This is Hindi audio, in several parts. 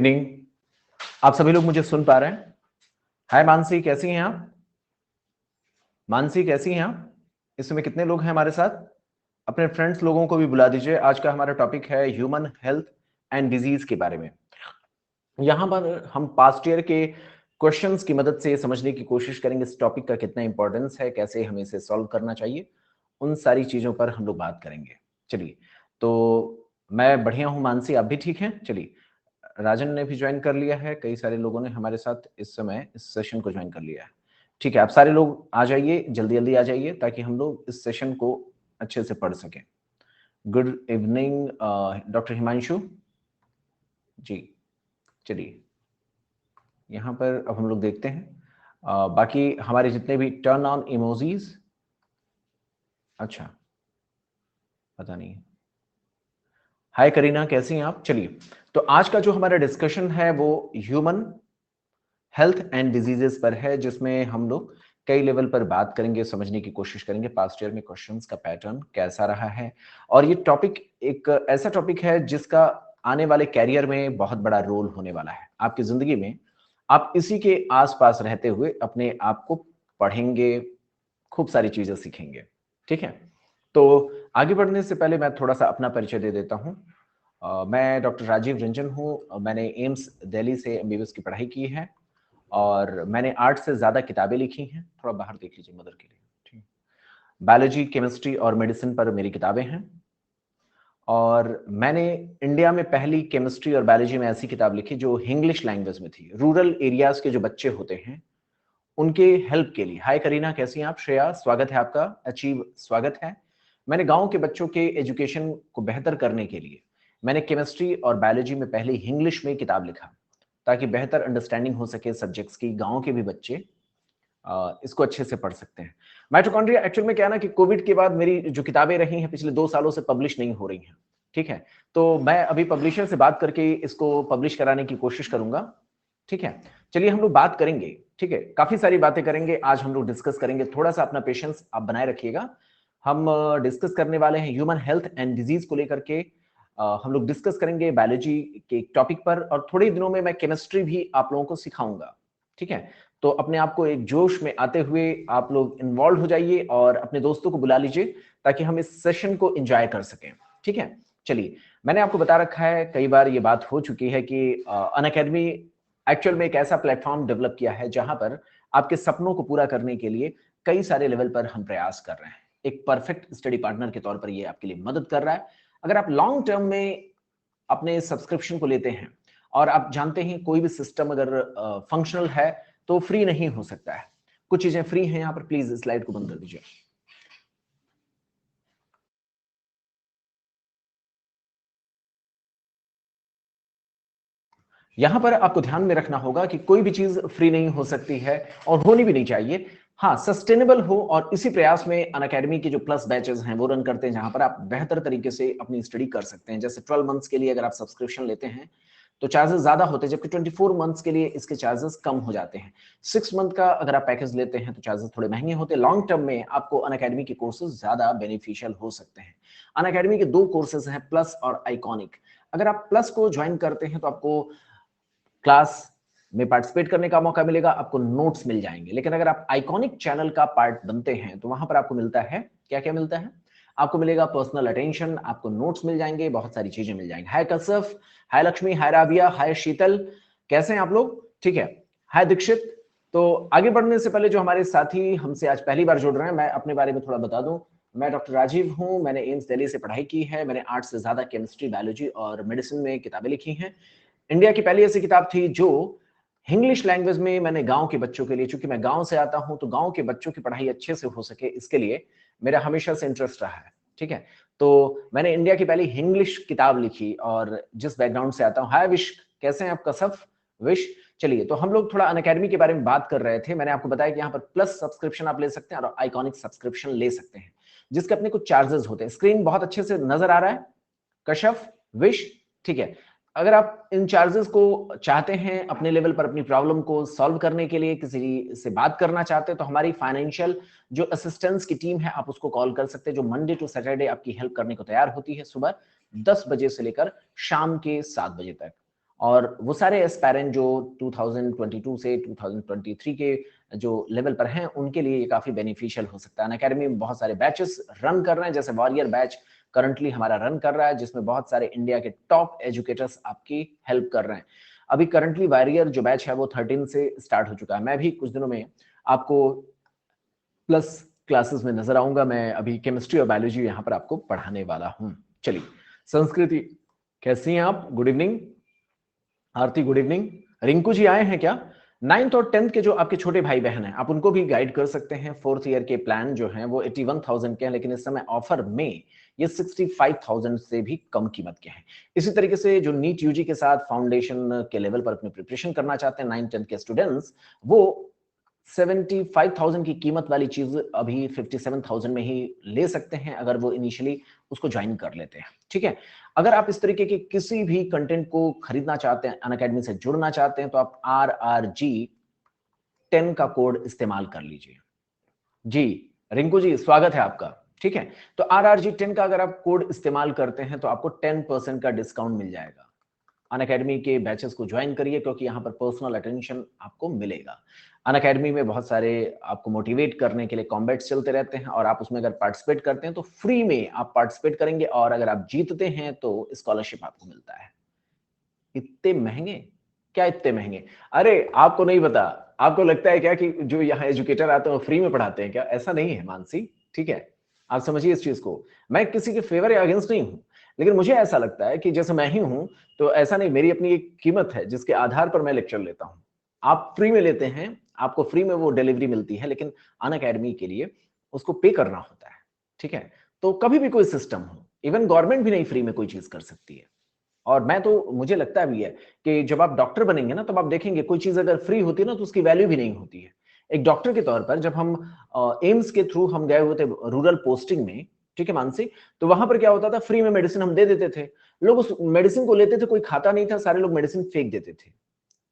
इवनिंग। आप सभी लोग मुझे सुन पा रहे हैं? हाय मानसी, कैसी हैं आप? मानसी कैसी हैं आप? इस समय कितने लोग हैं हमारे साथ? अपने फ्रेंड्स लोगों को भी बुला दीजिए। आज का हमारा टॉपिक है ह्यूमन हेल्थ एंड डिजीज के बारे में। यहाँ पर हम पास्ट ईयर के क्वेश्चंस की मदद से समझने की कोशिश करेंगे इस टॉपिक का कितना इंपॉर्टेंस है, कैसे हमें इसे सॉल्व करना चाहिए, उन सारी चीजों पर हम लोग बात करेंगे। चलिए, तो मैं बढ़िया हूँ मानसी, आप भी ठीक हैं? चलिए, राजन ने भी ज्वाइन कर लिया है, कई सारे लोगों ने हमारे साथ इस समय इस सेशन को ज्वाइन कर लिया है। ठीक है, आप सारे लोग आ जाइए, जल्दी जल्दी आ जाइए ताकि हम लोग इस सेशन को अच्छे से पढ़ सकें। गुड इवनिंग डॉक्टर हिमांशु जी। चलिए, यहाँ पर अब हम लोग देखते हैं बाकी हमारे जितने भी टर्न ऑन इमोजीज। अच्छा, पता नहीं। हाय करीना, कैसी हैं आप? चलिए, तो आज का जो हमारा डिस्कशन है वो ह्यूमन हेल्थ एंड डिजीजेस पर है, जिसमें हम लोग कई लेवल पर बात करेंगे, समझने की कोशिश करेंगे पास्ट ईयर में क्वेश्चंस का पैटर्न कैसा रहा है। और ये टॉपिक एक ऐसा टॉपिक है जिसका आने वाले कैरियर में बहुत बड़ा रोल होने वाला है आपकी जिंदगी में। आप इसी के आसपास रहते हुए अपने आप को पढ़ेंगे, खूब सारी चीजें सीखेंगे। ठीक है, तो आगे बढ़ने से पहले मैं थोड़ा सा अपना परिचय दे देता हूँ। मैं डॉक्टर राजीव रंजन हूँ। मैंने एम्स दिल्ली से एमबीबीएस की पढ़ाई की है और मैंने 8 से ज्यादा किताबें लिखी हैं। थोड़ा बाहर देख लीजिए मदर के लिए। ठीक, बायोलॉजी, केमिस्ट्री और मेडिसिन पर मेरी किताबें हैं। और मैंने इंडिया में पहली केमिस्ट्री और बायोलॉजी में ऐसी किताब लिखी जो इंग्लिश लैंग्वेज में थी। रूरल एरियाज के जो बच्चे होते हैं उनके हेल्प के लिए। हाय करीना, कैसी हैं आप? श्रेया, स्वागत है आपका। अचीव, स्वागत है। मैंने गांव के बच्चों के एजुकेशन को बेहतर करने के लिए मैंने केमिस्ट्री और बायोलॉजी में पहले इंग्लिश में किताब लिखा ताकि बेहतर अंडरस्टैंडिंग हो सके सब्जेक्ट्स की। गांव के भी बच्चे इसको अच्छे से पढ़ सकते हैं। माइटोकॉन्ड्रिया एक्चुअल में क्या है ना कि कोविड के बाद मेरी जो किताबें रही हैं पिछले 2 सालों से पब्लिश नहीं हो रही हैं। ठीक है, तो मैं अभी पब्लिशर से बात करके इसको पब्लिश कराने की कोशिश करूंगा। ठीक है, चलिए हम लोग बात करेंगे। ठीक है, काफी सारी बातें करेंगे आज, हम लोग डिस्कस करेंगे। थोड़ा सा अपना पेशेंस आप बनाए रखिएगा। हम डिस्कस करने वाले हैं ह्यूमन हेल्थ एंड डिजीज को लेकर के। हम लोग डिस्कस करेंगे बायोलॉजी के टॉपिक पर और थोड़े ही दिनों में मैं केमिस्ट्री भी आप लोगों को सिखाऊंगा। ठीक है, तो अपने आप को एक जोश में आते हुए आप लोग इन्वॉल्व हो जाइए और अपने दोस्तों को बुला लीजिए ताकि हम इस सेशन को एंजॉय कर सकें। ठीक है, चलिए, मैंने आपको बता रखा है, कई बार ये बात हो चुकी है कि अनअकैडमी एक्चुअल में एक ऐसा प्लेटफॉर्म डेवलप किया है जहां पर आपके सपनों को पूरा करने के लिए कई सारे लेवल पर हम प्रयास कर रहे हैं। एक परफेक्ट स्टडी पार्टनर के तौर पर ये आपके लिए मदद कर रहा है। अगर आप लॉन्ग टर्म में अपने सब्सक्रिप्शन को लेते हैं और आप जानते हैं कोई भी सिस्टम अगर फंक्शनल है तो फ्री नहीं हो सकता है। कुछ चीजें फ्री हैं यहाँ पर। प्लीज स्लाइड को बंद कर दीजिए। यहां पर आपको ध्यान में रखना होगा कि कोई भी चीज फ्री नहीं हो सकती है और होनी भी नहीं चाहिए। हाँ, सस्टेनेबल हो। और इसी प्रयास में अनअकैडमी के जो प्लस बैचेस हैं वो रन करते हैं जहां पर आप बेहतर तरीके से अपनी स्टडी कर सकते हैं। जैसे 12 मंथ्स के लिए अगर आप सब्सक्रिप्शन लेते हैं तो चार्जेस ज्यादा होते हैं, जबकि 24 मंथ्स के लिए इसके चार्जेस कम हो जाते हैं। 6 मंथ का अगर आप पैकेज लेते हैं तो चार्जेस थोड़े महंगे होते हैं। लॉन्ग टर्म में आपको अनअकैडमी के कोर्सेज ज्यादा बेनिफिशियल हो सकते हैं। अनअकैडमी के 2 कोर्सेज हैं, प्लस और आइकॉनिक। अगर आप प्लस को ज्वाइन करते हैं तो आपको क्लास में पार्टिसिपेट करने का मौका मिलेगा, आपको नोट्स मिल जाएंगे। लेकिन अगर आप आइकॉनिक चैनल का पार्ट बनते हैं तो वहां पर आपको मिलता है, क्या क्या मिलता है? आपको मिलेगा पर्सनल अटेंशन, आपको नोट्स मिल जाएंगे, बहुत सारी चीजें मिल जाएंगी। हाय कसफ, हाय लक्ष्मी, हाय राबिया, हाय शीतल, कैसे हैं आप लोग? ठीक है, हाय दीक्षित। तो आगे बढ़ने से पहले जो हमारे साथी हमसे आज पहली बार जुड़ रहे हैं, मैं अपने बारे में थोड़ा बता दूं। मैं डॉक्टर राजीव हूं। मैंने एम्स दिल्ली से पढ़ाई की है। मैंने 8 से ज्यादा केमिस्ट्री, बायोलॉजी और मेडिसिन में किताबें लिखी हैं। इंडिया की पहली ऐसी किताब थी जो इंग्लिश लैंग्वेज में मैंने गांव के बच्चों के लिए, चूंकि मैं गांव से आता हूं तो गांव के बच्चों की पढ़ाई अच्छे से हो सके इसके लिए मेरा हमेशा से इंटरेस्ट रहा है। ठीक है, तो मैंने इंडिया की पहली इंग्लिश किताब लिखी। और जिस बैकग्राउंड से आता हूं, हाय विश, कैसे हैं आप? कसफ, विश। चलिए, तो हम लोग थोड़ा अनअकैडमी के बारे में बात कर रहे थे। मैंने आपको बताया कि यहाँ पर प्लस सब्सक्रिप्शन आप ले सकते हैं और आइकॉनिक सब्सक्रिप्शन ले सकते हैं, जिसके अपने कुछ चार्जेस होते हैं। स्क्रीन बहुत अच्छे से नजर आ रहा है कश्यप, विश? ठीक है, अगर आप इन चार्जेस को चाहते हैं अपने लेवल पर अपनी प्रॉब्लम को सॉल्व करने के लिए, किसी से बात करना चाहते हैं, तो हमारी फाइनेंशियल जो असिस्टेंस की टीम है आप उसको कॉल कर सकते हैं, जो मंडे टू सैटरडे आपकी हेल्प करने को तैयार होती है, सुबह 10 बजे से लेकर शाम के 7 बजे तक। और वो सारे एस्पायरेंट जो 2022 से 2023 के जो लेवल पर हैं उनके लिए ये काफी बेनिफिशियल हो सकता है। अनअकैडमी में बहुत सारे बैचेस रन कर रहे हैं, जैसे वॉरियर बैच करंटली हमारा रन कर रहा है, जिसमें बहुत सारे इंडिया के टॉप एजुकेटर्स आपकी हेल्प कर रहे हैं। अभी करंटली वॉरियर जो बैच है वो 13 से स्टार्ट हो चुका है। मैं भी कुछ दिनों में आपको प्लस क्लासेस में नजर आऊंगा। मैं अभी केमिस्ट्री और बायोलॉजी यहाँ पर आपको पढ़ाने वाला हूँ। चलिए, संस्कृति कैसी हैं आप? Good evening. Aarti good evening. Rinku ji आए हैं क्या? 9th और 10th के जो आपके छोटे भाई बहन हैं आप उनको भी गाइड कर सकते हैं। 4th ईयर के प्लान जो हैं वो 81,000 के हैं, लेकिन इस समय ऑफर में ये 65,000 से भी कम कीमत के हैं। इसी तरीके से जो नीट यूजी के साथ फाउंडेशन के लेवल पर अपनी प्रिपरेशन करना चाहते हैं 9th 10th के स्टूडेंट्स, वो 75,000 की कीमत वाली चीज अभी 57,000 में ही ले सकते हैं अगर वो इनिशियली उसको ज्वाइन कर लेते हैं। ठीक है, अगर आप इस तरीके के किसी भी कंटेंट को खरीदना चाहते हैं, अनअकैडमी से जुड़ना चाहते हैं, तो आप RRG10 का कोड इस्तेमाल कर लीजिए। जी रिंकू जी स्वागत है आपका। ठीक है, तो RRG10 का अगर आप कोड इस्तेमाल करते हैं तो आपको 10% का डिस्काउंट मिल जाएगा। अनअकैडमी के बैचेस को ज्वाइन करिए, क्योंकि यहाँ पर पर्सनल अटेंशन आपको मिलेगा। अनअकैडमी में बहुत सारे आपको मोटिवेट करने के लिए कॉम्बैट्स चलते रहते हैं, और आप उसमें अगर पार्टिसिपेट करते हैं तो फ्री में आप पार्टिसिपेट करेंगे, और अगर आप जीतते हैं तो स्कॉलरशिप आपको मिलता है। इतने महंगे? क्या इतने महंगे? अरे आपको नहीं पता, आपको लगता है क्या कि जो यहाँ एजुकेटर आते हैं वो फ्री में पढ़ाते हैं क्या? ऐसा नहीं है मानसी। ठीक है, आप समझिए इस चीज को। मैं किसी के फेवर या अगेंस्ट नहीं हूं, लेकिन मुझे ऐसा लगता है कि जैसे मैं ही हूं, तो ऐसा नहीं, मेरी अपनी एक कीमत है जिसके आधार पर मैं लेक्चर लेता हूं। आप फ्री में लेते हैं, आपको फ्री में वो डिलीवरी मिलती है, लेकिन अनअकैडमी के लिए उसको पे करना होता है। ठीक है, तो कभी भी कोई सिस्टम हो, इवन गवर्नमेंट भी नहीं फ्री में कोई चीज कर सकती है। और मैं तो, मुझे लगता भी है कि जब आप डॉक्टर बनेंगे ना, तब आप देखेंगे कोई चीज अगर फ्री होती है ना तो उसकी वैल्यू भी नहीं होती है। एक डॉक्टर के तौर पर जब हम एम्स के थ्रू हम गए हुए थे रूरल पोस्टिंग में, ठीक है मानसी, तो वहां पर क्या होता था, फ्री में मेडिसिन हम दे देते थे। लोग उस मेडिसिन को लेते थे, कोई खाता नहीं था, सारे लोग मेडिसिन फेंक देते थे।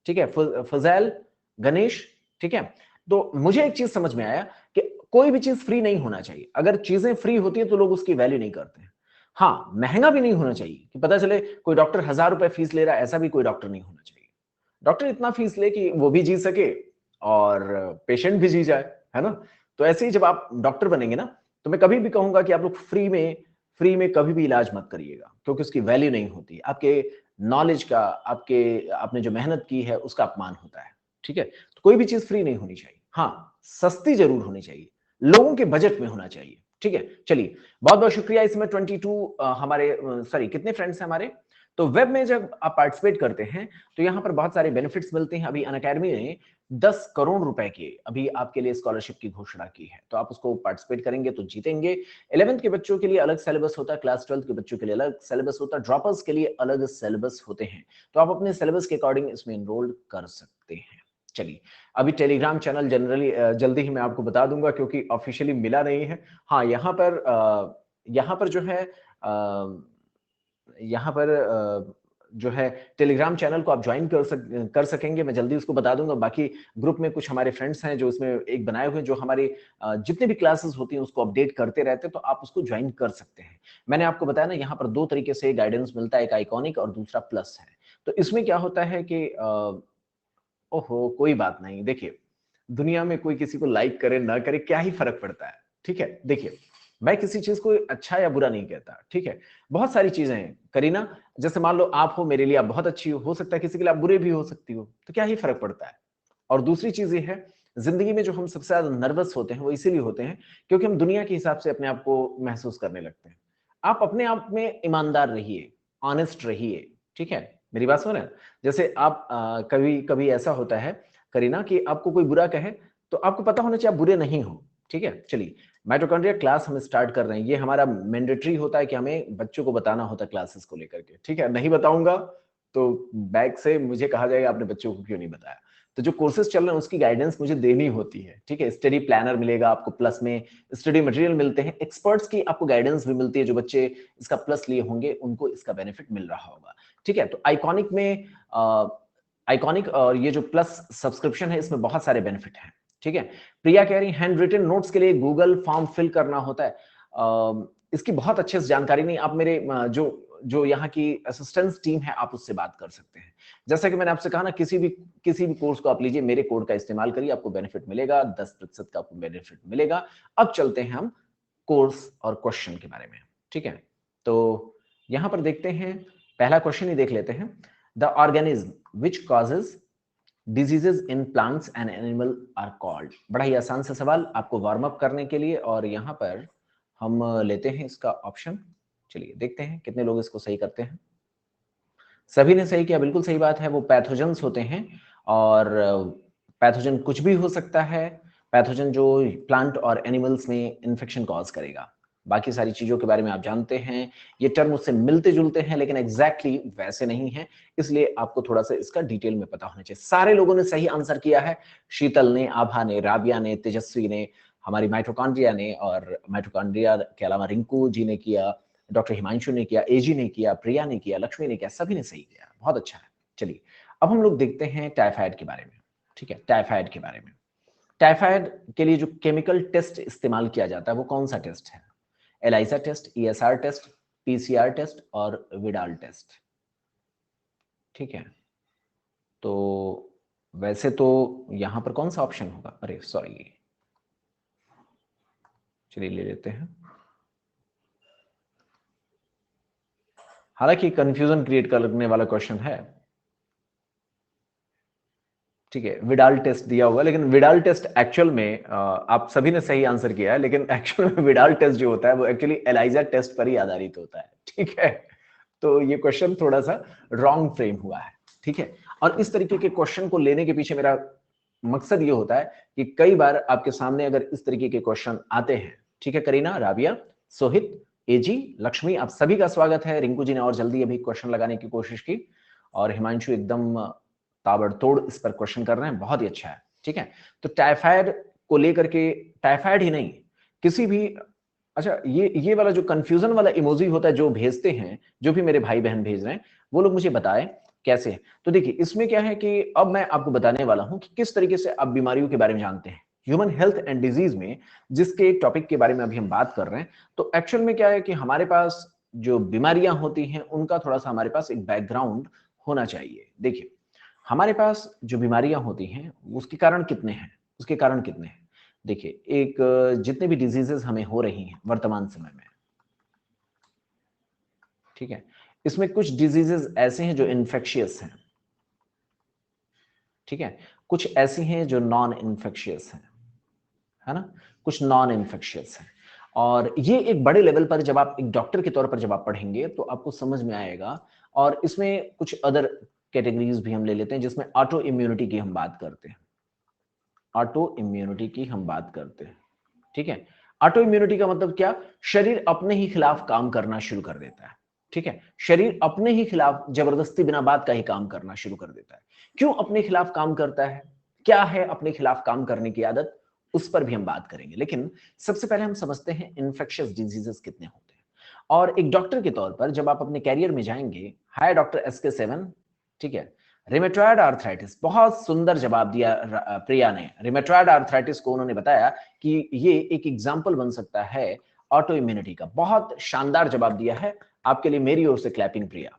ठीक है, फजैल, गणेश। ठीक है, तो मुझे एक चीज समझ में आया कि कोई भी चीज फ्री नहीं होना चाहिए। अगर चीजें फ्री होती है तो लोग उसकी वैल्यू नहीं करते हैं। हाँ, महंगा भी नहीं होना चाहिए कि पता चले कोई डॉक्टर 1,000 रुपए फीस ले रहा है, ऐसा भी कोई डॉक्टर नहीं होना चाहिए। डॉक्टर इतना फीस ले कि वो भी जी सके और पेशेंट भी जी जाए, है ना? तो ऐसे ही जब आप डॉक्टर बनेंगे ना, तो मैं कभी भी कहूंगा कि आप लोग फ्री में कभी भी इलाज मत करिएगा, क्योंकि उसकी वैल्यू नहीं होती। आपके नॉलेज का, आपने जो मेहनत की है उसका अपमान होता है। ठीक है, तो कोई भी चीज फ्री नहीं होनी चाहिए। हाँ, सस्ती जरूर होनी चाहिए, लोगों के बजट में होना चाहिए। ठीक है, चलिए, बहुत बहुत शुक्रिया। इसमें 22 हमारे सॉरी कितने फ्रेंड्स हैं हमारे? तो वेब में जब आप पार्टिसिपेट करते हैं तो यहां पर बहुत सारे बेनिफिट्स मिलते हैं। अभी अनअकैडमी ने 10 करोड़ रुपए की अभी आपके लिए स्कॉलरशिप की घोषणा की है, तो आप उसको पार्टिसिपेट करेंगे तो जीतेंगे। 11th के बच्चों के लिए अलग सिलेबस होता है, क्लास 12th के बच्चों के लिए अलग सिलेबस होता है, ड्रॉपर्स के लिए अलग सिलेबस होते हैं। तो आप अपने सिलेबस के अकॉर्डिंग इसमें एनरोल कर सकते हैं। चलिए, अभी टेलीग्राम चैनल जनरली जल्दी ही मैं आपको बता दूंगा, क्योंकि ऑफिशियली मिला नहीं है। हाँ, यहाँ पर जो है यहाँ पर जो है टेलीग्राम चैनल को आप ज्वाइन कर सकेंगे। मैं जल्दी उसको बता दूंगा। बाकी ग्रुप में कुछ हमारे फ्रेंड्स हैं जो इसमें एक बनाए हुए हैं, जो हमारी जितने भी क्लासेस होती हैं उसको अपडेट करते रहते हैं, तो आप उसको ज्वाइन कर सकते हैं। मैंने आपको बताया ना, यहाँ पर 2 तरीके से गाइडेंस मिलता है, एक आइकॉनिक और दूसरा प्लस है। तो इसमें क्या होता है कि ओहो कोई बात नहीं, देखिए, दुनिया में कोई किसी को लाइक करे ना करे क्या ही फर्क पड़ता है। ठीक है, देखिए, मैं किसी चीज को अच्छा या बुरा नहीं कहता। ठीक है, बहुत सारी चीजें हैं करीना, जैसे मान लो आप हो, मेरे लिए आप बहुत अच्छी हो सकता है किसी के लिए आप बुरे भी हो सकती हो, तो क्या ही फर्क पड़ता है। और दूसरी चीज ये है, जिंदगी में जो हम सबसे ज्यादा नर्वस होते हैं वो इसीलिए होते हैं क्योंकि हम दुनिया के हिसाब से अपने आप को महसूस करने लगते हैं। आप अपने आप में ईमानदार रहिए, ऑनेस्ट रहिए। ठीक है, मेरी बात सुन रहे हैं? जैसे आप कभी कभी ऐसा होता है करीना कि आपको कोई बुरा कहे, तो आपको पता होना चाहिए आप बुरे नहीं हो। ठीक है, चलिए, माइटोकॉन्ड्रिया क्लास हम स्टार्ट कर रहे हैं। ये हमारा मैंडेटरी होता है कि हमें बच्चों को बताना होता है क्लासेस को लेकर के। ठीक है, नहीं बताऊंगा तो बैक से मुझे कहा जाएगा आपने बच्चों को क्यों नहीं बताया। तो जो कोर्सेज चल रहे हैं उसकी गाइडेंस मुझे देनी होती है। ठीक है, स्टडी प्लानर मिलेगा आपको, प्लस में स्टडी मटेरियल मिलते हैं, एक्सपर्ट्स की आपको गाइडेंस भी मिलती है। जो बच्चे इसका प्लस लिए होंगे उनको इसका बेनिफिट मिल रहा होगा। ठीक है, तो आइकॉनिक और ये जो प्लस सब्सक्रिप्शन है इसमें बहुत सारे बेनिफिट हैं। ठीक है, प्रिया कह रही हैंड रिटन नोट्स के लिए गूगल फॉर्म फिल करना होता है। इसकी बहुत अच्छे से जानकारी नहीं, आप मेरे जो जो यहाँ की असिस्टेंस टीम है आप उससे बात कर सकते हैं। जैसा कि मैंने आपसे कहा ना, किसी भी कोर्स को आप लीजिए, मेरे कोड का इस्तेमाल करिए, आपको बेनिफिट मिलेगा, 10% का आपको बेनिफिट मिलेगा। अब चलते हैं हम कोर्स और क्वेश्चन के बारे में, ठीक है। तो यहां पर देखते हैं, पहला क्वेश्चन ही देख लेते हैं। The organism which causes diseases in plants and animal are called. बड़ा ही आसान सा सवाल आपको वार्म अप करने के लिए, और यहाँ पर हम लेते हैं इसका ऑप्शन। चलिए देखते हैं कितने लोग इसको सही करते हैं। सभी ने सही किया, बिल्कुल सही बात है। वो पैथोजेंस होते हैं, और पैथोजन कुछ भी हो सकता है। पैथोजन जो प्लांट और एनिमल्स में इन्फेक्शन कॉज करेगा। बाकी सारी चीजों के बारे में आप जानते हैं, ये टर्म उससे मिलते जुलते हैं लेकिन एग्जैक्टली वैसे नहीं है, इसलिए आपको थोड़ा सा इसका डिटेल में पता होना चाहिए। सारे लोगों ने सही आंसर किया है। शीतल ने, आभा ने, राबिया ने, तेजस्वी ने, हमारी माइटोकॉन्ड्रिया ने, और माइटोकॉन्ड्रिया के अलावा रिंकू जी ने किया, डॉक्टर हिमांशु ने किया, एजी ने किया, प्रिया ने किया, लक्ष्मी ने किया, सभी ने सही किया, बहुत अच्छा है। चलिए अब हम लोग देखते हैं टाइफाइड के बारे में, ठीक है। टाइफाइड के बारे में, टाइफाइड के लिए जो केमिकल टेस्ट इस्तेमाल किया जाता है वो कौन सा टेस्ट है? ELISA test, ESR test, PCR test और विडाल टेस्ट, ठीक है। तो वैसे तो यहां पर कौन सा ऑप्शन होगा? अरे सॉरी, चलिए ले लेते हैं। हालांकि कंफ्यूजन क्रिएट करने वाला क्वेश्चन है, ठीक है। विडाल टेस्ट दिया हुआ है, लेकिन विडाल टेस्ट एक्चुअल में आप सभी ने सही आंसर किया है, लेकिन एक्चुअल में विडाल टेस्ट जो होता है वो एक्चुअली एलाइजा टेस्ट पर ही आधारित होता है, ठीक है। तो ये क्वेश्चन थोड़ा सा रॉन्ग फ्रेम हुआ है, ठीक है। और इस तरीके के क्वेश्चन को लेने के पीछे मेरा मकसद ये होता है कि कई बार आपके सामने अगर इस तरीके के क्वेश्चन आते हैं, ठीक है। करीना, राबिया, सोहित, एजी, लक्ष्मी, आप सभी का स्वागत है। रिंकू जी ने और जल्दी अभी क्वेश्चन लगाने की कोशिश की, और हिमांशु एकदम ताबड़तोड़ इस पर क्वेश्चन कर रहे हैं, बहुत ही अच्छा है, ठीक है। तो टाइफाइड को लेकर के, टाइफाइड ही नहीं, किसी भी, अच्छा ये वाला जो कंफ्यूजन वाला इमोजी होता है जो भेजते हैं, जो भी मेरे भाई बहन भेज रहे हैं, वो लोग मुझे बताएं कैसे है। तो देखिए इसमें क्या है कि अब मैं आपको बताने वाला हूं कि किस तरीके से आप बीमारियों के बारे में जानते हैं। ह्यूमन हेल्थ एंड डिजीज में जिसके टॉपिक के बारे में अभी हम बात कर रहे हैं, तो एक्चुअल में क्या है कि हमारे पास जो बीमारियां होती हैं उनका थोड़ा सा हमारे पास एक बैकग्राउंड होना चाहिए। देखिए हमारे पास जो बीमारियां होती हैं उसके कारण कितने हैं, उसके कारण कितने हैं। देखिए एक जितने भी डिजीजेस हमें हो रही हैं वर्तमान समय में, ठीक है, इसमें कुछ डिजीजेस ऐसे हैं जो इन्फेक्शियस हैं, ठीक है। कुछ ऐसी हैं जो नॉन इन्फेक्शियस हैं, है ना, कुछ नॉन इन्फेक्शियस हैं। और ये एक बड़े लेवल पर जब आप एक डॉक्टर के तौर पर जब आप पढ़ेंगे तो आपको समझ में आएगा। और इसमें कुछ अदर कैटेगरीज भी हम ले लेते हैं, जिसमें ऑटो इम्यूनिटी की हम बात करते हैं, ऑटो इम्यूनिटी की हम बात करते हैं, ठीक है। ऑटो इम्यूनिटी का मतलब क्या? शरीर अपने ही खिलाफ काम करना शुरू कर देता है, ठीक है। शरीर अपने ही खिलाफ जबरदस्ती बिना बात का ही काम करना शुरू कर देता है। क्यों अपने खिलाफ काम करता है, क्या है अपने खिलाफ काम करने की आदत, उस पर भी हम बात करेंगे। लेकिन सबसे पहले हम समझते हैं इन्फेक्शियस डिजीजेस कितने होते हैं। और एक डॉक्टर के तौर पर जब आप अपने कैरियर में जाएंगे, हाय डॉक्टर SK7, ठीक है। रिमेटॉइड आर्थराइटिस, बहुत सुंदर जवाब दिया प्रिया ने। रिमेटॉइड आर्थराइटिस को उन्होंने बताया कि ये एक एग्जाम्पल बन सकता है ऑटो इम्यूनिटी का। बहुत शानदार जवाब दिया है, आपके लिए मेरी ओर से क्लैपिंग प्रिया,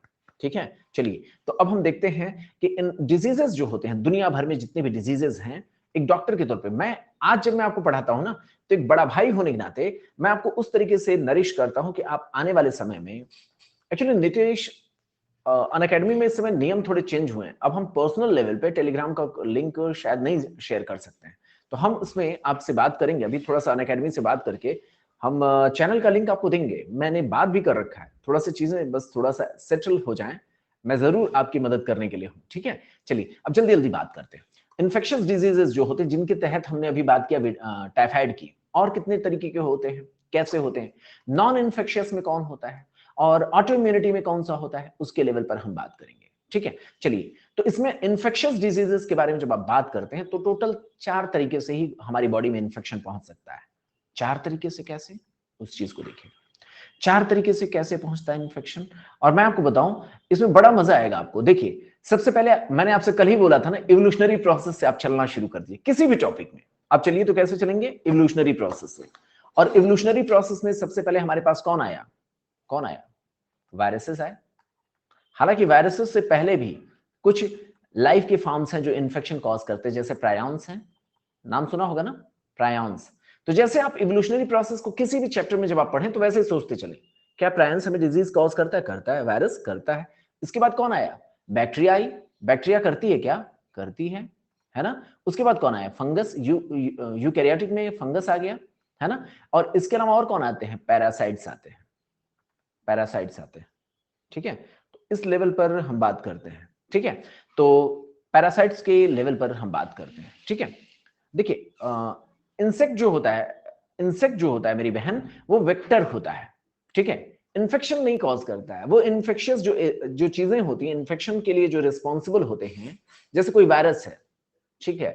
ठीक है। चलिए तो अब हम देखते हैं कि इन डिजीजेस जो होते हैं दुनिया भर में, जितने भी डिजीजेस हैं, एक डॉक्टर के तौर पे मैं आज जब मैं आपको पढ़ाता हूं ना, तो एक बड़ा भाई होने के नाते मैं आपको उस तरीके से नरिश करता हूं कि आप आने वाले समय में, एक्चुअली नीतीश अनअकैडमी में इस समय नियम थोड़े चेंज हुए हैं। अब हम पर्सनल लेवल पे टेलीग्राम का लिंक शायद नहीं शेयर कर सकते हैं, तो हम इसमें आपसे बात करेंगे। अभी थोड़ा सा अनअकैडमी से बात करके हम चैनल का लिंक आपको देंगे। मैंने बात भी कर रखा है, थोड़ा सा चीजें बस थोड़ा सा सेटल हो जाएं, मैं जरूर आपकी मदद करने के लिए हूं, ठीक है। चलिए अब जल्दी जल्दी बात करते हैं। इन्फेक्शियस डिजीजेस जो होते हैं, जिनके तहत हमने अभी बात किया टाइफाइड की, और कितने तरीके के होते हैं, कैसे होते हैं, नॉन इन्फेक्शियस में कौन होता है, और ऑटो इम्यूनिटी में कौन सा होता है, उसके लेवल पर हम बात करेंगे, ठीक है। चलिए तो इसमें इन्फेक्शियस डिजीजेस के बारे में जब आप बात करते हैं तो टोटल 4 तरीके से ही हमारी बॉडी में इन्फेक्शन पहुंच सकता है। 4 तरीके से कैसे, उस चीज को देखिए। 4 तरीके से कैसे पहुंचता है इन्फेक्शन, और मैं आपको बताऊं इसमें बड़ा मजा आएगा आपको। देखिए सबसे पहले मैंने आपसे कल ही बोला था ना, इवोल्यूशनरी प्रोसेस से आप चलना शुरू कर दिए किसी भी टॉपिक में। आप चलिए तो कैसे चलेंगे? इवोल्यूशनरी प्रोसेस से। और इवोल्यूशनरी प्रोसेस में सबसे पहले हमारे पास कौन आया, कौन आया? वायरसेस आए। हालांकि वायरसेस से पहले भी कुछ लाइफ के फॉर्म्स हैं जो इन्फेक्शन कॉज करते हैं, जैसे प्रायॉन्स हैं, नाम सुना होगा ना, प्रायॉन्स। तो जैसे आप इवोल्यूशनरी प्रोसेस को किसी भी चैप्टर में जब आप पढ़ें तो वैसे ही सोचते चले, क्या प्रायॉन्स हमें डिजीज कॉज करता है? करता है। वायरस करता है। इसके बाद कौन आया? बैक्टीरिया आई। बैक्टीरिया करती है क्या? करती है ना। उसके बाद कौन आया? फंगस। यूकैरियोटिक में फंगस आ गया, है ना। और इसके अलावा और कौन आते हैं? पैरासाइट्स आते हैं, पैरासाइट्स आते हैं। ठीक है, तो इस लेवल पर हम बात करते हैं। ठीक है, तो पैरासाइट्स के लेवल पर हम बात करते हैं। ठीक है, देखिए इंसेक्ट जो होता है, इंसेक्ट जो होता है मेरी बहन, वो वेक्टर होता है। ठीक है, इन्फेक्शन नहीं कॉज करता है। वो इन्फेक्शियस जो जो चीजें होती हैं इन्फेक्शन के लिए जो रिस्पॉन्सिबल होते हैं, जैसे कोई वायरस है, ठीक है,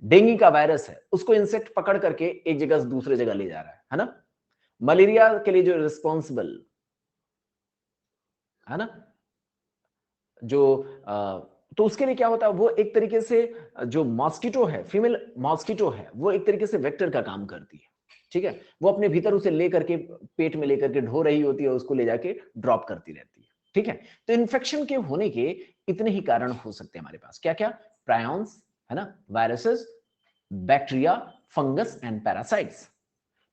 डेंगू का वायरस है, उसको इंसेक्ट पकड़ करके एक जगह से दूसरे जगह ले जा रहा है ना। मलेरिया के लिए जो रिस्पॉन्सिबल है ना, जो तो उसके लिए क्या होता है, वो एक तरीके से जो मॉस्किटो है, फीमेल मॉस्किटो है, वो एक तरीके से वेक्टर का काम करती है। ठीक है, वो अपने भीतर उसे लेकर के पेट में लेकर के ढो रही होती है, उसको ले जाके ड्रॉप करती रहती है। ठीक है, तो इन्फेक्शन के होने के इतने ही कारण हो सकते हैं हमारे पास। क्या क्या? प्रायॉन्स, है ना, viruses, bacteria, fungus and parasites.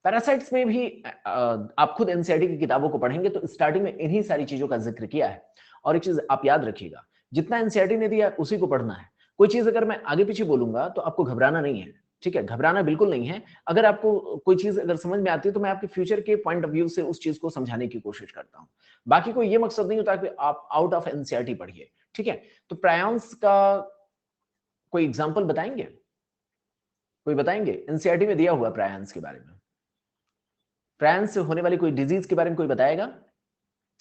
Parasites में भी आप खुद एनसीईआरटी की किताबों को पढ़ेंगे तो स्टार्टिंग में इन्हीं सारी चीजों का जिक्र किया है। और एक चीज आप याद रखिएगा, जितना एनसीईआरटी ने दिया उसी को पढ़ना है। कोई चीज अगर मैं आगे पीछे बोलूंगा तो आपको घबराना नहीं है। ठीक है, घबराना बिल्कुल नहीं है। अगर आपको कोई चीज अगर समझ में आती है तो मैं आपके फ्यूचर के पॉइंट ऑफ व्यू से उस चीज को समझाने की कोशिश करता हूं। बाकी कोई ये मकसद नहीं होता कि आप आउट ऑफ एनसीईआरटी पढ़िए। ठीक है, तो प्रायॉन्स का कोई एग्जाम्पल बताएंगे? कोई बताएंगे? एनसीईआरटी में दिया हुआ प्रायॉन्स के बारे में, प्रायॉन्स से होने वाली कोई डिजीज के बारे में कोई बताएगा?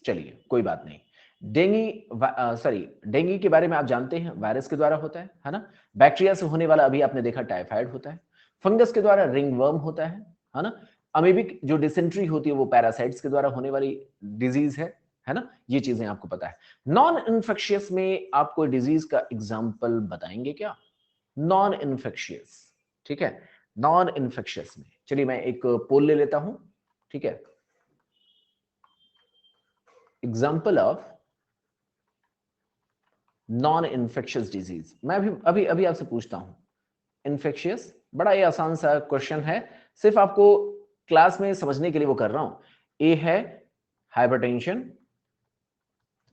चलिए कोई बात नहीं। डेंगू के बारे में आप जानते हैं, वायरस के द्वारा होता है ना। बैक्टीरिया से होने वाला अभी आपने देखा टाइफाइड होता है। फंगस के द्वारा रिंगवर्म होता है ना। अमीबिक जो डिसेंट्री होती है वो पैरासाइट्स के द्वारा होने वाली डिजीज है ना। ये चीजें आपको पता है। नॉन इन्फेक्शियस में आप कोई डिजीज का एग्जाम्पल बताएंगे क्या? नॉन इन्फेक्शियस, ठीक है, नॉन इन्फेक्शियस में चलिए मैं एक पोल ले लेता हूं। ठीक है, example of non infectious disease. मैं अभी अभी अभी आपसे पूछता हूं, इन्फेक्शियस, बड़ा ये आसान सा क्वेश्चन है, सिर्फ आपको क्लास में समझने के लिए वो कर रहा हूं। ए है हाइपरटेंशन,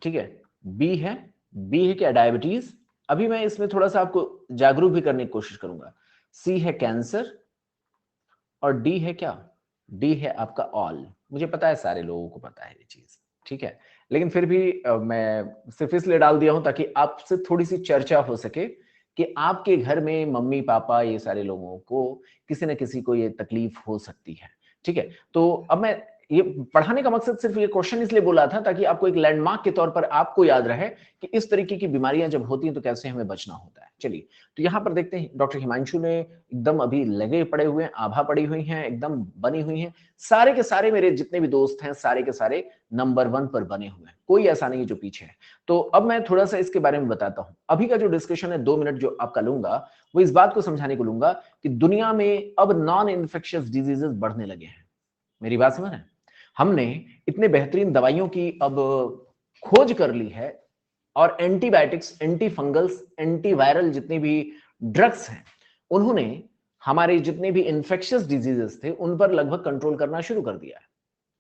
ठीक है, बी है क्या? डायबिटीज। अभी मैं इसमें थोड़ा सा आपको जागरूक भी करने की कोशिश करूंगा। सी है कैंसर, और डी है क्या? डी है आपका ऑल। मुझे पता है सारे लोगों को पता है ये चीज, ठीक है, लेकिन फिर भी मैं सिर्फ इसलिए डाल दिया हूं ताकि आपसे थोड़ी सी चर्चा हो सके कि आपके घर में मम्मी पापा ये सारे लोगों को किसी न किसी को ये तकलीफ हो सकती है। ठीक है, तो अब मैं ये पढ़ाने का मकसद सिर्फ ये क्वेश्चन इसलिए बोला था ताकि आपको एक लैंडमार्क के तौर पर आपको याद रहे कि इस तरीके की बीमारियां जब होती हैं तो कैसे हमें बचना होता है। चलिए, तो यहां पर देखते हैं डॉक्टर हिमांशु ने एकदम अभी लगे पड़े हुए हैं, आभा पड़ी हुई हैं, एकदम बनी हुई हैं। सारे के सारे मेरे जितने भी दोस्त हैं सारे के सारे नंबर 1 पर बने हुए हैं, कोई ऐसा नहीं जो पीछे है। तो अब मैं थोड़ा सा इसके बारे में बताता हूं। अभी का जो डिस्कशन है 2 मिनट जो आपका लूंगा वो इस बात को समझाने को लूंगा कि दुनिया में अब नॉन इन्फेक्शियस डिजीजेस बढ़ने लगे हैं। मेरी बात समझ रहे हैं? हमने इतने बेहतरीन दवाइयों की अब खोज कर ली है, और एंटीबायोटिक्स, एंटी फंगल्स, एंटीवायरल जितने भी ड्रग्स हैं उन्होंने हमारे जितने भी इंफेक्शियस डिजीजेस थे उन पर लगभग कंट्रोल करना शुरू कर दिया है।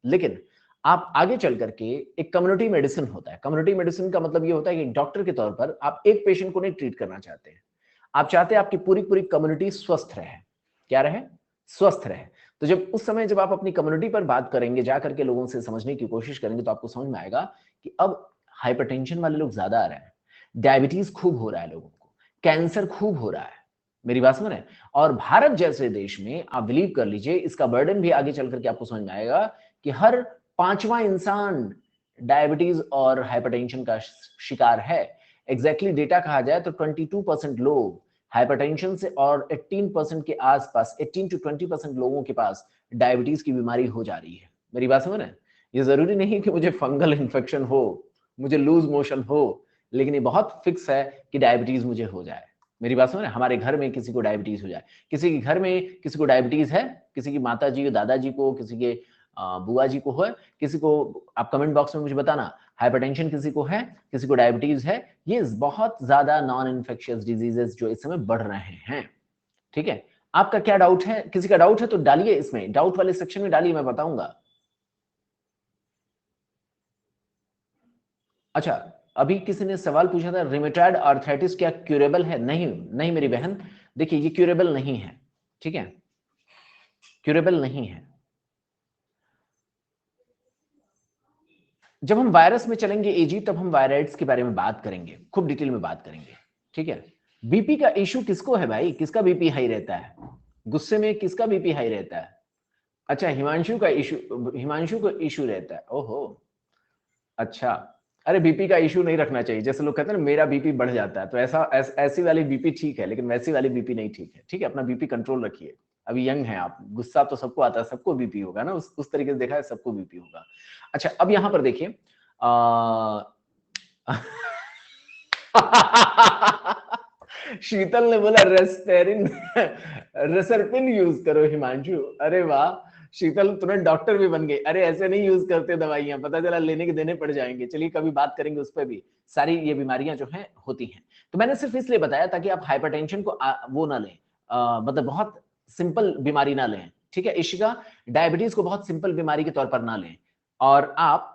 लेकिन आप आगे चल करके एक कम्युनिटी मेडिसिन होता है। कम्युनिटी मेडिसिन का मतलब ये होता है कि डॉक्टर के तौर पर आप एक पेशेंट को नहीं ट्रीट करना चाहते हैं, आप चाहते हैं आपकी पूरी पूरी कम्युनिटी स्वस्थ रहे। क्या रहे? स्वस्थ रहे। तो जब उस समय जब आप अपनी कम्युनिटी पर बात करेंगे, जाकर के लोगों से समझने की कोशिश करेंगे, तो आपको समझ में आएगा कि अब हाइपरटेंशन वाले लोग ज्यादा आ रहे हैं, डायबिटीज खूब हो रहा है लोगों को, कैंसर खूब हो रहा है। मेरी बात समझ रहे हैं? और भारत जैसे देश में आप बिलीव कर लीजिए, इसका बर्डन भी आगे चल करके आपको समझ में आएगा कि हर 5वां इंसान डायबिटीज और हाइपरटेंशन का शिकार है। एग्जैक्टली डेटा कहा जाए तो 22% लोग हाइपरटेंशन से, और 18% के आसपास, 18 to 20% लोगों के पास डायबिटीज की बीमारी हो जा रही है। मेरी बात समझ रहे हैं? ये जरूरी नहीं कि मुझे फंगल इन्फेक्शन हो, मुझे लूज मोशन हो, लेकिन ये बहुत फिक्स है कि डायबिटीज मुझे हो जाए। मेरी बात समझ रहे हैं? हमारे घर में किसी को डायबिटीज हो जाए, किसी के घर में किसी को डायबिटीज है, किसी की माता जी, दादाजी को, किसी के बुआ जी को है, किसी को आप कमेंट बॉक्स में मुझे बताना, हाइपरटेंशन किसी को है, किसी को डायबिटीज है। ये बहुत ज्यादा नॉन इन्फेक्शियस डिजीजेस जो इस समय बढ़ रहे हैं। ठीक है, आपका क्या डाउट है? किसी का डाउट है तो डालिए, इसमें डाउट वाले सेक्शन में डालिए, मैं बताऊंगा। अच्छा, अभी किसी ने सवाल पूछा था, रिमेटॉइड आर्थराइटिस क्या क्यूरेबल है? नहीं नहीं मेरी बहन, देखिए ये क्यूरेबल नहीं है। ठीक है, क्यूरेबल नहीं है। जब हम वायरस में चलेंगे एजी, तब हम वायराइड्स के बारे में बात करेंगे, खूब डिटेल में बात करेंगे। ठीक है, बीपी का इशू किसको है भाई? किसका बीपी हाई रहता है? गुस्से में किसका बीपी हाई रहता है? अच्छा, हिमांशु का इशू, हिमांशु को इशू रहता है। ओहो, अच्छा। अरे बीपी का इशू नहीं रखना चाहिए, जैसे लोग कहते हैं ना मेरा बीपी बढ़ जाता है, तो ऐसी वाली बीपी ठीक है, लेकिन वैसी वाली बीपी नहीं ठीक है। ठीक है, अपना बीपी कंट्रोल रखिए, अभी यंग है आप, गुस्सा तो सबको आता है, सबको बीपी होगा ना, उस तरीके से देखा है, सबको बीपी होगा। अच्छा, अब यहां पर देखिए शीतल ने बोला रेस्पेरिन रेसरपिन यूज करो हिमांशु। अरे वाह शीतल, तुरंत डॉक्टर भी बन गए। अरे ऐसे नहीं यूज करते दवाइयां, पता चला लेने के देने पड़ जाएंगे। चलिए कभी बात करेंगे उस पर भी, सारी ये बीमारियां जो हैं होती हैं। तो मैंने सिर्फ इसलिए बताया ताकि आप हाइपरटेंशन को वो ना लें, मतलब बहुत सिंपल बीमारी ना लें। ठीक है इशिका, डायबिटीज को बहुत सिंपल बीमारी के तौर पर ना लें। और आप,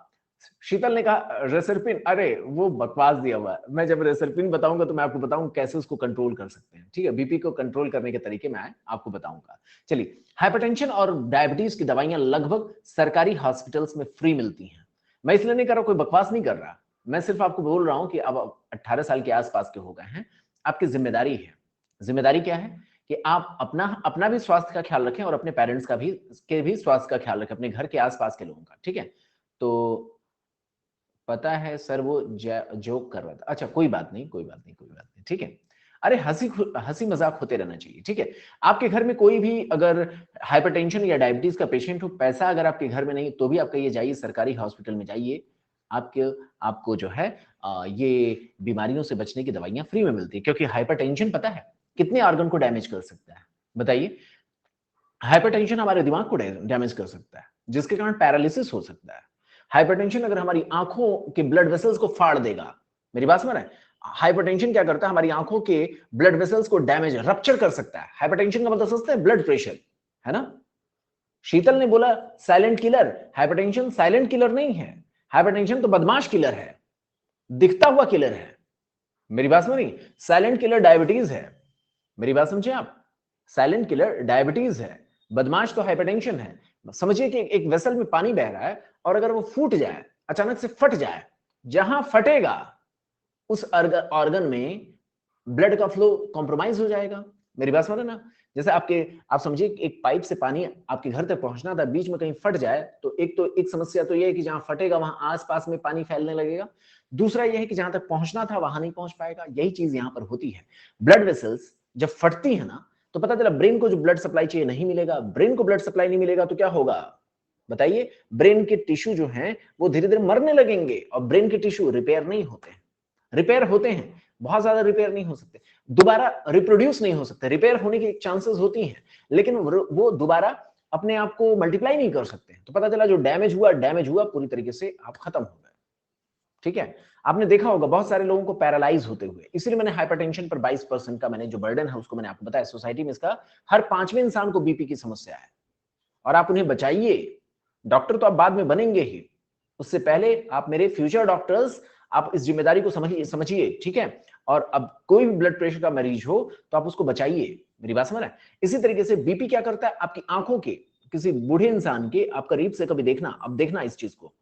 शीतल ने कहा रेसरपिन, अरे वो बकवास दिया हुआ है। मैं जब रेसरपिन बताऊंगा तो मैं आपको बताऊंगा कैसे उसको कंट्रोल कर सकते हैं। ठीक है, बीपी को कंट्रोल करने के तरीके मैं आपको बताऊंगा। चलिए, हाइपरटेंशन और डायबिटीज की दवाइयां लगभग सरकारी हॉस्पिटल्स में फ्री मिलती हैं। मैं इसलिए नहीं कर रहा, कोई बकवास नहीं कर रहा, मैं सिर्फ आपको बोल रहा हूं कि अब 18 साल के आसपास के हो गए हैं, आपकी जिम्मेदारी है। जिम्मेदारी क्या है कि आप अपना अपना भी स्वास्थ्य का ख्याल रखें और अपने पेरेंट्स का भी स्वास्थ्य का ख्याल रखें, अपने घर के आसपास के लोगों का। ठीक है, तो पता है सर वो जोक कर रहा था। अच्छा कोई बात नहीं, कोई बात नहीं, कोई बात नहीं। ठीक है, अरे हंसी हंसी मजाक होते रहना चाहिए। ठीक है, आपके घर में कोई भी अगर हाइपरटेंशन या डायबिटीज का पेशेंट हो, पैसा अगर आपके घर में नहीं तो भी आप कहिए जाइए सरकारी हॉस्पिटल में जाइए, आपके आपको जो है ये बीमारियों से बचने की दवाइयां फ्री में मिलती है। क्योंकि हाइपरटेंशन पता है कितने ऑर्गन को डैमेज कर सकता है? बताइए, हाइपरटेंशन हमारे दिमाग को डैमेज कर सकता है, जिसके कारण पैरालिसिस हो सकता है। हाइपरटेंशन अगर हमारी आंखों के ब्लड वेसल्स को फाड़ देगा, मेरी बात समझ रहे हैं? हाइपरटेंशन क्या करता है? हमारी आंखों के ब्लड वेसल्स को डैमेज, रप्चर कर सकता है। हाइपरटेंशन का मतलब समझते हैं? ब्लड प्रेशर, है ना? शीतल ने बोला silent killer, hypertension silent killer नहीं है, हाइपरटेंशन तो बदमाश किलर है, दिखता हुआ किलर है। मेरी बात समझ रही? साइलेंट किलर डायबिटीज है। मेरी बात समझे आप? साइलेंट किलर डायबिटीज है, बदमाश तो हाइपरटेंशन है। समझिए कि एक वेसल में पानी बह रहा है और अगर वो फूट जाए, अचानक से फट जाए, जहां फटेगा उस ऑर्गन में ब्लड का फ्लो कॉम्प्रोमाइज हो जाएगा। मेरी बात समझ ना? जैसे आप समझिए एक पाइप से पानी आपके घर तक पहुंचना था, बीच में कहीं फट जाए तो एक समस्या तो यह है कि जहां फटेगा वहां आसपास में पानी फैलने लगेगा। दूसरा यह है कि जहां तक पहुंचना था वहां नहीं पहुंच पाएगा। यही चीज यहां पर होती है। ब्लड वेसल्स जब फटती है ना, तो पता चला ब्रेन को जो ब्लड सप्लाई चाहिए नहीं मिलेगा। ब्रेन को ब्लड सप्लाई नहीं मिलेगा तो क्या होगा बताइए? ब्रेन के टिश्यू जो हैं वो धीरे धीरे मरने लगेंगे, और ब्रेन के टिश्यू रिपेयर नहीं होते हैं। रिपेयर होते हैं, बहुत ज्यादा रिपेयर नहीं हो सकते, दोबारा रिप्रोड्यूस नहीं हो सकते। रिपेयर होने की चांसेस होती हैं, लेकिन वो दोबारा अपने आप को मल्टीप्लाई नहीं कर सकते। तो पता चला जो डैमेज हुआ पूरी तरीके से आप खत्म हो गए। ठीक है, आपने देखा होगा बहुत सारे लोगों को पैरालाइज होते हुए। इसलिए मैंने हाइपरटेंशन पर 20% का मैंने जो बर्डन है उसको मैंने आपको बताया। सोसाइटी में इसका हर 5वें इंसान को बीपी की समस्या है, और आप उन्हें बचाइए। डॉक्टर तो आप बाद में बनेंगे ही, उससे पहले आप मेरे फ्यूचर डॉक्टर्स, आप इस जिम्मेदारी को समझिए। ठीक है, और अब कोई भी ब्लड प्रेशर का मरीज हो तो आप उसको बचाइए। मेरी बात समझ रहे हैं? इसी तरीके से बीपी क्या करता है? आपकी आंखों के, किसी बूढ़े इंसान के, आप करीब से कभी देखना, अब देखना इस चीज को,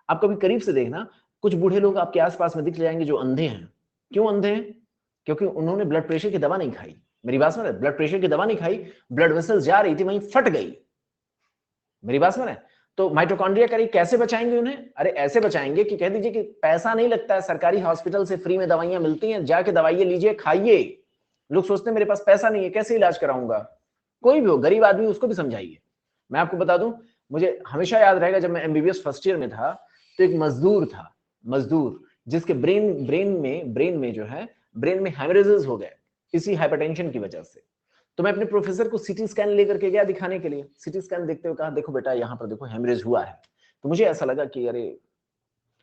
आप कभी करीब से देखना, कुछ बूढ़े लोग आपके आसपास में दिख जाएंगे जो अंधे हैं। क्यों अंधे हैं? क्योंकि उन्होंने ब्लड प्रेशर की दवा नहीं खाई। मेरी बात समझ रहे? ब्लड प्रेशर की दवा नहीं खाई, ब्लड वेसल्स जा रही थी वहीं फट गई। मेरी बात समझ रहे हैं? तो माइटोकॉन्ड्रिया करी कैसे बचाएंगे उन्हें? अरे ऐसे बचाएंगे कि कह दीजिए कि पैसा नहीं लगता है, सरकारी हॉस्पिटल से फ्री में दवाइयां मिलती हैं, जाके दवाइयां लीजिए, खाइए। लोग सोचते हैं मेरे पास पैसा नहीं है, कैसे इलाज कराऊंगा? कोई भी हो, गरीब आदमी, उसको भी समझाइए। मैं आपको बता दूं, मुझे हमेशा याद रहेगा जब मैं एमबीबीएस फर्स्ट ईयर में था, तो एक मजदूर था, मजदूर जिसके ब्रेन में जो है ब्रेन में हेमरेजेस हो गए इसी हाइपरटेंशन की वजह से। तो मैं अपने प्रोफेसर को सीटी स्कैन लेकर के गया दिखाने के लिए। सीटी स्कैन देखते हुए कहा देखो बेटा यहाँ पर देखो हेमरेज हुआ है। तो मुझे ऐसा लगा कि अरे,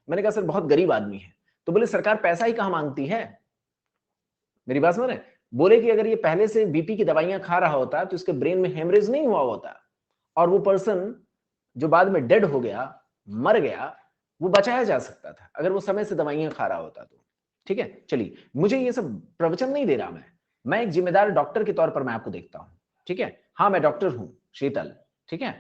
मैंने कहा सर बहुत गरीब आदमी है। तो बोले सरकार पैसा ही कहां मांगती है। मेरी बात समझ रहे? बोले कि अगर ये पहले से बीपी की दवाइयां खा रहा होता तो इसके ब्रेन में हेमरेज नहीं हुआ होता, और वो पर्सन जो बाद में डेड हो गया, मर गया, वो बचाया जा सकता था अगर वो समय से दवाइयां खा रहा होता तो। ठीक है, चलिए, मुझे ये सब प्रवचन नहीं दे रहा, मैं एक जिम्मेदार डॉक्टर के तौर पर मैं आपको देखता हूं। ठीक है, हाँ मैं डॉक्टर हूं शीतल, ठीक है,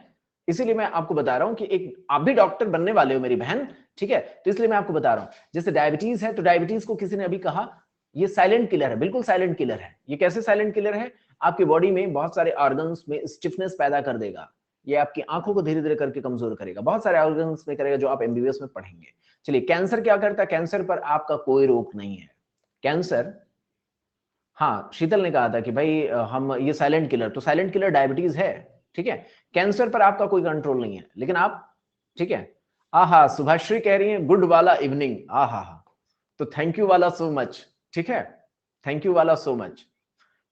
इसीलिए मैं आपको बता रहा हूं कि एक आप भी डॉक्टर बनने वाले हो मेरी बहन। ठीक है, तो इसलिए मैं आपको बता रहा हूं, जैसे डायबिटीज है तो डायबिटीज को किसी ने अभी कहा ये साइलेंट किलर है, बिल्कुल साइलेंट किलर है। ये कैसे साइलेंट किलर है? आपकी बॉडी में बहुत सारे ऑर्गन्स में स्टिफनेस पैदा कर देगा, ये आपकी आंखों को धीरे धीरे करके कमजोर करेगा, बहुत सारे ऑर्गन्स में करेगा जो आप एमबीबीएस में पढ़ेंगे। चलिए, कैंसर क्या करता है? कैंसर पर आपका कोई रोक नहीं है। कैंसर, हाँ शीतल ने कहा था कि भाई हम ये साइलेंट किलर, तो साइलेंट किलर डायबिटीज है। ठीक है, कैंसर पर आपका कोई कंट्रोल नहीं है, लेकिन आप, ठीक है, आहा सुभाश्री कह रही है गुड वाला इवनिंग, आहा, तो थैंक यू वाला सो मच। ठीक है, थैंक यू वाला सो मच।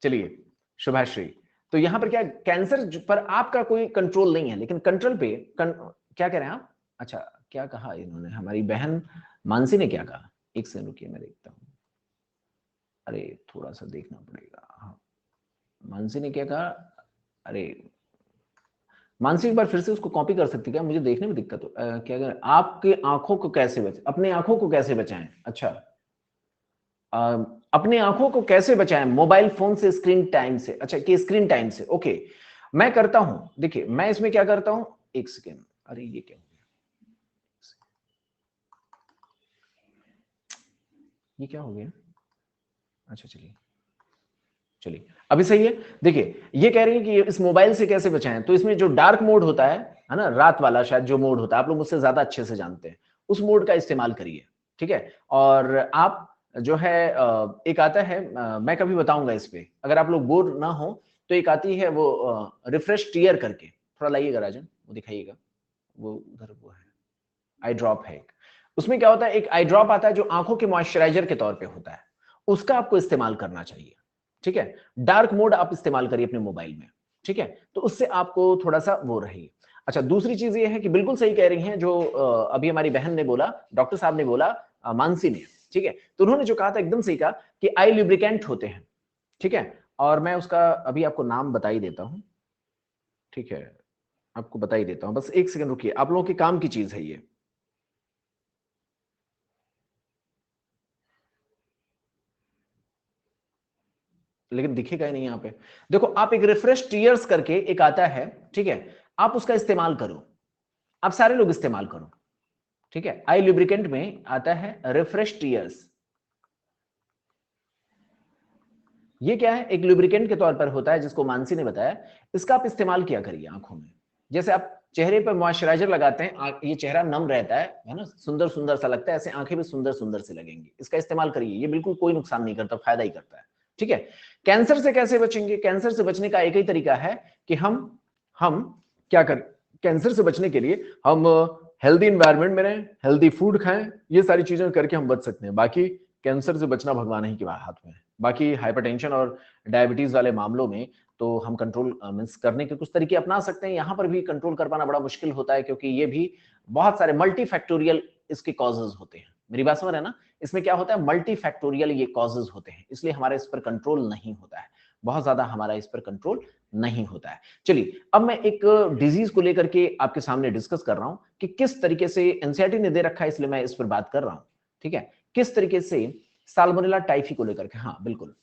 चलिए शुभाश्री, तो यहां पर क्या, कैंसर पर आपका कोई कंट्रोल नहीं है, लेकिन कंट्रोल पे क्या कह रहे हैं आप? अच्छा, क्या कहा इन्होंने, हमारी बहन मानसी ने क्या कहा? एक सेकंड रुकिए, मैं देखता हूं। अरे थोड़ा सा देखना पड़ेगा। हाँ, मानसी ने क्या कहा? अरे मानसी एक बार फिर से उसको कॉपी कर सकती क्या? मुझे देखने में दिक्कत हो। क्या करें? आपके आंखों को कैसे बचाएं, अपने आंखों को कैसे बचाएं? अच्छा, अपने आंखों को कैसे बचाएं मोबाइल फोन से, स्क्रीन टाइम से? अच्छा, कि स्क्रीन टाइम से, ओके, मैं करता हूं। देखिए मैं इसमें क्या करता हूं, एक सेकेंड, अरे ये क्या हो गया, ये क्या हो गया? अच्छा चलिए, चलिए अभी सही है। देखिए ये कह रही है कि इस मोबाइल से कैसे बचाएं, तो इसमें जो डार्क मोड होता है ना, रात वाला शायद जो मोड होता है, आप लोग मुझसे ज्यादा अच्छे से जानते हैं, उस मोड का इस्तेमाल करिए। ठीक है, और आप जो है एक आता है, मैं कभी बताऊंगा इस पे, अगर आप लोग बोर ना हो तो एक आती है वो रिफ्रेश टीयर करके, थोड़ा लाइएगा राजन, वो दिखाइएगा, वो उधर वो है, आई ड्रॉप है एक। उसमें क्या होता है, एक आई ड्रॉप आता है जो आंखों के मॉइस्चराइजर के तौर पे होता है, उसका आपको इस्तेमाल करना चाहिए। ठीक है, डार्क मोड आप इस्तेमाल करिए अपने मोबाइल में। ठीक है, तो उससे आपको थोड़ा सा वो रहेगी। अच्छा, दूसरी चीज ये है कि बिल्कुल सही कह रही हैं जो अभी हमारी बहन ने बोला, डॉक्टर साहब ने बोला, मानसी ने, ठीक है, तो उन्होंने जो कहा था एकदम सही कहा कि आई लुब्रिकेंट होते हैं। ठीक है, और मैं उसका अभी आपको नाम बता ही देता हूं। ठीक है, आपको बता ही देता हूं, बस एक सेकंड रुकिए, आप लोगों के काम की चीज है ये। लेकिन दिखेगा ही नहीं यहाँ पे। देखो आप एक रिफ्रेश टीयर्स करके एक आता है, ठीक है, आप उसका इस्तेमाल करो, आप सारे लोग इस्तेमाल करो। ठीक है, आई लुब्रिकेंट में आता है रिफ्रेश टीयर्स। ये क्या है, एक लुब्रिकेंट के तौर पर होता है जिसको मानसी ने बताया, इसका आप इस्तेमाल किया करिए आंखों में। जैसे आप चेहरे पर मॉइस्चराइजर लगाते हैं, ये चेहरा नम रहता है ना, सुंदर सुंदर सा लगता है, ऐसे आंखें भी सुंदर सुंदर से लगेंगी। इसका इस्तेमाल करिए, ये बिल्कुल कोई नुकसान नहीं करता, फायदा ही करता है। ठीक है, कैंसर से कैसे बचेंगे? कैंसर से बचने का एक ही तरीका है कि हम क्या करें, कैंसर से बचने के लिए हम हेल्दी इंवायरमेंट में रहें, हेल्दी फूड खाएं, ये सारी चीजें करके हम बच सकते हैं। बाकी कैंसर से बचना भगवान ही के हाथ में है। बाकी हाइपरटेंशन और डायबिटीज वाले मामलों में तो हम कंट्रोल मींस करने के कुछ तरीके अपना सकते हैं। यहाँ पर भी कंट्रोल कर पाना बड़ा मुश्किल होता है, क्योंकि ये भी बहुत सारे मल्टी फैक्टोरियल इसके कॉजेज होते हैं। मेरी बात समझ रहे हैं ना, इसमें क्या होता है, मल्टी फैक्टोरियल ये कॉजेज होते हैं, इसलिए हमारा इस पर कंट्रोल नहीं होता है, बहुत ज्यादा हमारा इस पर कंट्रोल नहीं होता है। चलिए, अब मैं एक डिजीज को लेकर के आपके सामने डिस्कस कर रहा हूं कि किस तरीके से, एनसीईआरटी ने दे रखा है इसलिए मैं इस पर बात कर रहा हूं। ठीक है, किस तरीके से साल्मोनेला टाइफी को लेकर के, हाँ बिल्कुल,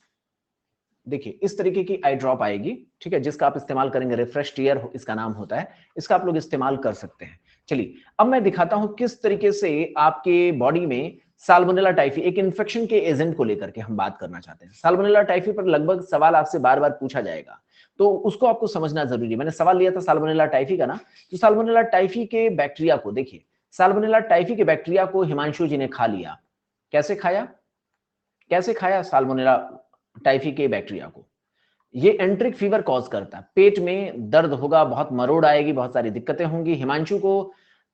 देखिए इस तरीके की आई ड्रॉप आएगी, ठीक है, जिसका आप इस्तेमाल करेंगे, रिफ्रेश टीयर इसका नाम होता है, इसका आप लोग इस्तेमाल कर सकते हैं। चलिए अब मैं दिखाता हूं किस तरीके से आपके बॉडी में साल्मोनेला टाइफी, एक इन्फेक्शन के एजेंट को लेकर के हम बात करना चाहते हैं। साल्मोनेला टाइफी पर लगभग सवाल आपसे बार बार पूछा जाएगा, तो उसको आपको समझना जरूरी है। मैंने सवाल लिया था साल्मोनेला टाइफी का ना, तो साल्मोनेला टाइफी के बैक्टीरिया को देखिए, साल्मोनेला टाइफी के बैक्टीरिया को हिमांशु जी ने खा लिया। कैसे खाया, कैसे खाया साल्मोनेला टाइफी के बैक्टीरिया को? ये एंट्रिक फीवर कॉज करता है, पेट में दर्द होगा, बहुत मरोड़ आएगी, बहुत सारी दिक्कतें होंगी। हिमांशु को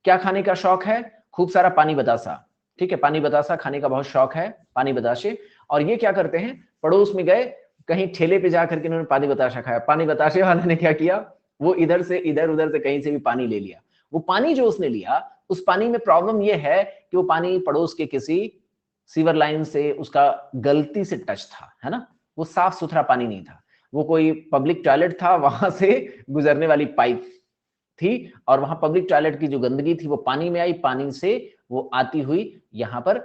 क्या खाने का शौक है? खूब सारा पानी बतासा। ठीक है, पानी बतासा खाने का बहुत शौक है, पानी बताशे। और ये क्या करते हैं, पड़ोस में गए, कहीं ठेले पे जाकर के इन्होंने पानी बताशा खाया, पानी बताशे वाले ने क्या किया, वो इधर से इधर उधर से कहीं से भी पानी ले लिया। वो पानी जो उसने लिया, उस पानी में प्रॉब्लम ये है कि वो पानी पड़ोस के किसी सीवर लाइन से उसका गलती से टच था, है ना, वो साफ सुथरा पानी नहीं था, वो कोई पब्लिक टॉयलेट था, वहां से गुजरने वाली पाइप थी, और वहां पब्लिक टॉयलेट की जो गंदगी थी वो पानी में आई, पानी से वो आती हुई यहां पर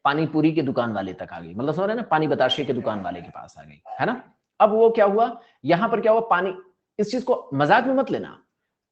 पानी पूरी के दुकान वाले तक आ गई, मतलब समझ रहे ना, पानी बताशे के दुकान वाले के पास आ गई, है ना। अब वो क्या हुआ, यहां पर क्या हुआ, पानी, इस चीज को मजाक में मत लेना,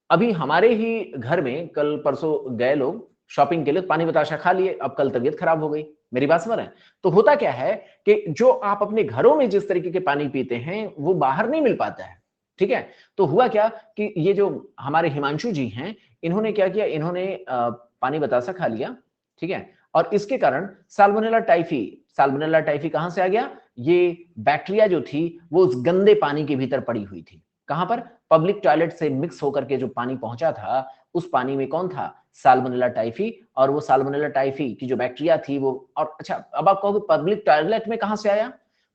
अभी हमारे ही घर में कल परसों गए लोग शॉपिंग के लिए, पानी बताशा खा लिए, अब कल तबीयत खराब हो गई, मेरी बात समझ रहे हैं। तो होता क्या है कि जो आप अपने घरों में जिस तरीके के पानी पीते हैं वो बाहर नहीं मिल पाता है, ठीक है। तो हुआ क्या कि ये जो हमारे हिमांशु जी हैं, इन्होंने क्या किया, इन्होंने पानी बतासा खा लिया, ठीक है, और इसके कारण साल्मोनेला टाइफी, साल्मोनेला टाइफी कहां से आ गया, ये बैक्टीरिया जो थी वो उस गंदे पानी के भीतर पड़ी हुई थी, कहां पर, पब्लिक टॉयलेट से मिक्स होकर के जो पानी पहुंचा था, उस पानी में कौन था, साल्मोनेला टाइफी, और वो साल्मोनेला टाइफी की जो बैक्टीरिया थी वो, और अच्छा अब आप कहोगे पब्लिक टॉयलेट में कहां से आया,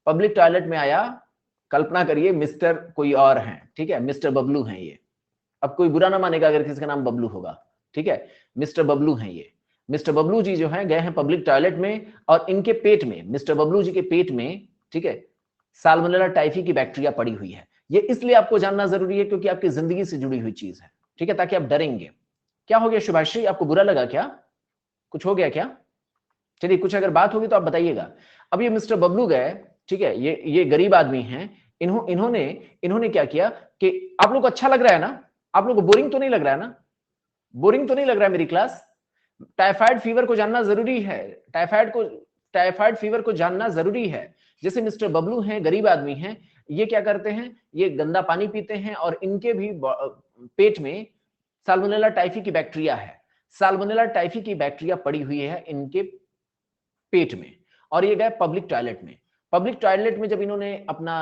पब्लिक टॉयलेट में आया, कल्पना करिए मिस्टर कोई और हैं, ठीक है, मिस्टर बबलू हैं ये, अब कोई बुरा ना मानेगा अगर किसी का नाम बबलू होगा, ठीक है, मिस्टर बबलू हैं ये, मिस्टर बबलू जी जो हैं गए हैं पब्लिक टॉयलेट में, और इनके पेट में, मिस्टर बबलू जी के पेट में, ठीक है, साल्मोनेला टाइफी की बैक्टीरिया पड़ी हुई है। ये इसलिए आपको जानना जरूरी है क्योंकि आपकी जिंदगी से जुड़ी हुई चीज है, ठीक है, ताकि आप डरेंगे। क्या हो गया शुभाश्री, आपको बुरा लगा क्या, कुछ हो गया क्या, चलिए कुछ अगर बात होगी तो आप बताइएगा। अब ये मिस्टर बबलू गए, ठीक है, ये गरीब आदमी हैं, इन्होंने इन्होंने क्या किया कि, आप लोग को अच्छा लग रहा है ना, आप लोग को बोरिंग तो नहीं लग रहा है ना, बोरिंग तो नहीं लग रहा है मेरी क्लास, टाइफाइड फीवर को जानना जरूरी है, टाइफाइड फीवर को जानना जरूरी है। जैसे मिस्टर बबलू हैं, गरीब आदमी हैं, ये क्या करते हैं, ये गंदा पानी पीते हैं, और इनके भी पेट में साल्मोनेला टाइफी की बैक्टीरिया है, साल्मोनेला टाइफी की बैक्टीरिया पड़ी हुई है इनके पेट में, और ये गए पब्लिक टॉयलेट में, पब्लिक टॉयलेट में जब इन्होंने अपना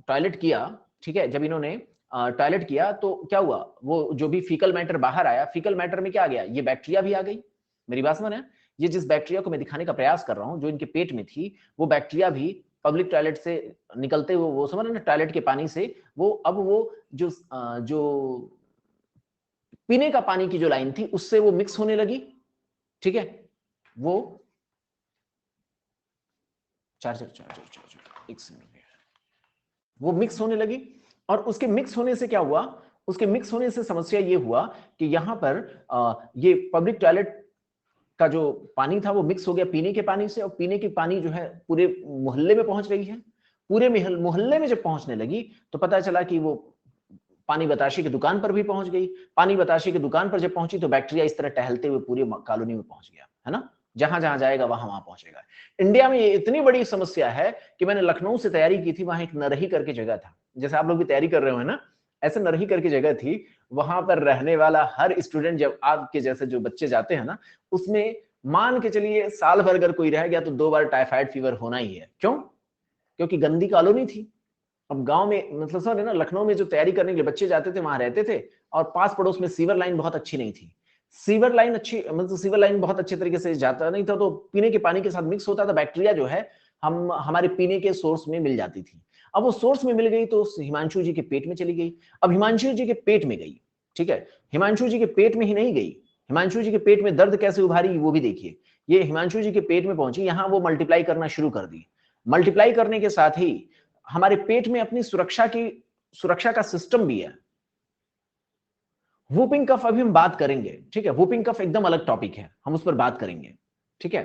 टॉयलेट किया, ठीक है, जब इन्होंने टॉयलेट किया तो क्या हुआ, वो जो भी फीकल मैटर बाहर आया, फीकल मैटर में क्या आ गया, ये बैक्टीरिया भी आ गई, मेरी बात समझ, ये जिस बैक्टीरिया को मैं दिखाने का प्रयास कर रहा हूं जो इनके पेट में थी, वो बैक्टीरिया भी पब्लिक टॉयलेट से निकलते हुए, वो समझ रहे ना, टॉयलेट के पानी से वो, अब वो जो पीने का पानी की जो लाइन थी उससे वो मिक्स होने लगी, ठीक है, वो चार्जर चार्जर चार्जर एक सेकंड, वो मिक्स होने लगी, और उसके मिक्स होने से क्या हुआ, उसके मिक्स होने से समस्या ये हुआ कि यहां पर ये पब्लिक टॉयलेट का जो पानी था वो मिक्स हो गया पीने के पानी से, और पीने की पानी जो है पूरे मोहल्ले में पहुंच रही है, पूरे मोहल्ले में जब पहुंचने लगी तो पता चला कि वो पानी बताशे की दुकान पर भी पहुंच गई, पानी बताशे की दुकान पर जब पहुंची तो बैक्टीरिया इस तरह टहलते हुए पूरी कॉलोनी में पहुंच गया, है ना, जहां जहां जाएगा वहां वहां पहुंचेगा। इंडिया में ये इतनी बड़ी समस्या है कि मैंने लखनऊ से तैयारी की थी, वहां एक नरही करके जगह था, जैसे आप लोग भी तैयारी कर रहे हो ना, ऐसे नरही करके जगह थी, वहां पर रहने वाला हर स्टूडेंट, जब आपके जैसे जो बच्चे जाते हैं ना, उसमें मान के चलिए साल भर अगर कोई रह गया तो 2 बार टाइफाइड फीवर होना ही है, क्यों, क्योंकि गंदी कॉलोनी थी। अब गांव में मतलब समझ ना, लखनऊ में जो तैयारी करने के लिए बच्चे जाते थे वहां रहते थे, और पास पड़ोस में सीवर लाइन बहुत अच्छी नहीं थी, सीवर लाइन अच्छी, मतलब सीवर लाइन बहुत अच्छे तरीके से जाता नहीं था, तो पीने के पानी के साथ मिक्स होता था, बैक्टीरिया जो है हम हमारे पीने के सोर्स में मिल जाती थी। अब वो सोर्स में मिल गई तो हिमांशु जी के पेट में चली गई, अब हिमांशु जी के पेट में गई, ठीक है, हिमांशु जी के पेट में ही नहीं गई, हिमांशु जी के पेट में दर्द कैसे उभारी वो भी देखिए, ये हिमांशु जी के पेट में पहुंची, यहां वो मल्टीप्लाई करना शुरू कर दी, मल्टीप्लाई करने के साथ ही हमारे पेट में अपनी सुरक्षा का सिस्टम भी है। वूपिंग कफ अभी हम बात करेंगे, ठीक है, वूपिंग कफ एकदम अलग टॉपिक है, हम उस पर बात करेंगे, ठीक है,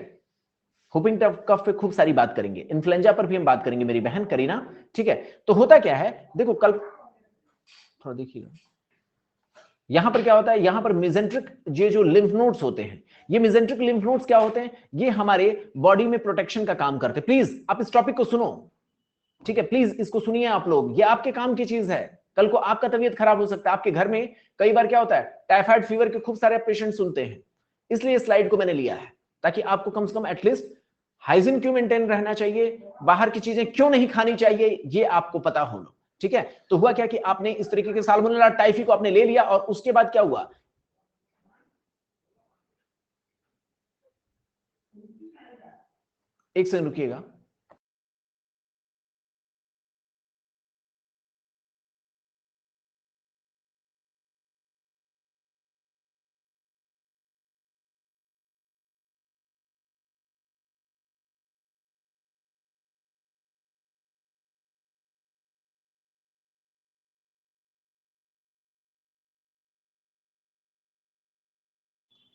वूपिंग कफ पे खूब सारी बात करेंगे, इन्फ्लुएंजा पर भी हम बात करेंगे मेरी बहन करीना, ठीक है। तो होता क्या है, देखो कल थोड़ा देखिएगा, यहां पर क्या होता है, यहां पर मेसेंट्रिक ये जो लिम्फ नोड्स होते हैं, ये मेसेंट्रिक लिम्फ नोड्स क्या होते हैं, ये हमारे बॉडी में प्रोटेक्शन का काम करते हैं। प्लीज आप इस टॉपिक को सुनो, ठीक है, प्लीज इसको सुनिए आप लोग, ये आपके काम की चीज है, कल को आपका तबीयत खराब हो सकता है, आपके घर में कई बार क्या होता है, टाइफाइड फीवर के खूब सारे पेशेंट सुनते हैं, इसलिए स्लाइड को मैंने लिया है ताकि आपको कम से कम एटलीस्ट हाइजीन क्यों मेंटेन रहना चाहिए, बाहर की चीजें क्यों नहीं खानी चाहिए, ये आपको पता होना, ठीक है। तो हुआ क्या कि आपने इस तरीके के साल्मोनेला टाइफी को आपने ले लिया, और उसके बाद क्या हुआ, एक सेकंड रुकिएगा,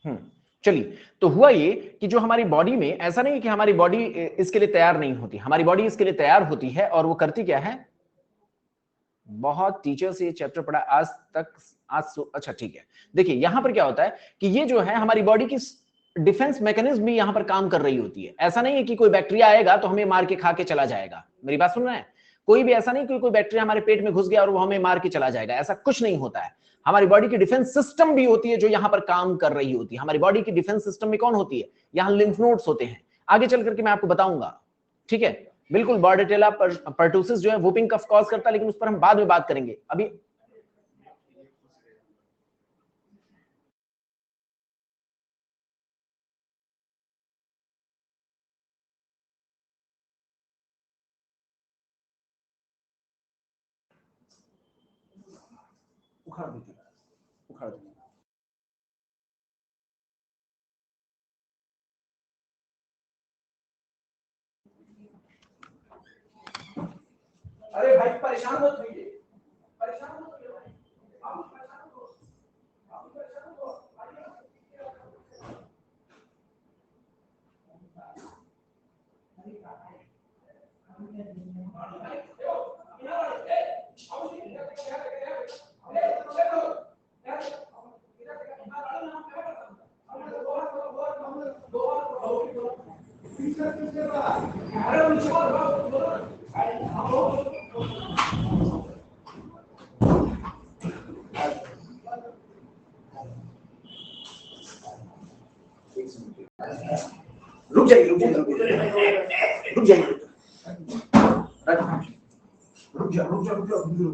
चलिए, तो हुआ ये कि जो हमारी बॉडी में, ऐसा नहीं कि हमारी बॉडी इसके लिए तैयार नहीं होती, हमारी बॉडी इसके लिए तैयार होती है और वो करती क्या है, बहुत टीचर से ये चैप्टर पढ़ा आज तक, अच्छा ठीक है। देखिए यहां पर क्या होता है कि ये जो है हमारी बॉडी की डिफेंस मैकेनिज्म भी यहां पर काम कर रही होती है। ऐसा नहीं है कि कोई बैक्टीरिया आएगा तो हमें मार के खा के चला जाएगा, मेरी बात सुन रहे हैं? कोई भी ऐसा नहीं कि कोई बैक्टीरिया हमारे पेट में घुस गया और वो हमें मार के चला जाएगा, ऐसा कुछ नहीं होता है। हमारी बॉडी की डिफेंस सिस्टम भी होती है जो यहां पर काम कर रही होती है। हमारी बॉडी की डिफेंस सिस्टम में कौन होती है, यहां लिम्फ नोड्स होते हैं, आगे चल करके मैं आपको बताऊंगा, ठीक है। बिल्कुल, बॉर्डेटेला पर्टुसिस जो है वूपिंग कफ कॉज करता है, लेकिन उस पर हम बाद में बात करेंगे। अभी उखाड़ दीजिए। अरे भाई परेशान मत होइए, परेशान मत होइए भाई, आप परेशान हो, आप परेशान हो। रुक जाइए, रुक जाइए, रुक जाइए, रुक जाइए, रुक जाओ, रुक जाओ, रुक जाओ, रुक जाओ।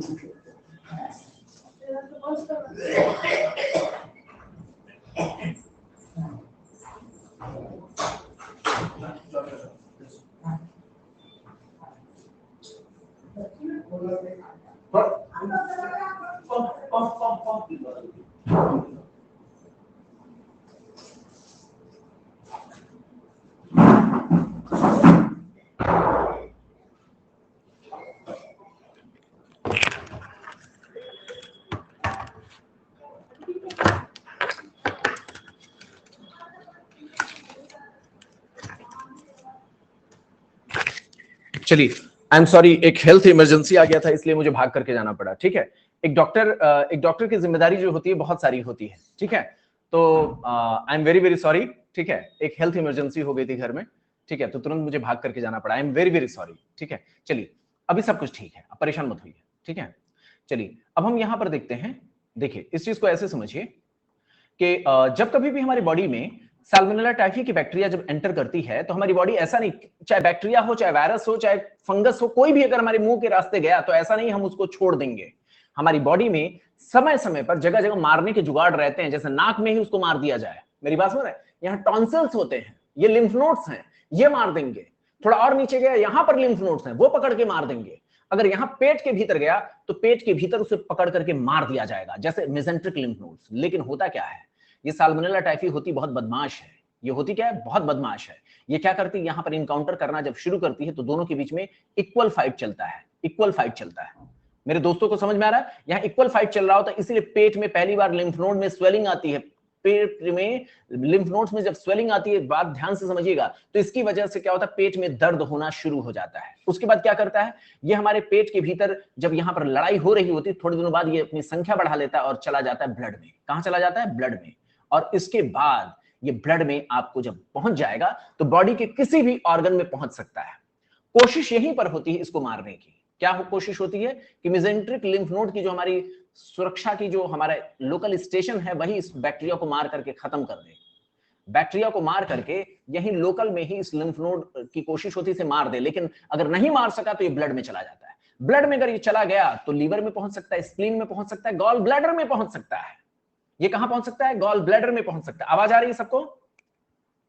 चलिए, आई एम सॉरी, एक हेल्थ इमरजेंसी आ गया था इसलिए मुझे भाग करके जाना पड़ा, ठीक है। एक डॉक्टर की जिम्मेदारी जो होती है बहुत सारी होती है, ठीक है। तो I am very very sorry, ठीक है, एक हेल्थ इमरजेंसी हो गई थी घर में, ठीक है, तो तुरंत मुझे भाग करके जाना पड़ा। I am very very sorry, ठीक है। चलिए, अभी सब कुछ ठीक है, अब परेशान मत होइए, ठीक है। चलिए, अब हम यहां पर देखते हैं। देखिए, इस चीज को ऐसे समझिए कि जब कभी भी हमारी बॉडी में साल्मोनेला टाइफी की बैक्टीरिया जब एंटर करती है तो हमारी बॉडी, ऐसा नहीं, चाहे बैक्टीरिया हो, चाहे वायरस हो, चाहे फंगस हो, कोई भी अगर हमारे मुंह के रास्ते गया तो ऐसा नहीं हम उसको छोड़ देंगे। हमारी बॉडी में समय समय पर जगह जगह मारने के जुगाड़ रहते हैं, जैसे नाक में ही उसको मार दिया जाए, मेरी बात सुन रहे हैं? यहाँ टॉन्सिल्स होते हैं, ये लिम्फ नोड्स हैं, ये मार देंगे। थोड़ा और नीचे गया, यहां पर लिम्फ नोड्स हैं, वो पकड़ के मार देंगे। अगर यहां पेट के भीतर गया तो पेट के भीतर उसे पकड़ करके मार दिया जाएगा, जैसे मेसेंट्रिक लिम्फ नोड्स। लेकिन होता क्या है, ये साल्मोनेला टाइफी होती बहुत बदमाश है। ये होती क्या है, बहुत बदमाश है। ये क्या करती है, यहां पर इनकाउंटर करना जब शुरू करती है तो दोनों के बीच में इक्वल फाइट चलता है, इक्वल फाइट चलता है। मेरे दोस्तों को समझ में आ रहा है? यहां इक्वल फाइट चल रहा होता है, इसलिए पेट में पहली बार लिम्फ नोड में स्वेलिंग आती है। पेट में लिम्फ नोड्स में जब स्वेलिंग आती है, बात ध्यान से समझिएगा, तो इसकी वजह से क्या होता है, पेट में दर्द होना शुरू हो जाता है। उसके बाद क्या करता है, ये हमारे पेट के भीतर जब यहां पर लड़ाई हो रही होती है, थोड़े दिनों बाद ये अपनी संख्या बढ़ा लेता है और चला जाता है ब्लड में। कहां चला जाता है, ब्लड में। और इसके बाद ये ब्लड में आपको जब पहुंच जाएगा तो बॉडी के किसी भी ऑर्गन में पहुंच सकता है। कोशिश यहीं पर होती है इसको मारने की। क्या कोशिश होती है कि मेसेंट्रिक लिम्फ नोड की जो हमारी सुरक्षा की जो हमारा लोकल स्टेशन है, वही इस बैक्टीरिया को मार करके खत्म कर दे। बैक्टीरिया को मार करके यही लोकल में ही इस लिम्फ नोड की कोशिश होती है इसे मार दे, लेकिन अगर नहीं मार सका तो ये ब्लड में चला जाता है। ब्लड में अगर ये चला गया तो लीवर में पहुंच सकता है, स्प्लीन में पहुंच सकता है, गॉल ब्लैडर में पहुंच सकता है। ये कहां पहुंच सकता है, गॉल ब्लैडर में पहुंच सकता है। आवाज आ रही है सबको?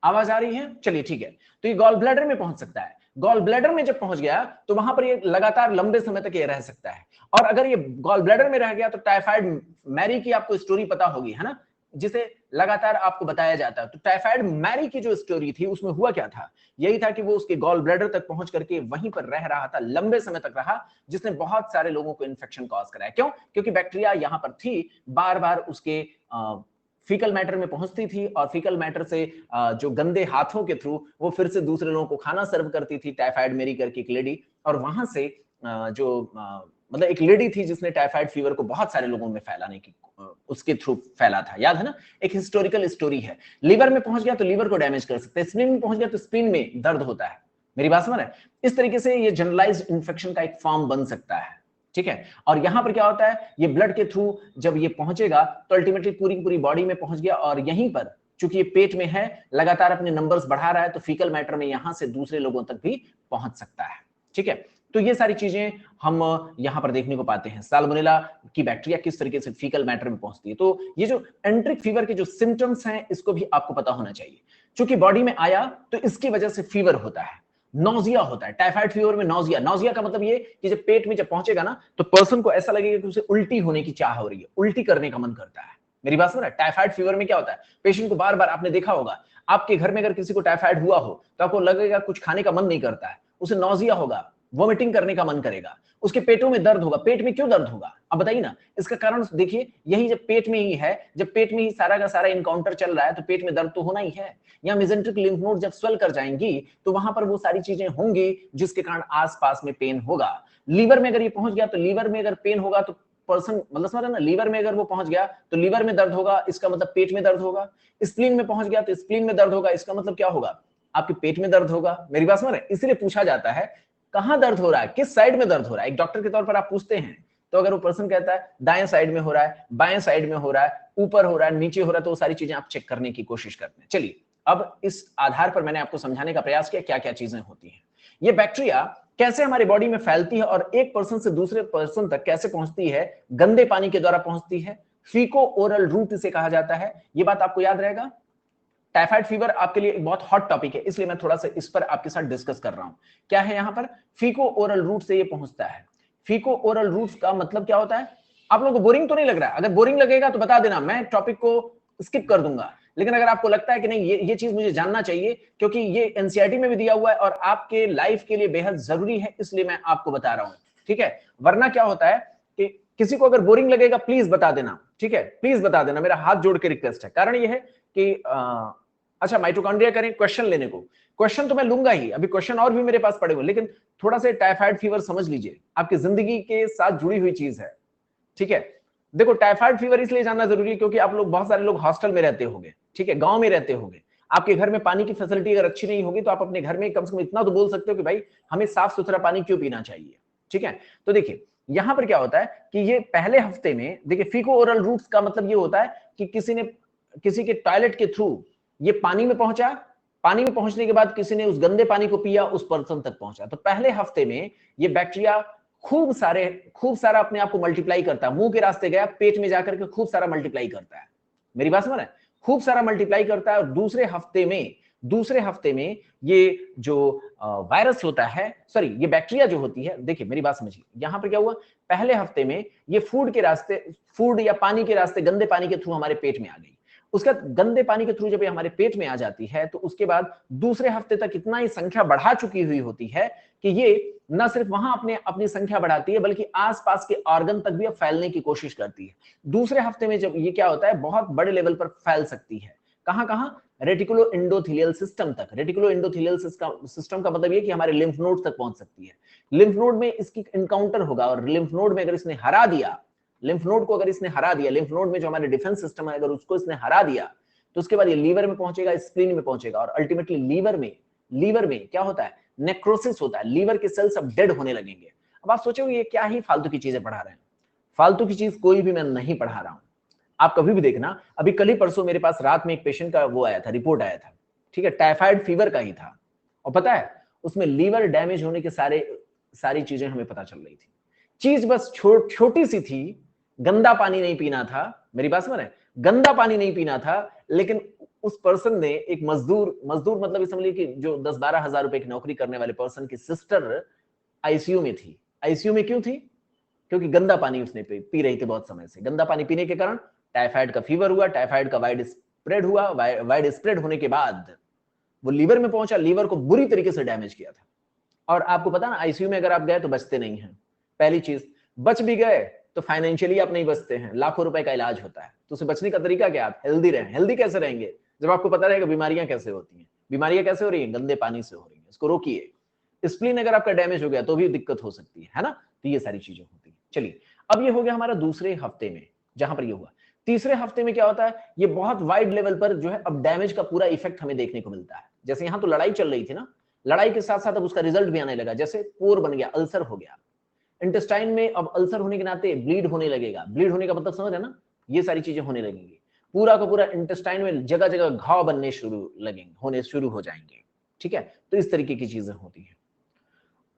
आवाज आ रही है? चलिए ठीक है। तो ये गॉल ब्लैडर में पहुंच सकता है। गॉल ब्लैडर में जब पहुंच गया तो वहां पर ये लगातार लंबे समय तक ये रह सकता है। और अगर ये गॉल ब्लैडर में रह गया तो टाइफाइड मैरी की आपको स्टोरी पता होगी, है ना, जिसे लगातार आपको बताया जाता है। तो टाइफाइड मैरी की जो स्टोरी थी उसमें हुआ क्या था, यही था कि वो उसके गॉल ब्लैडर तक पहुंच करके वहीं पर रह रहा था, लंबे समय तक रहा, जिसने बहुत सारे लोगों को इन्फेक्शन कॉज कराया। क्यों? क्योंकि बैक्टीरिया यहां पर थी, बार बार उसके फीकल मैटर में पहुंचती थी और फीकल मैटर से जो गंदे हाथों के थ्रू वो फिर से दूसरे लोगों को खाना सर्व करती थी। टाइफाइड मेरी करके एक लेडी, और वहां से मतलब एक लेडी थी जिसने टाइफाइड फीवर को बहुत सारे लोगों में फैलाने की उसके थ्रू फैला था, याद है ना, एक हिस्टोरिकल स्टोरी है। लीवर में पहुंच गया तो लीवर को डैमेज कर सकते हैं, स्प्लीन में पहुंच गया तो स्प्लीन में दर्द होता है। मेरी बात समझ रहे हैं? इस तरीके से ये जनरलाइज्ड इन्फेक्शन का एक फॉर्म बन सकता है, ठीक है। और यहां पर क्या होता है, ये ब्लड के थ्रू जब ये पहुंचेगा तो अल्टीमेटली पूरी बॉडी में पहुंच गया, और यहीं पर चूंकि ये पेट में है, लगातार अपने नंबर्स बढ़ा रहा है, तो फीकल मैटर में यहां से दूसरे लोगों तक भी पहुंच सकता है, ठीक है। तो ये सारी चीजें हम यहां पर देखने को पाते हैं। साल्मोनेला की बैक्टीरिया किस तरीके से फीकल मैटर में पहुंचती है। तो ये जो एंट्रिक फीवर के जो सिम्टम्स हैं, इसको भी आपको पता होना चाहिए। चूंकि बॉडी में आया तो इसकी वजह से फीवर होता है, नोजिया होता है। टाइफाइड फीवर में नोजिया का मतलब ये कि जब पेट में जब पहुंचेगा ना, तो पर्सन को ऐसा लगेगा कि उसे उल्टी होने की चाह हो रही है, उल्टी करने का मन करता है। मेरी बात सुन रहा है? टाइफाइड फीवर में क्या होता है, पेशेंट को बार बार, आपने देखा होगा आपके घर में अगर किसी को टाइफाइड हुआ हो तो आपको लगेगा कुछ खाने का मन नहीं करता है, उसे नोजिया होगा, वॉमिटिंग करने का मन करेगा, उसके पेटों में दर्द होगा। पेट में क्यों दर्द होगा, अब बताइए ना। इसका कारण देखिए, यही जब पेट में ही है, जब पेट में ही सारा का सारा इनकाउंटर चल रहा है, तो पेट में दर्द तो होना ही है। या मेसेंट्रिक लिम्फ नोड जब स्वेल कर जाएंगी तो वहां पर वो सारी चीजें होंगी जिसके कारण आसपास में पेन होगा। लीवर में अगर ये पहुंच गया तो लीवर में अगर पेन होगा तो पर्सन, मतलब समझ रहे ना, लीवर में अगर वो पहुंच गया तो लीवर में दर्द होगा, इसका मतलब पेट में दर्द होगा। स्प्लीन में पहुंच गया तो स्प्लीन में दर्द होगा, इसका मतलब क्या होगा, आपके पेट में दर्द होगा। मेरी बात समझ रहे? इसलिए पूछा जाता है कहां दर्द हो रहा है, किस साइड में दर्द हो रहा है। एक डॉक्टर के तौर पर आप पूछते हैं, तो अगर वो पर्सन कहता है दाएं साइड में हो रहा है, बाएं साइड में हो रहा है, ऊपर हो रहा है, नीचे हो रहा है, तो वो सारी चीजें आप चेक करने की कोशिश करते हैं। चलिए, अब इस आधार पर मैंने आपको समझाने का प्रयास किया क्या क्या चीजें होती हैं। ये बैक्टीरिया कैसे हमारी बॉडी में फैलती है और एक पर्सन से दूसरे पर्सन तक कैसे पहुंचती है, गंदे पानी के द्वारा पहुंचती है। फीको ओरल रूट इसे कहा जाता है, ये बात आपको याद रहेगा। टाइफाइड फीवर आपके लिए एक बहुत हॉट टॉपिक है, इसलिए मैं थोड़ा सा इस पर आपके साथ डिस्कस कर रहा हूं। क्या है यहां पर, फीको ओरल रूट से ये पहुंचता है। फीको ओरल रूट का मतलब क्या होता है, आप लोगों को बोरिंग तो नहीं लग रहा है? अगर बोरिंग लगेगा तो बता देना, मैं टॉपिक को स्किप कर दूंगा। लेकिन अगर आपको लगता है कि नहीं ये चीज मुझे जानना चाहिए, क्योंकि ये एनसीईआरटी में भी दिया हुआ है और आपके लाइफ के लिए बेहद जरूरी है, इसलिए मैं आपको बता रहा हूं, ठीक है। वरना क्या होता है कि किसी को अगर बोरिंग लगेगा प्लीज बता देना, ठीक है, प्लीज बता देना, मेरा हाथ जोड़ के रिक्वेस्ट है। कारण यह है कि अच्छा, माइटोकॉन्ड्रिया करें क्वेश्चन लेने को, क्वेश्चन तो मैं लूंगा ही, अभी क्वेश्चन और भी मेरे पास पड़े हुए, लेकिन थोड़ा सा टाइफाइड फीवर समझ लीजिए, आपकी जिंदगी के साथ जुड़ी हुई चीज है, ठीक है। देखो, टाइफाइड फीवर इसलिए जानना जरूरी है क्योंकि आप लोग, बहुत सारे लोग हॉस्टल में रहते होंगे, ठीक है, गांव में रहते होंगे। आपके घर में पानी की फैसिलिटी अगर अच्छी नहीं होगी तो आप अपने घर में कम से कम इतना तो बोल सकते हो कि भाई हमें साफ सुथरा पानी क्यों पीना चाहिए, ठीक है। तो देखिए यहां पर क्या होता है कि ये पहले हफ्ते में, देखिए फीको ओरल रूट्स का मतलब ये होता है कि किसी के टॉयलेट के थ्रू ये पानी में पहुंचा, पानी में पहुंचने के बाद किसी ने उस गंदे पानी को पिया, उस पर्सन तक पहुंचा। तो पहले हफ्ते में ये बैक्टीरिया खूब सारा अपने आप को मल्टीप्लाई करता है, मुंह के रास्ते गया, पेट में जाकर के खूब सारा मल्टीप्लाई करता है। मेरी बात समझ रहे हैं? खूब सारा मल्टीप्लाई करता है, और दूसरे हफ्ते में ये जो वायरस होता है, सॉरी ये बैक्टीरिया जो होती है, देखिए मेरी बात समझिए, यहां पर क्या हुआ, पहले हफ्ते में ये फूड या पानी के रास्ते, गंदे पानी के थ्रू हमारे पेट में आ गई। उसका गंदे पानी के थ्रू जब ये हमारे पेट में आ जाती है, तो उसके बाद दूसरे हफ्ते तक इतना ही संख्या बढ़ा चुकी हुई होती है कि ये न सिर्फ वहां अपनी संख्या बढ़ाती है, बल्कि आसपास के ऑर्गन तक भी अब फैलने की कोशिश करती है। दूसरे हफ्ते में जब ये क्या होता है, बहुत बड़े लेवल पर फैल सकती है। कहां कहां, रेटिकुलो एंडोथेलियल सिस्टम तक। रेटिकुलो एंडोथेलियल सिस्टम का मतलब ये कि हमारे लिम्फ नोड तक पहुंच सकती है। लिम्फ नोड में इसकी इनकाउंटर होगा, और लिम्फ नोड में अगर इसने हरा दिया, लिम्फ नोड को अगर इसने हरा दिया, लिम्फ नोड में जो हमारे डिफेंस सिस्टम है अगर उसको इसने हरा दिया, तो उसके बाद ये लीवर में पहुंचेगा, स्प्लीन में पहुंचेगा, और अल्टीमेटली लीवर में क्या होता है, नेक्रोसिस होता है, लीवर के सेल्स अब डेड होने लगेंगे। अब आप सोचोगे ये क्या ही फालतू की चीजें पढ़ा रहे हैं। फालतू की चीज कोई भी मैं नहीं पढ़ा रहा हूं। आप कभी भी देखना, अभी कल ही परसों मेरे पास रात में एक पेशेंट का वो आया था, रिपोर्ट आया था, ठीक है, टाइफाइड फीवर का ही था, और पता है उसमें लीवर डैमेज होने के सारी चीजें हमें पता चल रही थी। चीज बस छोटी सी थी, गंदा पानी नहीं पीना था। मेरी बात समझ रहे हैं? गंदा पानी नहीं पीना था, लेकिन उस पर्सन ने, एक मजदूर मतलब समझ लीजिए कि जो 10-12 हजार रुपए की नौकरी करने वाले पर्सन की सिस्टर आईसीयू में थी। आईसीयू में क्यों थी? क्योंकि गंदा पानी उसने पी रही थी बहुत समय से। गंदा पानी पीने के कारण टाइफाइड का फीवर हुआ, टाइफाइड का वाइड स्प्रेड होने के बाद वो लीवर में पहुंचा, लीवर को बुरी तरीके से डैमेज किया था। और आपको पता ना, आईसीयू में अगर आप गए तो बचते नहीं हैं। पहली चीज, बच भी गए तो फाइनेंशियली आप नहीं बचते हैं, लाखों रुपए का इलाज होता है, तो उससे बचने का तरीका क्या? आप हेल्दी रहें। हेल्दी कैसे रहेंगे? जब आपको पता रहेगा बीमारियां कैसे होती हैं। बीमारियां कैसे हो रही हैं? गंदे पानी से हो रही है, इसको रोकिए। स्प्लीन अगर आपका डैमेज हो गया तो भी दिक्कत हो सकती है ना? तो ये सारी चीजें होती है। चलिए, अब ये हो गया हमारा दूसरे हफ्ते में, जहां पर ये हुआ। तीसरे हफ्ते में क्या होता है? ये बहुत वाइड लेवल पर जो है अब डैमेज का पूरा इफेक्ट हमें देखने को मिलता है। जैसे यहां तो लड़ाई चल रही थी ना, लड़ाई के साथ साथ अब उसका रिजल्ट भी आने लगा, जैसे पोर बन गया, अल्सर हो गया इंटेस्टाइन में। अब अल्सर होने के नाते ब्लीड होने लगेगा। ब्लीड होने का मतलब समझ है ना? ये सारी चीजें होने लगेंगी। पूरा का पूरा इंटेस्टाइन में जगह जगह घाव बनने होने शुरू हो जाएंगे। ठीक है, तो इस तरीके की चीजें होती हैं।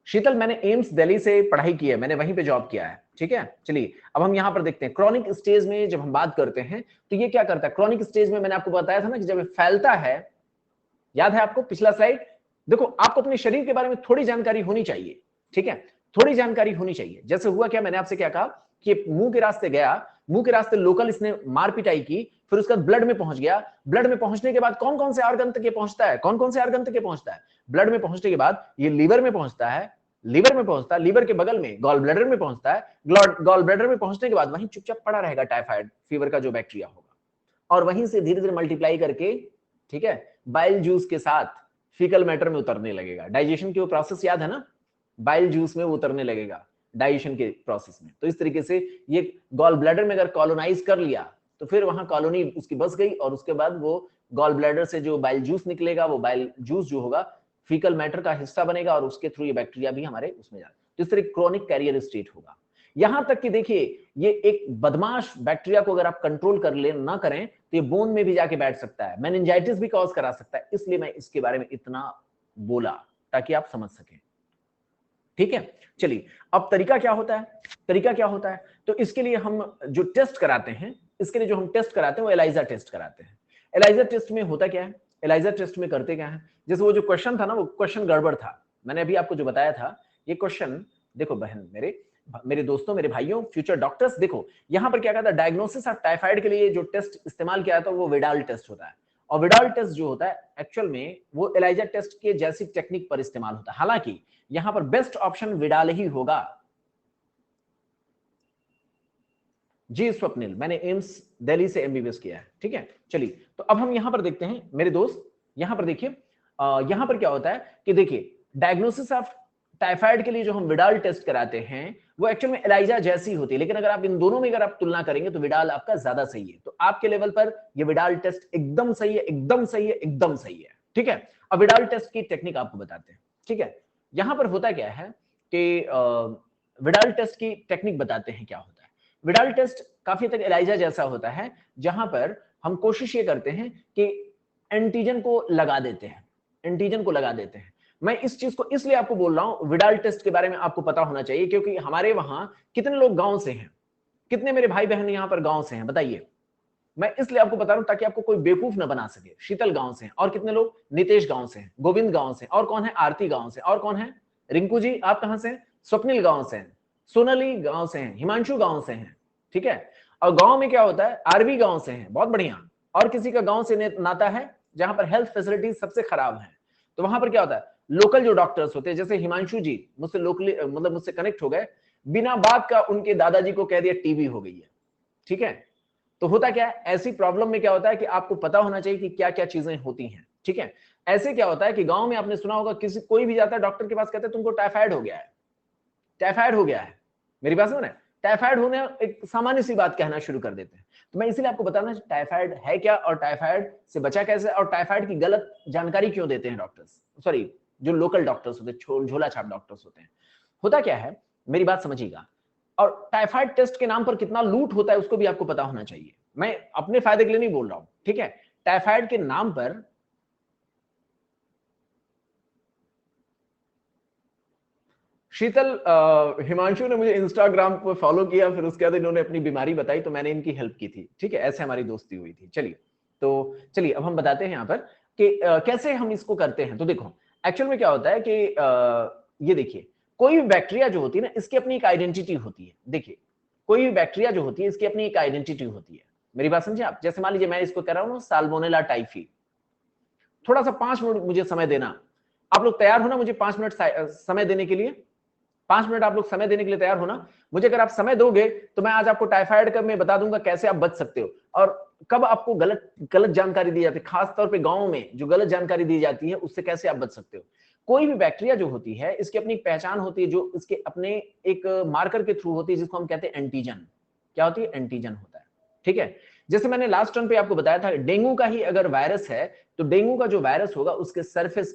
शीतल, मैंने एम्स दिल्ली से पढ़ाई की है, मैंने वहीं पे जॉब किया है। ठीक है, चलिए अब हम यहां पर देखते हैं क्रॉनिक स्टेज में जब हम बात करते हैं तो ये क्या करता है। क्रॉनिक स्टेज में मैंने आपको बताया था ना कि जब फैलता है, याद है आपको पिछला स्लाइड? देखो, आपको अपने शरीर के बारे में थोड़ी जानकारी होनी चाहिए। ठीक है, थोड़ी जानकारी होनी चाहिए। जैसे हुआ क्या, मैंने आपसे क्या कहा कि मुंह के रास्ते गया, मुंह के रास्ते लोकल इसने मार पिटाई की, फिर उसका ब्लड में पहुंच गया। ब्लड में पहुंचने के बाद कौन कौन से ऑर्गन तक ये पहुंचता है? कौन कौन से ऑर्गन तक ये पहुंचता है? ब्लड में पहुंचने के बाद ये लीवर में पहुंचता है, लीवर में पहुंचता है, लीवर के बगल में गॉल ब्लैडर में पहुंचता है, गॉल ब्लैडर में पहुंचने के बाद वहीं चुपचाप पड़ा रहेगा टाइफाइड फीवर का जो बैक्टीरिया होगा, और वहीं से धीरे धीरे मल्टीप्लाई करके, ठीक है, बाइल जूस के साथ फीकल मैटर में उतरने लगेगा। डाइजेशन की वो प्रोसेस याद है ना? बाइल जूस में वो उतरने लगेगा डाइजेशन के प्रोसेस में। तो इस तरीके से ये गॉल ब्लैडर में अगर कॉलोनाइज कर लिया तो फिर वहां कॉलोनी उसकी बस गई, और उसके बाद वो गॉल ब्लैडर से जो बाइल जूस निकलेगा, वो बाइल जूस जो होगा फीकल मैटर का हिस्सा बनेगा, और उसके थ्रू ये बैक्टीरिया भी हमारे उसमें जाए। तो इस तरह क्रोनिक कैरियर स्टेट होगा। यहां तक कि देखिए, ये एक बदमाश बैक्टीरिया को अगर आप कंट्रोल कर ले ना करें तो ये बोन में भी जाके बैठ सकता है, मेनिंजाइटिस भी कॉज करा सकता है। इसलिए मैं इसके बारे में इतना बोला ताकि आप समझ सकें। ठीक है, चलिए अब तरीका क्या होता है? तरीका क्या होता है? तो इसके लिए हम जो टेस्ट कराते हैं, इसके लिए जो हम टेस्ट कराते हैं वो एलाइजा टेस्ट कराते हैं। एलाइजा टेस्ट में होता क्या है? एलाइजा टेस्ट में करते क्या है? जैसे वो जो क्वेश्चन था ना, वो क्वेश्चन गड़बड़ था। मैंने अभी आपको जो बताया था, ये क्वेश्चन देखो बहन, मेरे दोस्तों, मेरे भाइयों, फ्यूचर डॉक्टर्स, देखो यहां पर क्या कहता है, डायग्नोसिस ऑफ टाइफाइड के लिए जो टेस्ट इस्तेमाल किया जाता है वो विडाल टेस्ट होता है। और विडाल टेस्ट जो होता है एक्चुअल में वो एलाइजा टेस्ट के जैसी टेक्निक पर इस्तेमाल होता है। हालांकि यहां पर बेस्ट ऑप्शन विडाल ही होगा। जी स्वप्निल, मैंने एम्स दिल्ली से एमबीबीएस किया है। ठीक है, चलिए तो अब हम यहां पर देखते हैं मेरे दोस्त, यहां पर देखिए, यहां पर क्या होता है कि देखिए डायग्नोसिस ऑफ टाइफाइड के लिए जो हम विडाल टेस्ट कराते हैं वो एक्चुअल में एलाइजा जैसी होती है, लेकिन अगर आप इन दोनों में अगर आप तुलना करेंगे तो विडाल आपका ज्यादा सही है। तो आपके लेवल पर ये विडाल टेस्ट एकदम सही है, एकदम सही है, एकदम सही है। ठीक है, अब विडाल टेस्ट की टेक्निक आपको बताते हैं। ठीक है, यहां पर होता क्या है कि विडाल टेस्ट की टेक्निक बताते हैं क्या होता है। विडाल टेस्ट काफी तक एलाइजा जैसा होता है, जहां पर हम कोशिश ये करते हैं कि एंटीजन को लगा देते हैं, एंटीजन को लगा देते हैं। मैं इस चीज को इसलिए आपको बोल रहा हूं, विडाल टेस्ट के बारे में आपको पता होना चाहिए, क्योंकि हमारे वहां कितने लोग गांव से हैं, कितने मेरे भाई बहन यहां पर गांव से हैं बताइए? मैं इसलिए आपको बता रहा हूं ताकि आपको कोई बेवकूफ ना बना सके। शीतल गांव से हैं, और कितने लोग? नितेश गांव से हैं, गोविंद गांव से, और कौन है? आरती गांव से, और कौन है? रिंकू जी, आप कहां से हैं? स्वप्निल गांव से हैं, सोनाली गांव से हैं, हिमांशु गांव से हैं। ठीक है, और गांव में क्या होता है? आरवी गांव से हैं, बहुत बढ़िया। और किसी का गांव से नाता है जहां पर हेल्थ फैसिलिटीज सबसे खराब है, तो वहां पर क्या होता है? लोकल जो डॉक्टर्स होते हैं, जैसे हिमांशु जी मुझसे लोकली मतलब मुझसे कनेक्ट हो गए, बिना बात का उनके दादाजी को कह दिया टीबी हो गई है। ठीक है, तो होता क्या है, ऐसी प्रॉब्लम में क्या होता है कि आपको पता होना चाहिए कि क्या क्या चीजें होती हैं। ठीक है, ऐसे क्या होता है कि गांव में आपने सुना होगा, किसी कोई भी जाता है डॉक्टर के पास, कहते हैं तुमको टाइफाइड हो गया है, टाइफाइड हो गया है। मेरी बात सुनो ना, टाइफाइड होने एक सामान्य सी बात कहना शुरू कर देते हैं। तो मैं इसीलिए आपको बताना, टाइफाइड है क्या, और टाइफाइड से बचा कैसे, और टाइफाइड की गलत जानकारी क्यों देते हैं डॉक्टर्स, सॉरी जो लोकल डॉक्टर्स होते हैं, झोला छाप डॉक्टर्स होते हैं। होता क्या है, मेरी बात समझिएगा, और टाइफाइड टेस्ट के नाम पर कितना लूट होता है उसको भी आपको पता होना चाहिए। मैं अपने फायदे के लिए नहीं बोल रहा हूं, ठीक है? टाइफाइड के नाम पर शीतल, हिमांशु ने मुझे इंस्टाग्राम पर फॉलो किया, फिर उसके बाद इन्होंने अपनी बीमारी बताई तो मैंने इनकी हेल्प की थी। ठीक है, ऐसे हमारी दोस्ती हुई थी। चलिए, तो चलिए अब हम बताते हैं यहाँ पर कि कैसे हम इसको करते हैं। तो देखो एक्चुअल में क्या होता है कि ये देखिए, कोई भी बैक्टीरिया जो होती है ना, इसकी अपनी एक आइडेंटिटी होती है। देखिए, कोई भी बैक्टीरिया जो होती है इसकी अपनी एक आइडेंटिटी होती है। मेरी बात समझे आप? जैसे मान लीजिए मैं इसको कह रहा हूँ साल्मोनेला टाइफी, थोड़ा सा 5 मिनट मुझे समय देना। आप लोग तैयार हो ना मुझे 5 मिनट समय देने के लिए? 5 मिनट आप लोग समय देने के लिए तैयार हो ना? मुझे अगर आप समय दोगे तो मैं आज आपको टाइफाइड का मैं बता दूंगा कैसे आप बच सकते हो, और कब आपको गलत जानकारी दी जाती है, खासतौर पे गांव में जो गलत जानकारी दी जाती है उससे कैसे आप बच सकते हो। कोई भी बैक्टीरिया जो होती है इसकी अपनी पहचान होती है, जो इसके अपने एक मार्कर के थ्रू होती है जिसको हम कहते हैं एंटीजन। क्या होती है? एंटीजन होता है। ठीक है, जैसे मैंने लास्ट टर्न पे आपको बताया था, डेंगू का ही अगर वायरस है तो डेंगू का जो वायरस होगा उसके सरफेस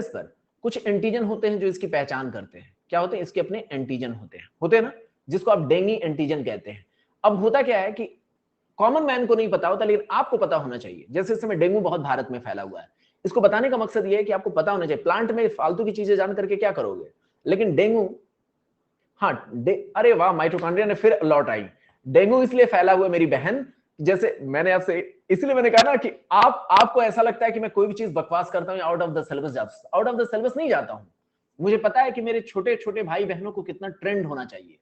पर कुछ एंटीजन होते हैं जो इसकी पहचान करते हैं। क्या होते हैं? इसके अपने एंटीजन होते हैं ना, जिसको आप डेंगी एंटीजन कहते हैं। अब होता क्या है कि कॉमन मैन को नहीं पता होता, लेकिन आपको पता होना चाहिए। जैसे इस समय डेंगू बहुत भारत में फैला हुआ है, इसको बताने का मकसद यह है कि आपको पता होना चाहिए। प्लांट में फालतू की चीजें जान करके क्या करोगे, लेकिन डेंगू, हाँ अरे वाह, माइटोकॉन्ड्रिया ने फिर लौट आई। डेंगू इसलिए फैला हुआ मेरी बहन, जैसे मैंने आपसे, इसलिए मैंने कहा ना कि आपको ऐसा लगता है कि मैं कोई भी चीज बकवास करता हूं, आउट ऑफ द सिलेबस जाता, आउट ऑफ द सिलेबस नहीं जाता हूं। मुझे पता है कि मेरे छोटे छोटे भाई बहनों को कितना ट्रेंड होना चाहिए,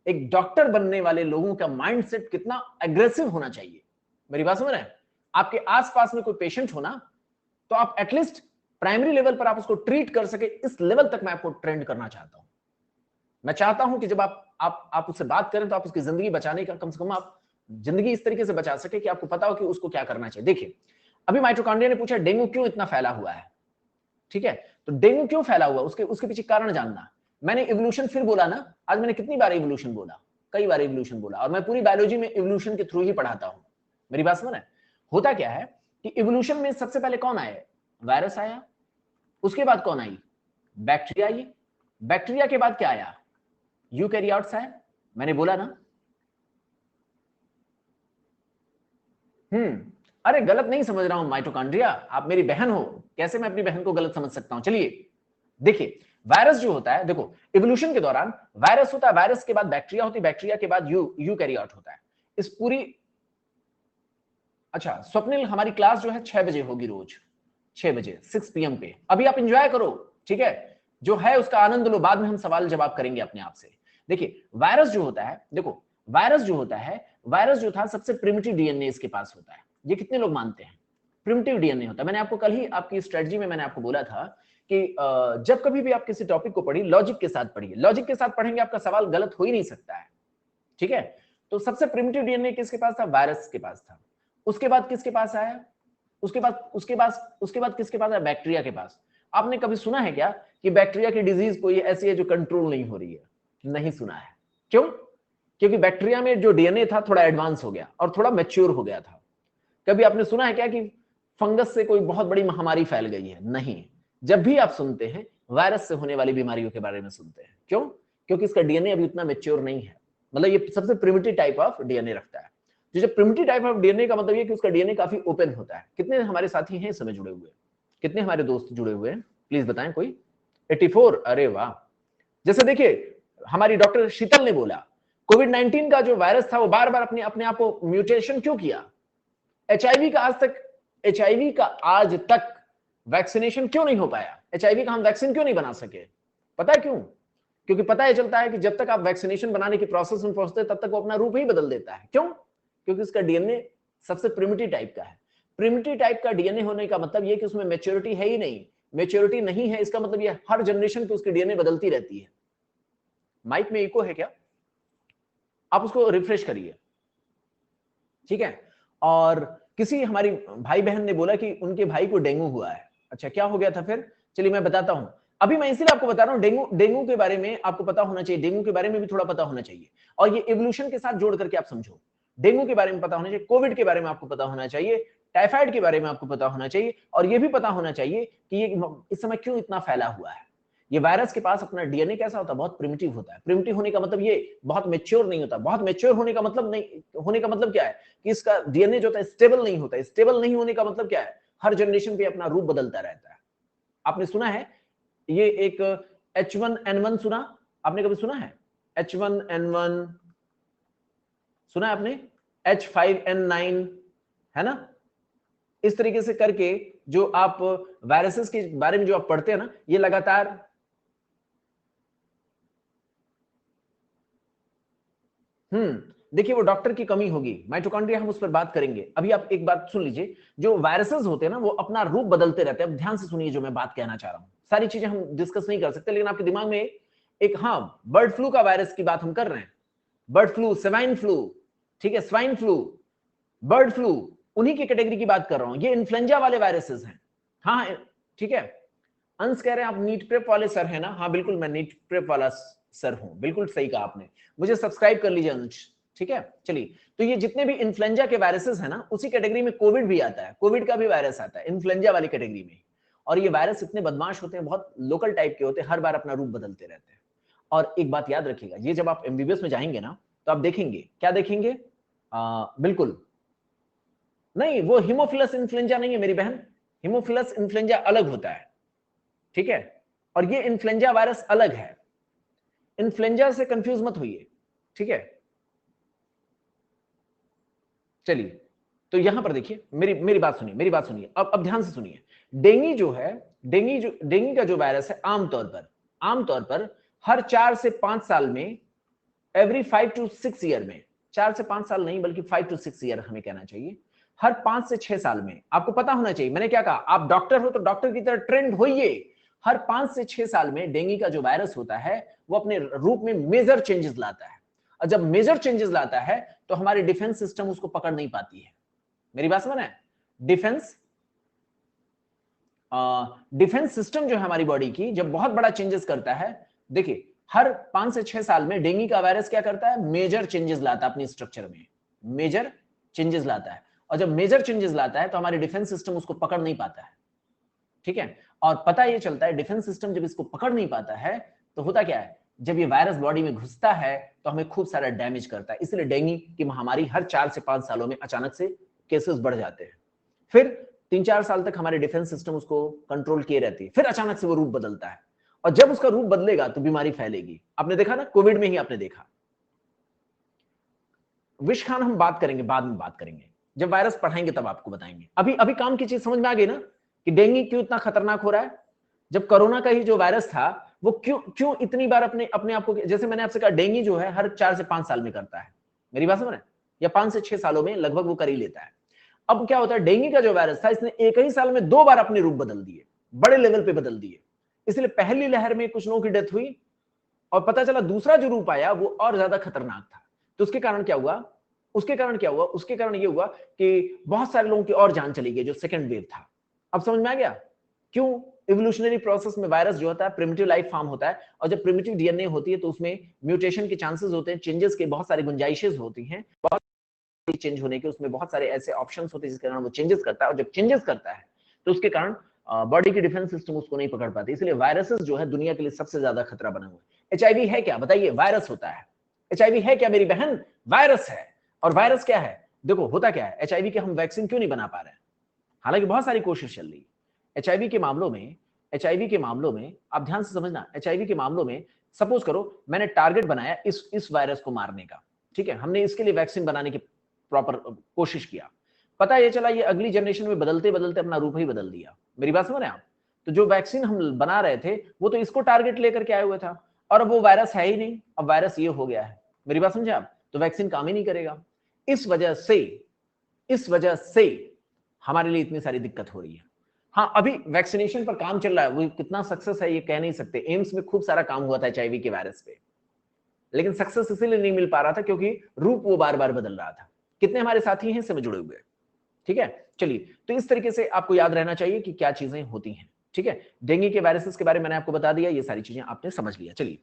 एक डॉक्टर बनने वाले लोगों का माइंडसेट कितना एग्रेसिव होना चाहिए। मेरी बात समझ रहे हैं? आपके आसपास में कोई पेशेंट हो ना, तो आप एटलीस्ट प्राइमरी लेवल पर आप उसको ट्रीट कर सके, इस लेवल तक मैं आपको ट्रेंड करना चाहता हूं। मैं चाहता हूं कि जब आप उससे बात करें तो आप उसकी जिंदगी बचाने का, कम से कम आप जिंदगी इस तरीके से बचा सके कि आपको पता हो कि उसको क्या करना चाहिए। देखिए, अभी माइटोकॉन्ड्रिया ने पूछा डेंगू क्यों इतना फैला हुआ है। ठीक है, तो डेंगू क्यों फैला हुआ, उसके पीछे कारण जानना। मैंने इवोल्यूशन फिर बोला ना, आज मैंने कितनी बार इवोल्यूशन बोला, कई बार इवोल्यूशन बोला, और मैं पूरी बायोलॉजी में इवोल्यूशन के थ्रू ही पढ़ाता हूं। मेरी बात समझ रहे हैं? होता क्या है कि इवोल्यूशन में सबसे पहले कौन आए? वायरस आया। उसके बाद कौन आई? बैक्टीरिया आई। बैक्टीरिया के बाद क्या आया? यूकैरियोट्स आए। मैंने बोला ना। अरे गलत नहीं समझ रहा हूं माइटोकॉन्ड्रिया, आप मेरी बहन हो, कैसे मैं अपनी बहन को गलत समझ सकता हूं? चलिए देखिए, वायरस जो होता है, देखो इवोल्यूशन के दौरान वायरस होता है, वायरस के बाद बैक्टीरिया होती है, बैक्टीरिया के बाद यूकैरियोट होता है। इस पूरी, अच्छा स्वप्निल, हमारी क्लास जो है 6 बजे होगी, रोज 6 बजे 6 PM पे। अभी आप एंजॉय करो, ठीक है, जो है उसका आनंद लो, बाद में हम सवाल जवाब करेंगे अपने आप से। देखिए वायरस जो होता है, देखो वायरस जो होता है, वायरस जो था सबसे प्रिमिटिव डीएनए इसके पास होता है। ये कितने लोग मानते हैं? प्रिमिटिव डीएनए होता है। मैंने आपको कल ही आपकी स्ट्रेटजी में मैंने आपको बोला था कि जब कभी भी आप किसी टॉपिक को पढ़िए, लॉजिक के साथ पढ़िए, लॉजिक के साथ पढ़ेंगे आपका सवाल गलत हो ही नहीं सकता है। ठीक है, तो सबसे प्रिमिटिव डीएनए किसके पास था? वायरस के पास था। उसके बाद किसके पास आया? उसके बाद किसके पास आया? बैक्टीरिया के पास। आपने कभी सुना है क्या कि बैक्टीरिया की डिजीज कोई ऐसी है जो कंट्रोल नहीं हो रही है? नहीं सुना है। क्यों? क्योंकि बैक्टीरिया में जो डीएनए था थोड़ा एडवांस हो गया और थोड़ा मैच्योर हो गया था। कभी आपने सुना है क्या कि फंगस से कोई बहुत बड़ी महामारी फैल गई है? नहीं। जब भी आप सुनते हैं, वायरस से होने वाली बीमारियों के बारे में सुनते हैं। क्यों? क्योंकि इसका डीएनए अभी उतना मैच्योर नहीं है। मतलब ये सबसे प्रिमिटिव टाइप ऑफ डीएनए रखता है। जो प्रिमिटिव टाइप ऑफ डीएनए का मतलब ये कि उसका डीएनए काफी ओपन होता है। कितने हमारे साथी हैं इसमें जुड़े हुए? कितने हमारे दोस्त जुड़े हुए हैं? प्लीज बताएं कोई। 84। अरे वाह। जैसे देखिए, हमारी डॉक्टर शीतल ने बोला कोविड-19 का जो वायरस था वो बार बार अपने आप को म्यूटेशन क्यों किया? एचआईवी का आज तक वैक्सीनेशन क्यों नहीं हो पाया? एचआईवी का हम वैक्सीन क्यों नहीं बना सके? पता है क्यों? क्योंकि पता है चलता है कि जब तक आप वैक्सीनेशन बनाने की प्रोसेस में पहुंचते तब तक वो अपना रूप ही बदल देता है। क्यों? क्योंकि उसका डीएनए सबसे प्रिमिटिव टाइप का है। प्रिमिटिव टाइप का डीएनए होने का मतलब ये कि उसमें मैच्योरिटी है ही नहीं। मैच्योरिटी नहीं है इसका मतलब ये हर जनरेशन पे उसकी डीएनए बदलती रहती है। माइक में इको है क्या? आप उसको रिफ्रेश करिए। ठीक है, और किसी हमारी भाई बहन ने बोला कि उनके भाई को डेंगू हुआ है। अच्छा, क्या हो गया था फिर? चलिए मैं बताता हूं। अभी मैं इसीलिए आपको बता रहा हूं, डेंगू के बारे में आपको पता होना चाहिए, डेंगू के बारे में भी थोड़ा पता होना चाहिए, और ये इवोल्यूशन के साथ जोड़ करके आप समझो। डेंगू के बारे में पता होना चाहिए, कोविड के बारे में आपको पता होना चाहिए, टाइफाइड के बारे में आपको पता होना चाहिए, और ये भी पता होना चाहिए कि ये इस समय क्यों इतना फैला हुआ है। ये वायरस के पास अपना डीएनए कैसा होता है? बहुत प्रिमिटिव होता है। प्रिमिटिव होने का मतलब ये बहुत मैच्योर नहीं होता। बहुत मैच्योर होने का मतलब नहीं होने का मतलब क्या है कि इसका डीएनए जो होता है स्टेबल नहीं होता। स्टेबल नहीं होने का मतलब क्या है? हर जनरेशन पे अपना रूप बदलता रहता है। आपने सुना है ये एक H1N1 सुना? आपने कभी सुना है H1N1? सुना है आपने? H5N9, है ना? इस तरीके से करके जो आप वायरसेस के बारे में जो आप पढ़ते हैं ना, ये लगातार देखिए वो डॉक्टर की कमी होगी। माइटोकॉन्ड्रिया हम उस पर बात करेंगे। अभी आप एक बात सुन लीजिए, जो वायरसेस होते हैं ना वो अपना रूप बदलते रहते हैं। अब ध्यान से सुनिए जो मैं बात कहना चाह रहा हूं। सारी चीजें हम डिस्कस नहीं कर सकते, लेकिन आपके दिमाग में एक, हाँ, बर्ड फ्लू का वायरस की बात हम कर रहे हैं, बर्ड फ्लू, स्वाइन फ्लू, ठीक है, स्वाइन फ्लू, बर्ड फ्लू, उन्हीं की कैटेगरी की बात कर रहा हूं। ये इन्फ्लुएंजा वाले वायरसेस हैं। हाँ, ठीक है। अंश कह रहे हैं आप नीट प्रेप वाले सर हैं ना? हाँ बिल्कुल, मैं नीट प्रेप वाला सर हूं, बिल्कुल सही कहा आपने। मुझे सब्सक्राइब कर लीजिए अंश, ठीक है। चलिए, तो ये जितने भी इन्फ्लुएंजा के वायरसेस हैं ना, उसी कैटेगरी में कोविड भी आता है, कोविड का भी वायरस आता है इन्फ्लुएंजा वाली कैटेगरी में। और ये वायरस इतने बदमाश होते हैं, बहुत लोकल टाइप के होते हैं, हर बार अपना रूप बदलते रहते हैं। और एक बात याद रखिएगा, ये जब आप एमबीबीएस में जाएंगे ना, तो आप देखेंगे, क्या देखेंगे? बिल्कुल नहीं, वो हीमोफिलस इन्फ्लुएंजा नहीं है मेरी बहन, हीमोफिलस इन्फ्लुएंजा अलग होता है, ठीक है। और ये इन्फ्लुएंजा वायरस अलग है, इन्फ्लुएंजा से कंफ्यूज मत होइए, ठीक है। चलिए, तो यहां पर देखिए, मेरी बात सुनिए, मेरी बात सुनिए, अब ध्यान से सुनिए। डेंगी जो है, डेंगी का जो वायरस है, आमतौर पर हर 4 से 5 साल में, एवरी 5 to 6 ईयर में, 4 से 5 साल नहीं बल्कि 5 to 6 ईयर हमें कहना चाहिए, हर 5 से 6 साल में, आपको पता होना चाहिए। मैंने क्या कहा? आप डॉक्टर हो तो डॉक्टर की तरह ट्रेंड होइए। हर 5 से 6 साल में डेंगी का जो वायरस होता है, वो अपने रूप में मेजर चेंजेस लाता है। और जब मेजर चेंजेस लाता है, तो हमारी डिफेंस सिस्टम उसको पकड़ नहीं पाती है। मेरी बात समझ है? डिफेंस सिस्टम जो है हमारी बॉडी की, जब बहुत बड़ा चेंजेस करता है, देखिए हर 5 से 6 साल में डेंगी का वायरस क्या करता है? मेजर चेंजेस लाता है अपनी स्ट्रक्चर में, मेजर चेंजेस लाता है। और जब मेजर चेंजेस लाता है, तो हमारे डिफेंस सिस्टम उसको पकड़ नहीं पाता है, ठीक है। और पता यह चलता है, डिफेंस सिस्टम जब इसको पकड़ नहीं पाता है, तो होता क्या है? जब ये वायरस बॉडी में घुसता है, तो हमें खूब सारा डैमेज करता है। इसलिए डेंगी की महामारी हर 4 से 5 सालों में अचानक से केसेस बढ़ जाते हैं। फिर 3-4 साल तक हमारे डिफेंस सिस्टम उसको कंट्रोल किए रहती है, फिर अचानक से वो रूप बदलता है। और जब उसका रूप बदलेगा, तो बीमारी फैलेगी। आपने देखा ना, कोविड में ही आपने देखा। विश खान हम बात करेंगे, बाद में बात करेंगे, जब वायरस पढ़ाएंगे तब आपको बताएंगे। अभी अभी काम की चीज समझ में आ गई ना, कि डेंगू क्यों इतना खतरनाक हो रहा है। जब कोरोना का ही जो वायरस था, वो क्यों इतनी बार अपने आप को, जैसे मैंने आपसे कहा, डेंगू जो है हर 4 से 5 साल में करता है, मेरी बात समझ रहे हैं, या 5 से 6 सालों में लगभग वो कर ही लेता है। अब क्या होता है, डेंगू का जो वायरस था, इसने एक ही साल में 2 बार अपने रूप बदल दिए, बड़े लेवल पे बदल दिए। इसलिए पहली लहर में कुछ लोगों की डेथ हुई, और पता चला दूसरा जो रूप आया वो और ज्यादा खतरनाक था। तो उसके कारण क्या हुआ? उसके कारण ये हुआ कि बहुत सारे लोगों की और जान चली गई, जो सेकंड वेव था। अब समझ में आ गया क्यों? इवोल्यूशनरी प्रोसेस में वायरस जो होता है, प्रिमिटिव लाइफ फॉर्म होता है, और जब प्रिमिटिव डीएनए होती है, तो उसमें म्यूटेशन के चांसेस होते हैं, चेंजेस के बहुत सारी गुंजाइशें होती हैं, बहुत चेंज होने के, उसमें बहुत सारे ऐसे ऑप्शंस होते हैं जिसके कारण वो चेंजेस करता है। और जब चेंजेस करता है, तो उसके कारण बॉडी की डिफेंस सिस्टम उसको नहीं पकड़ पाती। इसलिए वायरसेस जो है दुनिया के लिए सबसे ज्यादा खतरा बना हुआ है। एचआईवी है क्या? बताइए, वायरस होता है। एचआईवी है क्या मेरी बहन? वायरस है। और वायरस क्या है? देखो होता क्या है, एचआईवी के हम वैक्सीन क्यों नहीं बना पा रहे हैं? हालांकि बहुत सारी कोशिश चल रही है। एचआईवी के मामलों में आप ध्यान से समझना, एचआईवी के मामलों में सपोज करो मैंने टारगेट बनाया इस वायरस को मारने का, ठीक है, हमने इसके लिए वैक्सीन बनाने की प्रॉपर कोशिश किया, पता ये चला ये अगली जनरेशन में बदलते बदलते अपना रूप ही बदल दिया। मेरी बात समझ रहे हैं आप? तो जो वैक्सीन हम बना रहे थे, वो तो इसको टारगेट लेकर के आए हुए था, और अब वो वायरस है ही नहीं, अब वायरस ये हो गया है। मेरी बात समझे आप? तो वैक्सीन काम ही नहीं करेगा। इस वजह से हमारे लिए इतनी सारी दिक्कत हो रही है। हाँ, अभी वैक्सीनेशन पर काम चल रहा है, वो कितना सक्सेस है ये कह नहीं सकते। एम्स में खूब सारा काम हुआ था एचआईवी के वायरस पे, लेकिन सक्सेस इसीलिए नहीं मिल पा रहा था क्योंकि रूप वो बार बार बदल रहा था। कितने हमारे साथी हैं इससे जुड़े हुए? ठीक है, चलिए, तो इस तरीके से आपको याद रहना चाहिए कि क्या चीजें होती हैं, ठीक है। डेंगू के वायरसेस के बारे में मैंने आपको बता दिया, ये सारी चीजें आपने समझ लिया। चलिए,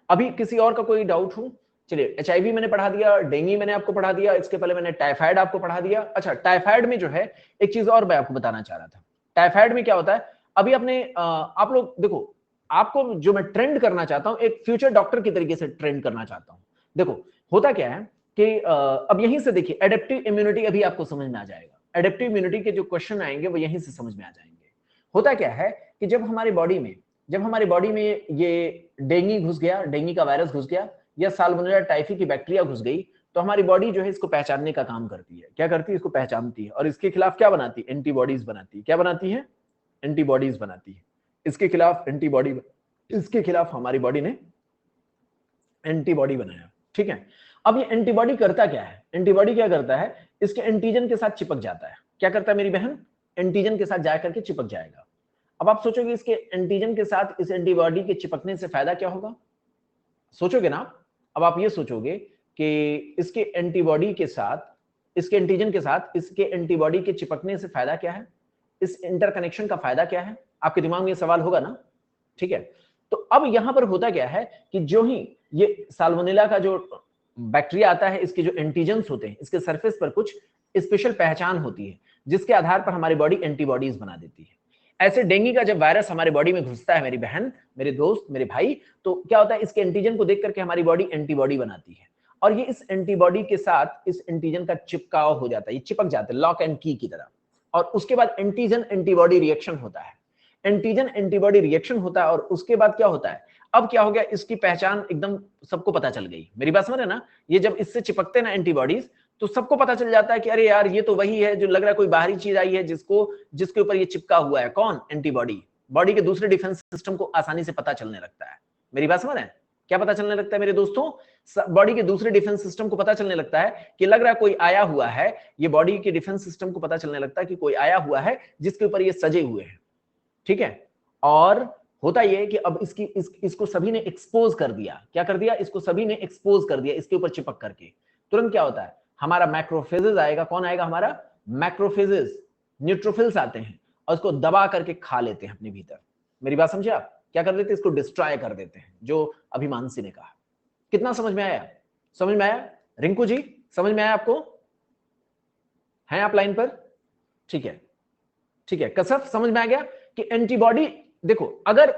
अभी किसी और का कोई डाउट हो? चलिए, एचआईवी मैंने पढ़ा दिया, डेंगू मैंने आपको पढ़ा दिया, इसके पहले मैंने टाइफाइड आपको पढ़ा दिया। अच्छा, टाइफाइड में जो है एक चीज और मैं आपको बताना चाह रहा था। टाइफाइड में क्या होता है, अभी आपने आप लोग देखो, आपको जो मैं ट्रेंड करना चाहता हूं, एक फ्यूचर डॉक्टर की तरीके से ट्रेंड करना चाहता हूं। देखो होता क्या है कि अब यहीं से देखिए, एडेप्टिव इम्यूनिटी अभी आपको समझ में आ जाएगा। एडेप्टिव इम्यूनिटी के जो क्वेश्चन आएंगे वो यहीं से समझ में आ जाएंगे। होता क्या है कि जब हमारी बॉडी में ये डेंगू घुस गया, डेंगू का वायरस घुस गया, या साल्मोनेला टाइफी की बैक्टीरिया घुस गई, तो हमारी बॉडी जो है इसको पहचानने का काम करती है। क्या करती है? इसको पहचानती है, और इसके खिलाफ क्या बनाती है? एंटीबॉडीज बनाती है। क्या बनाती है? एंटीबॉडीज बनाती है। इसके खिलाफ हमारी बॉडी ने एंटीबॉडी बनाया, ठीक है। अब ये एंटीबॉडी करता क्या है? एंटीबॉडी क्या करता है, इसके एंटीजन के साथ चिपक जाता है। क्या करता है मेरी बहन? एंटीजन के साथ जाकर के चिपक जाएगा। अब आप सोचोगे इसके एंटीजन के साथ इस एंटीबॉडी के चिपकने से फायदा क्या होगा, सोचोगे ना। अब आप ये सोचोगे कि इसके एंटीबॉडी के साथ, इसके एंटीजन के साथ इसके एंटीबॉडी के चिपकने से फायदा क्या है, इस इंटरकनेक्शन का फायदा क्या है, आपके दिमाग में ये सवाल होगा ना। ठीक है, तो अब यहां पर होता क्या है कि जो ही ये साल्मोनेला का जो बैक्टीरिया आता है, इसके जो एंटीजेंस होते हैं, इसके सरफेस पर कुछ स्पेशल पहचान होती है जिसके आधार पर हमारी बॉडी एंटीबॉडीज बना देती है। ऐसे डेंगू का जब वायरस हमारे बॉडी में घुसता है, मेरी बहन, मेरे दोस्त, मेरे भाई, तो क्या होता है, इसके एंटीजन को देख करके हमारी बॉडी एंटीबॉडी बनाती है और ये इस एंटीबॉडी के साथ इस एंटीजन का चिपकाव हो जाता है, ये चिपक जाते हैं लॉक एंड की तरह। और उसके बाद एंटीजन एंटीबॉडी रिएक्शन होता है, एंटीजन एंटीबॉडी रिएक्शन होता है और उसके बाद क्या होता है, अब क्या हो गया, इसकी पहचान एकदम सबको पता चल गई। मेरी बात समझ रहे ना, ये जब इससे चिपकते ना एंटीबॉडीज तो सबको पता चल जाता है कि अरे यार ये तो वही है जो लग रहा है कोई बाहरी चीज आई है जिसके ऊपर ये चिपका हुआ है। कौन? एंटीबॉडी। बॉडी के दूसरे डिफेंस सिस्टम को आसानी से पता चलने लगता है। मेरी बात समझ रहे हैं? क्या पता चलने लगता है मेरे दोस्तों? बॉडी के दूसरे डिफेंस सिस्टम को पता चलने लगता है कि लग रहा है कोई आया हुआ है। ये बॉडी के डिफेंस सिस्टम को पता चलने लगता है कि कोई आया हुआ है जिसके ऊपर ये सजे हुए हैं। ठीक है, और होता यह कि अब इसको सभी ने एक्सपोज कर दिया। क्या कर दिया? इसको सभी ने एक्सपोज कर दिया इसके ऊपर चिपक करके। तुरंत क्या होता है, हमारा मैक्रोफेजेस आएगा। कौन आएगा? हमारा मैक्रोफेजेस। न्यूट्रोफिल्स आते हैं और उसको दबा करके खा लेते हैं अपने भीतर। मेरी बात समझे आप? क्या कर देते हैं? इसको डिस्ट्रॉय कर देते हैं, जो अभी मानसी ने कहा। कितना समझ में आया? समझ में आया? रिंकू जी समझ में आया आपको? हैं आप लाइन पर? ठीक है, ठीक है। कसफ समझ में आ गया कि एंटीबॉडी, देखो अगर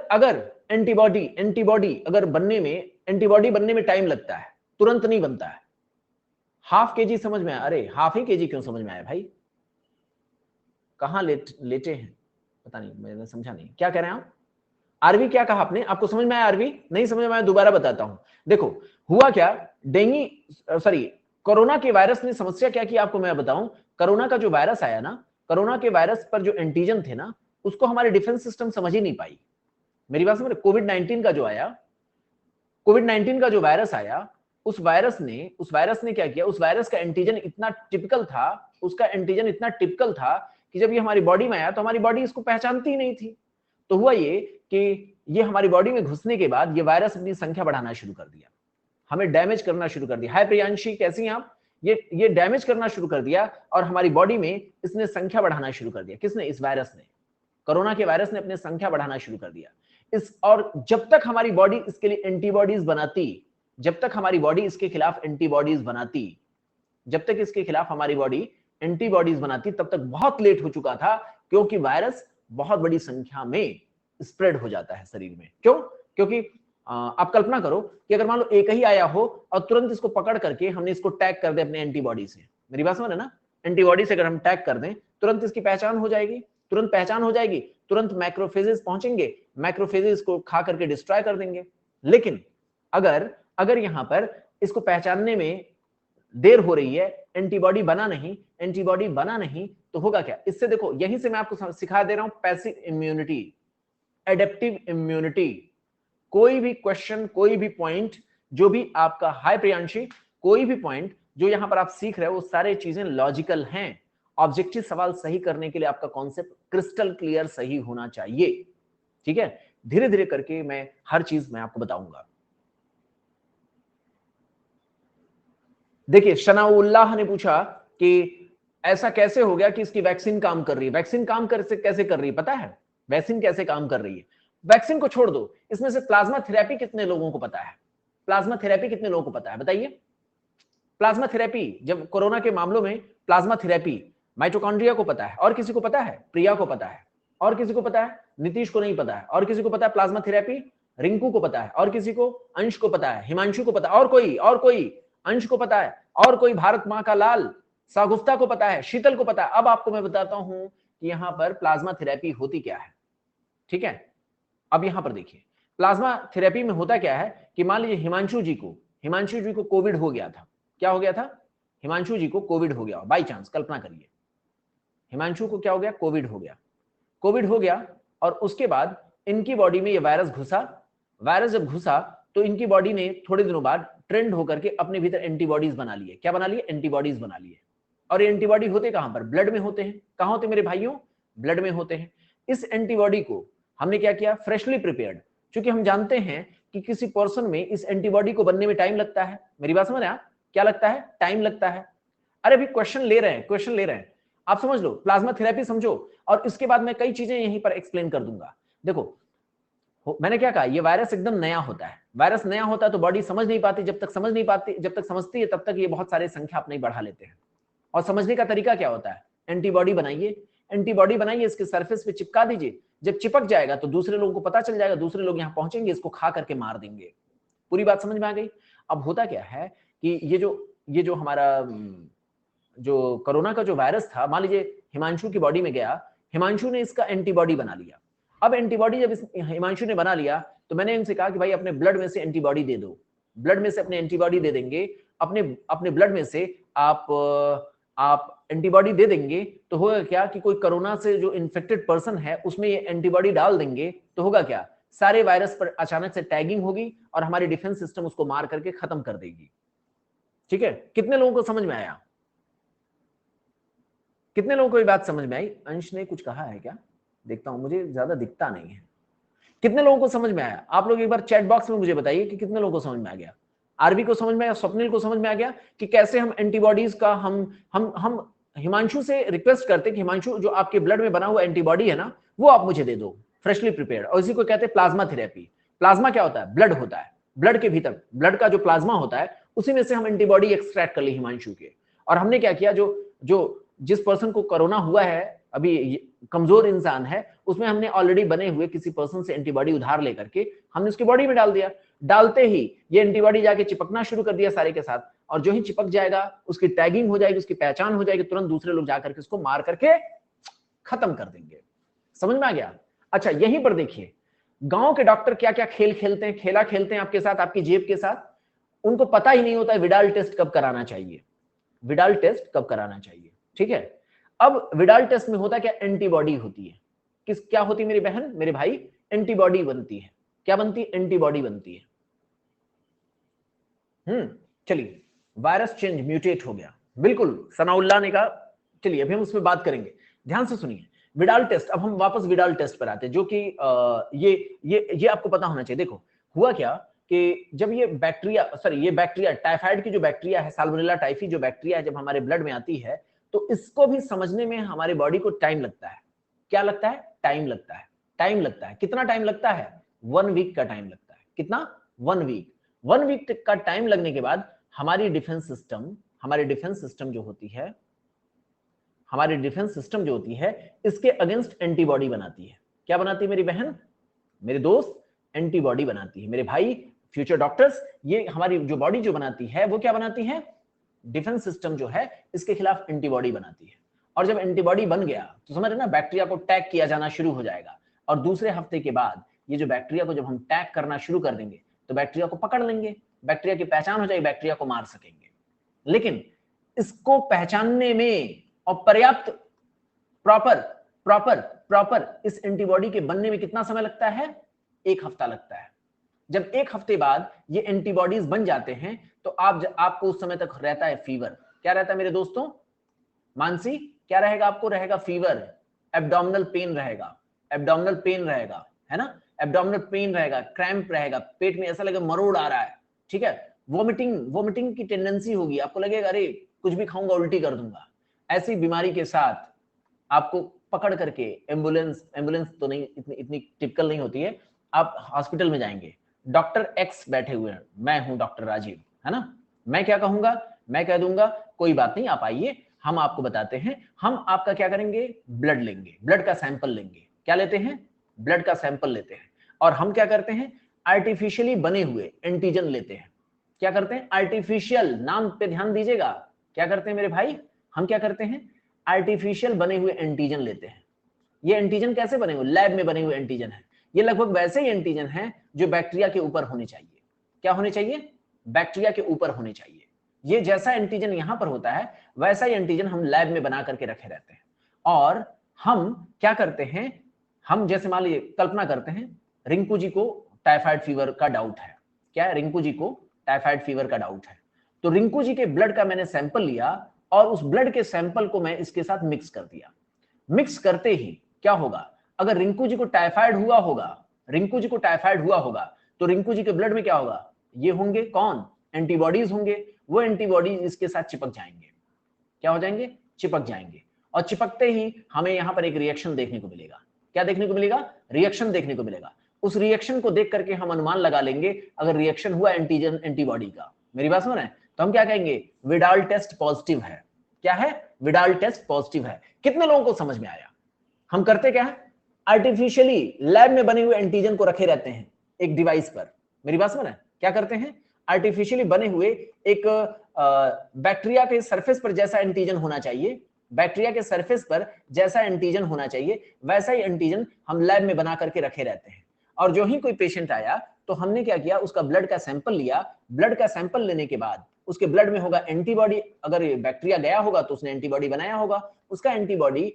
एंटीबॉडी अगर बनने में टाइम लगता है, तुरंत नहीं बनता है। हाफ केजी समझ में आया? अरे हाफ ही केजी क्यों समझ में आया भाई? कहां लेटे हैं पता नहीं, मैंने समझा नहीं क्या कह रहे हैं आप। आरवी क्या कहा आपने? आपको समझ में आया? आरवी नहीं समझ में आया? दोबारा बताता हूं। देखो हुआ क्या, कोरोना के वायरस ने समस्या क्या की आपको मैं बताऊं। कोरोना का जो वायरस आया ना, कोरोना के वायरस पर जो एंटीजन थे ना, उसको हमारे डिफेंस सिस्टम समझ ही नहीं पाई। मेरी बात समझ? कोविड-19 का जो वायरस आया, उस वायरस ने क्या किया, उस वायरस का एंटीजन इतना टिपिकल था कि जब ये हमारी बॉडी में आया तो हमारी बॉडी इसको पहचानती ही नहीं थी। तो हुआ ये कि ये हमारी बॉडी में घुसने के बाद ये वायरस अपनी संख्या बढ़ाना शुरू कर दिया, हमें डैमेज करना शुरू कर दिया। हाय प्रियांशी, कैसी हैं आप? ये डैमेज करना शुरू कर दिया और हमारी बॉडी में इसने संख्या बढ़ाना शुरू कर दिया। किसने? इस वायरस ने। कोरोना के वायरस ने अपनी संख्या बढ़ाना शुरू कर दिया। और जब तक हमारी बॉडी इसके लिए एंटीबॉडीज बनाती, जब तक इसके खिलाफ हमारी बॉडी एंटीबॉडीज बनाती, तब तक बहुत लेट हो चुका था, क्योंकि वायरस बहुत बड़ी संख्या में स्प्रेड हो जाता है शरीर में। क्यों? क्योंकि आप कल्पना करो कि अगर मान लो एक ही आया हो और तुरंत इसको पकड़ करके हमने इसको टैग कर दे अपने एंटीबॉडी से। मेरी बात समझ रहे ना? एंटीबॉडी से अगर हम टैग कर दें, तुरंत इसकी पहचान हो जाएगी, तुरंत मैक्रोफेजेस पहुंचेंगे, मैक्रोफेजेस को खा करके डिस्ट्रॉय कर देंगे। लेकिन अगर यहां पर इसको पहचानने में देर हो रही है, एंटीबॉडी बना नहीं, तो होगा क्या? इससे देखो, यहीं से मैं आपको सिखा दे रहा हूं पैसिव इम्यूनिटी, एडेप्टिव इम्यूनिटी। कोई भी क्वेश्चन, कोई भी पॉइंट जो भी आपका, हाय प्रियांशी, कोई भी पॉइंट जो यहां पर आप सीख रहे हो, वो सारे चीजें लॉजिकल हैं। ऑब्जेक्टिव सवाल सही करने के लिए आपका कॉन्सेप्ट क्रिस्टल क्लियर सही होना चाहिए। ठीक है, धीरे धीरे करके मैं हर चीज मैं आपको बताऊंगा। देखिए, शनाउल्लाह ने पूछा कि ऐसा कैसे हो गया कि इसकी वैक्सीन काम कर रही है। वैक्सीन काम कैसे कर रही है पता है? वैक्सीन कैसे काम कर रही है? वैक्सीन को छोड़ दो, इसमें से प्लाज्मा थेरेपी कितने लोगों को पता है? प्लाज्मा थेरेपी कितने लोगों को पता है बताइए? प्लाज्मा थेरेपी, जब कोरोना के मामलों में प्लाज्मा थेरेपी, माइटोकॉन्ड्रिया को पता है, और किसी को पता है? प्रिया को पता है, और किसी को पता है? नीतीश को नहीं पता है, और किसी को पता है प्लाज्मा थेरेपी? रिंकू को पता है, और किसी को? अंश को पता है, हिमांशु को पता है, और कोई अंश को पता है, और कोई? भारत मां का लाल, सागुफ्ता को पता है, शीतल को पता है। अब आपको मैं बताता हूं कि यहां पर प्लाज्मा थेरेपी होती क्या है। ठीक है, अब यहां पर देखिए, प्लाज्मा थेरेपी में होता क्या है कि मान लीजिए हिमांशु जी को कोविड हो गया था। क्या हो गया था? हिमांशु जी को कोविड हो गया, बाई चांस, कल्पना करिए हिमांशु को क्या हो गया? कोविड हो गया, और उसके बाद इनकी बॉडी में ये वायरस जब घुसा तो इनकी बॉडी ने थोड़े दिनों बाद ट्रेंड होकर के अपने भीतर एंटीबॉडीज बना लिए। क्या बना लिए? एंटीबॉडीज बना लिए। और ये एंटीबॉडी होते कहां पर? ब्लड में होते हैं। कहां होते मेरे भाइयों? ब्लड में होते हैं। इस एंटीबॉडी को हमने क्या किया, फ्रेशली प्रिपेयर्ड, क्योंकि हम जानते हैं कि किसी पर्सन में इस एंटीबॉडी को बनने में टाइम लगता है। मेरी बात समझ रहे हैं आप, क्या लगता है, टाइम लगता है। अरे अभी क्वेश्चन ले रहे हैं, क्वेश्चन ले रहे हैं, आप समझ लो, प्लाज्मा थेरेपी समझो, और इसके बाद मैं कई चीजें यहीं पर एक्सप्लेन कर दूंगा। देखो मैंने क्या कहा, ये वायरस एकदम नया होता है, वायरस नया होता है तो बॉडी समझ नहीं पाती, जब तक समझती है तब तक ये बहुत सारे संख्या अपने बढ़ा लेते हैं। और समझने का तरीका क्या होता है, एंटीबॉडी बनाइए, एंटीबॉडी बनाइए, इसके सरफेस पे चिपका दीजिए, जब चिपक जाएगा तो दूसरे लोगों को पता चल जाएगा, दूसरे लोग यहाँ पहुंचेंगे, इसको खा करके मार देंगे। पूरी बात समझ में आ गई। अब होता क्या है कि ये जो हमारा जो कोरोना का जो वायरस था, मान लीजिए हिमांशु की बॉडी में गया, हिमांशु ने इसका एंटीबॉडी बना लिया। अब एंटीबॉडी जब हिमांशु ने बना लिया तो मैंने इनसे कहा कि भाई अपने ब्लड में से एंटीबॉडी दे दो, ब्लड में से अपने एंटीबॉडी दे देंगे, अपने ब्लड में से आप एंटीबॉडी दे देंगे तो होगा क्या कि कोई कोरोना से जो इन्फेक्टेड पर्सन है उसमें ये एंटीबॉडी डाल देंगे तो होगा क्या, सारे वायरस पर अचानक से टैगिंग होगी और हमारी डिफेंस सिस्टम उसको मार करके खत्म कर देगी। ठीक है, कितने लोगों को समझ में आया, कितने लोगों को ये बात समझ में आई? अंश ने कुछ कहा है क्या, देखता हूं, मुझे ज्यादा दिखता नहीं है। कितने लोगों को समझ में आया? आप लोग एक बार चैट बॉक्स में मुझे बताइए कि कितने लोगों को समझ में आ गया। आरबी को समझ में आया, स्वप्निल को समझ में आ गया कि कैसे हम एंटीबॉडीज का हम हिमांशु से रिक्वेस्ट करते कि हिमांशु जो आपके ब्लड में बना हुआ एंटीबॉडी है ना वो आप मुझे दे दो फ्रेशली प्रिपेयर्ड, और इसी को कहते हैं प्लाज्मा थेरेपी। प्लाज्मा क्या होता है, ब्लड होता है, ब्लड के भीतर ब्लड का जो प्लाज्मा होता है उसी में से हम एंटीबॉडी एक्सट्रैक्ट कर ली हिमांशु के। और हमने क्या किया, जो जिस पर्सन को कोरोना हुआ है, अभी कमजोर इंसान है, उसमें हमने ऑलरेडी बने हुए किसी पर्सन से एंटीबॉडी उधार लेकर के हमने उसकी बॉडी में डाल दिया। डालते ही ये एंटीबॉडी जाके चिपकना शुरू कर दिया सारे के साथ, और जो ही चिपक जाएगा उसकी टैगिंग हो जाएगी, उसकी पहचान हो जाएगी, तुरंत दूसरे लोग जाकर के उसको मार करके खत्म कर देंगे। समझ में आ गया? अच्छा, यहीं पर देखिए गांव के डॉक्टर क्या क्या खेल खेलते हैं, खेला खेलते हैं आपके साथ, आपकी जेब के साथ। उनको पता ही नहीं होता है विडाल टेस्ट कब कराना चाहिए, विडाल टेस्ट कब कराना चाहिए। ठीक है, अब विडाल टेस्ट में होता क्या, एंटीबॉडी होती है। क्या होती है मेरी बहन मेरे भाई, एंटीबॉडी बनती है। क्या बनती है, एंटीबॉडी बनती है। चलिए, वायरस चेंज म्यूटेट हो गया, बिल्कुल सनाउल्लाह ने कहा। चलिए अभी हम उस पर बात करेंगे, ध्यान से सुनिए। विडाल टेस्ट, अब हम वापस विडाल टेस्ट पर आते हैं, जो कि ये आपको पता होना चाहिए। देखो हुआ क्या कि जब ये बैक्टीरिया टाइफाइड की जो बैक्टीरिया है, साल्मोनेला टाइफी जो बैक्टीरिया है, जब हमारे ब्लड में आती है तो इसको भी समझने में हमारे बॉडी को टाइम लगता है। क्या लगता है, टाइम लगता है। टाइम लगता है, कितना टाइम लगता है, 1 वीक का टाइम लगता है। कितना, 1 वीक। 1 वीक का टाइम लगने के बाद हमारी डिफेंस सिस्टम जो होती है इसके अगेंस्ट एंटीबॉडी बनाती है। क्या बनाती है मेरी बहन मेरे दोस्त, एंटीबॉडी बनाती है। मेरे भाई फ्यूचर डॉक्टर्स, ये हमारी जो बॉडी जो बनाती है वो क्या बनाती है, डिफेंस सिस्टम जो है इसके खिलाफ एंटीबॉडी बनाती है। और जब एंटीबॉडी बन गया तो समझ रहे ना, बैक्टीरिया को टैग किया जाना शुरू हो जाएगा, और दूसरे हफ्ते के बाद ये जो बैक्टीरिया को जब हम टैग करना शुरू कर देंगे तो बैक्टीरिया को पकड़ लेंगे, बैक्टीरिया की पहचान हो जाएगी, बैक्टीरिया को मार सकेंगे। लेकिन इसको पहचानने में और पर्याप्त प्रॉपर इस एंटीबॉडी के बनने में कितना समय लगता है, 1 हफ्ता लगता है। जब 1 हफ्ते बाद ये एंटीबॉडीज बन जाते हैं तो आपको उस समय तक रहता है फीवर। क्या रहता है मेरे दोस्तों, मानसी क्या रहेगा, आपको रहेगा फीवर, एब्डोमिनल पेन रहेगा, है ना, एब्डोमिनल पेन रहेगा, क्रैम्प रहेगा, पेट में ऐसा लगेगा मरोड़ आ रहा है। ठीक है, वोमिटिंग की टेंडेंसी होगी, आपको लगेगा अरे कुछ भी खाऊंगा उल्टी कर दूंगा। ऐसी बीमारी के साथ आपको पकड़ करके एम्बुलेंस तो नहीं, इतनी टिपिकल नहीं होती है, आप हॉस्पिटल में जाएंगे, डॉक्टर एक्स बैठे हुए हैं, मैं हूं डॉक्टर राजीव, है ना, मैं क्या कहूंगा, मैं कह दूंगा कोई बात नहीं आप आइए, हम आपको बताते हैं, हम आपका क्या करेंगे, ब्लड लेंगे, ब्लड का सैंपल लेंगे। क्या लेते हैं, ब्लड का सैंपल लेते हैं, और हम क्या करते हैं, आर्टिफिशियली बने हुए एंटीजन लेते हैं। क्या करते हैं, आर्टिफिशियल, नाम पे ध्यान दीजिएगा, क्या करते हैं मेरे भाई, हम क्या करते हैं, आर्टिफिशियल बने हुए एंटीजन लेते हैं। ये एंटीजन कैसे बने हुए, लैब में बने हुए एंटीजन है। ये लगभग वैसे ही एंटीजन है जो बैक्टीरिया के ऊपर होने चाहिए। क्या होने चाहिए, बैक्टीरिया के ऊपर होने चाहिए। ये जैसा एंटीजन यहां पर होता है वैसा ही एंटीजन हम लैब में बना करके रखे रहते हैं। और हम क्या करते हैं, हम जैसे मान लीजिए कल्पना करते हैं रिंकू जी को टाइफाइड फीवर का डाउट है। क्या है, रिंकू जी को टाइफाइड फीवर का डाउट है, तो रिंकू जी के ब्लड का मैंने सैंपल लिया और उस ब्लड के सैंपल को मैं इसके साथ मिक्स कर दिया। मिक्स करते ही क्या होगा, अगर रिंकू जी को टाइफाइड हुआ होगा, रिंकू जी को टाइफाइड हुआ होगा, तो रिंकू जी के ब्लड में क्या होगा, ये होंगे कौन, एंटीबॉडीज होंगे। वो एंटीबॉडीज इसके साथ चिपक जाएंगे। क्या हो जाएंगे, चिपक जाएंगे। और चिपकते ही हमें यहां पर एक रिएक्शन देखने को मिलेगा। क्या देखने को मिलेगा, रिएक्शन देखने को मिलेगा। उस रिएक्शन को देख करके हम अनुमान लगा लेंगे, अगर रिएक्शन हुआ एंटीजन एंटीबॉडी का, मेरी बात सुन रहे हैं, तो हम क्या कहेंगे, विडाल टेस्ट पॉजिटिव है। क्या है, विडाल टेस्ट पॉजिटिव है। कितने लोगों को समझ में आया। हम करते क्या है, आर्टिफिशियली लैब में बने हुए एंटीजन को रखे रहते हैं एक डिवाइस पर। मेरी बात समझ रहे हैं, क्या करते हैं, आर्टिफिशियली बने हुए एक बैक्टीरिया के सरफेस पर जैसा एंटीजन होना चाहिए, बैक्टीरिया के सरफेस पर जैसा एंटीजन होना चाहिए, वैसा ही एंटीजन हम लैब में बना करके रखे रहते हैं। और जो ही कोई पेशेंट आया तो हमने क्या किया, उसका ब्लड का सैंपल लिया। ब्लड का सैंपल लेने के बाद उसके ब्लड में होगा एंटीबॉडी। अगर बैक्टीरिया गया होगा तो उसने एंटीबॉडी बनाया होगा। उसका एंटीबॉडी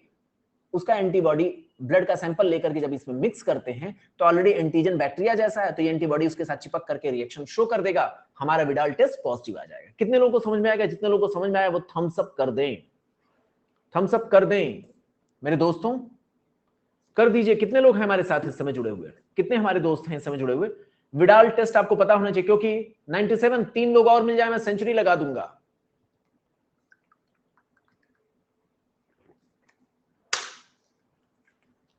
ब्लड का सैंपल लेकर के जब इसमें मिक्स करते हैं तो ऑलरेडी एंटीजन बैक्टीरिया जैसा है, तो ये एंटीबॉडी उसके साथ चिपक करके रिएक्शन शो कर देगा, हमारा विडाल टेस्ट पॉजिटिव आ जाएगा। कितने लोगों को समझ में आएगा, जितने लोगों को समझ में आया वो थम्स अप कर दें, थम्स अप कर दें मेरे दोस्तों, कर दीजिए। कितने लोग हैं हमारे साथ इस समय जुड़े हुए, कितने हमारे दोस्त हैं इस समय जुड़े हुए। विडाल टेस्ट आपको पता होना चाहिए, क्योंकि 97 3 लोग और मिल जाए मैं सेंचुरी लगा दूंगा।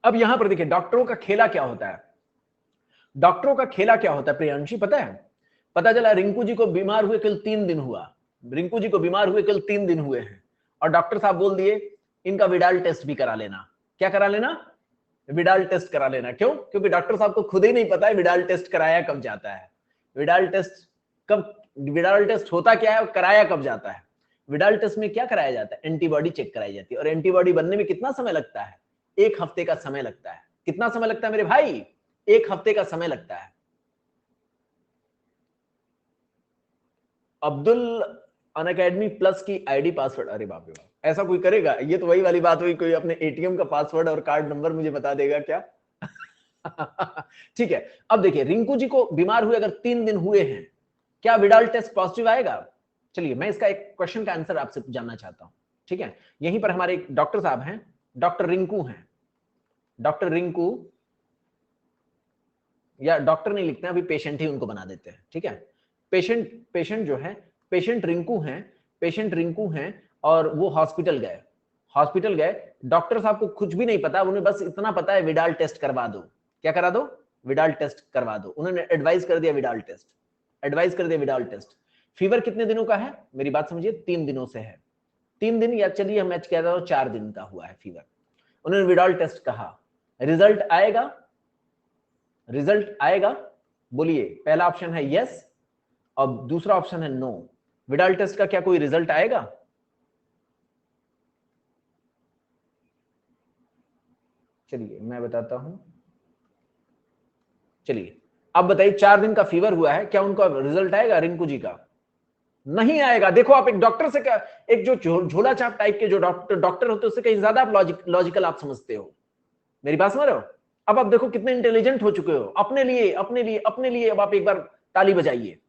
अब यहां पर देखिए डॉक्टरों का खेला क्या होता है, डॉक्टरों का खेला क्या होता है प्रियांशी, पता है। पता चला रिंकू जी को बीमार हुए कल 3 दिन हुआ, रिंकू जी को बीमार हुए कल 3 दिन हुए हैं, और डॉक्टर साहब बोल दिए इनका विडाल टेस्ट भी करा लेना। क्या करा लेना, विडाल टेस्ट करा लेना। क्यों, क्योंकि डॉक्टर साहब को खुद ही नहीं पता है विडाल टेस्ट कराया कब जाता है, विडाल टेस्ट कब, विडाल टेस्ट होता क्या है और कराया कब जाता है। विडाल टेस्ट में क्या कराया जाता है, एंटीबॉडी चेक कराई जाती है, और एंटीबॉडी बनने में कितना समय लगता है, 1 हफ्ते का समय लगता है। कितना समय लगता है मेरे भाई, 1 हफ्ते का समय लगता है। अब्दुल अनअकैडमी प्लस की आईडी पासवर्ड, अरे बाप रे बाप, ऐसा कोई करेगा, ये तो वही वाली बात हुई, कोई अपने एटीएम का पासवर्ड और कार्ड नंबर मुझे बता देगा क्या। ठीक है, अब देखिए रिंकू जी को बीमार हुए अगर 3 दिन हुए हैं, क्या विडाल टेस्ट पॉजिटिव आएगा। चलिए मैं इसका एक क्वेश्चन का आंसर आपसे जानना चाहता हूं, ठीक है। यहीं पर हमारे एक डॉक्टर साहब हैं, डॉक्टर रिंकू हैं, डॉक्टर रिंकू, या डॉक्टर नहीं लिखते हैं अभी, पेशेंट ही उनको बना देते हैं, ठीक है। पेशेंट जो है, पेशेंट रिंकू हैं, पेशेंट रिंकू हैं, और वो हॉस्पिटल गए, हॉस्पिटल गए। डॉक्टर साहब को कुछ भी नहीं पता, उन्हें बस इतना पता है विडाल टेस्ट करवा दो। क्या करा दो, विडाल टेस्ट करवा दो। उन्होंने एडवाइस कर दिया विडाल टेस्ट, एडवाइस कर दिया विडाल टेस्ट। फीवर कितने दिनों का है, मेरी बात समझिए, 3 दिनों से है, 3 दिन, या चलिए हम मैच कहता हूं 4 दिन का हुआ है फीवर। उन्होंने विडाल टेस्ट कहा, रिजल्ट आएगा, रिजल्ट आएगा, बोलिए। पहला ऑप्शन है यस और दूसरा ऑप्शन है नो। विडाल टेस्ट का क्या कोई रिजल्ट आएगा, चलिए मैं बताता हूं। चलिए अब बताइए, 4 दिन का फीवर हुआ है, क्या उनका रिजल्ट आएगा रिंकू जी का, नहीं आएगा। देखो आप एक डॉक्टर से क्या, एक जो झोला छाप टाइप के जो डॉक्टर होते हैं उससे कहीं ज्यादा आप लॉजिकल आप समझते हो, मेरी बात समझ रहे हो। अब आप देखो कितने इंटेलिजेंट हो चुके हो, अपने लिए अपने लिए अपने लिए। अब आप एक बार ताली बजाइए,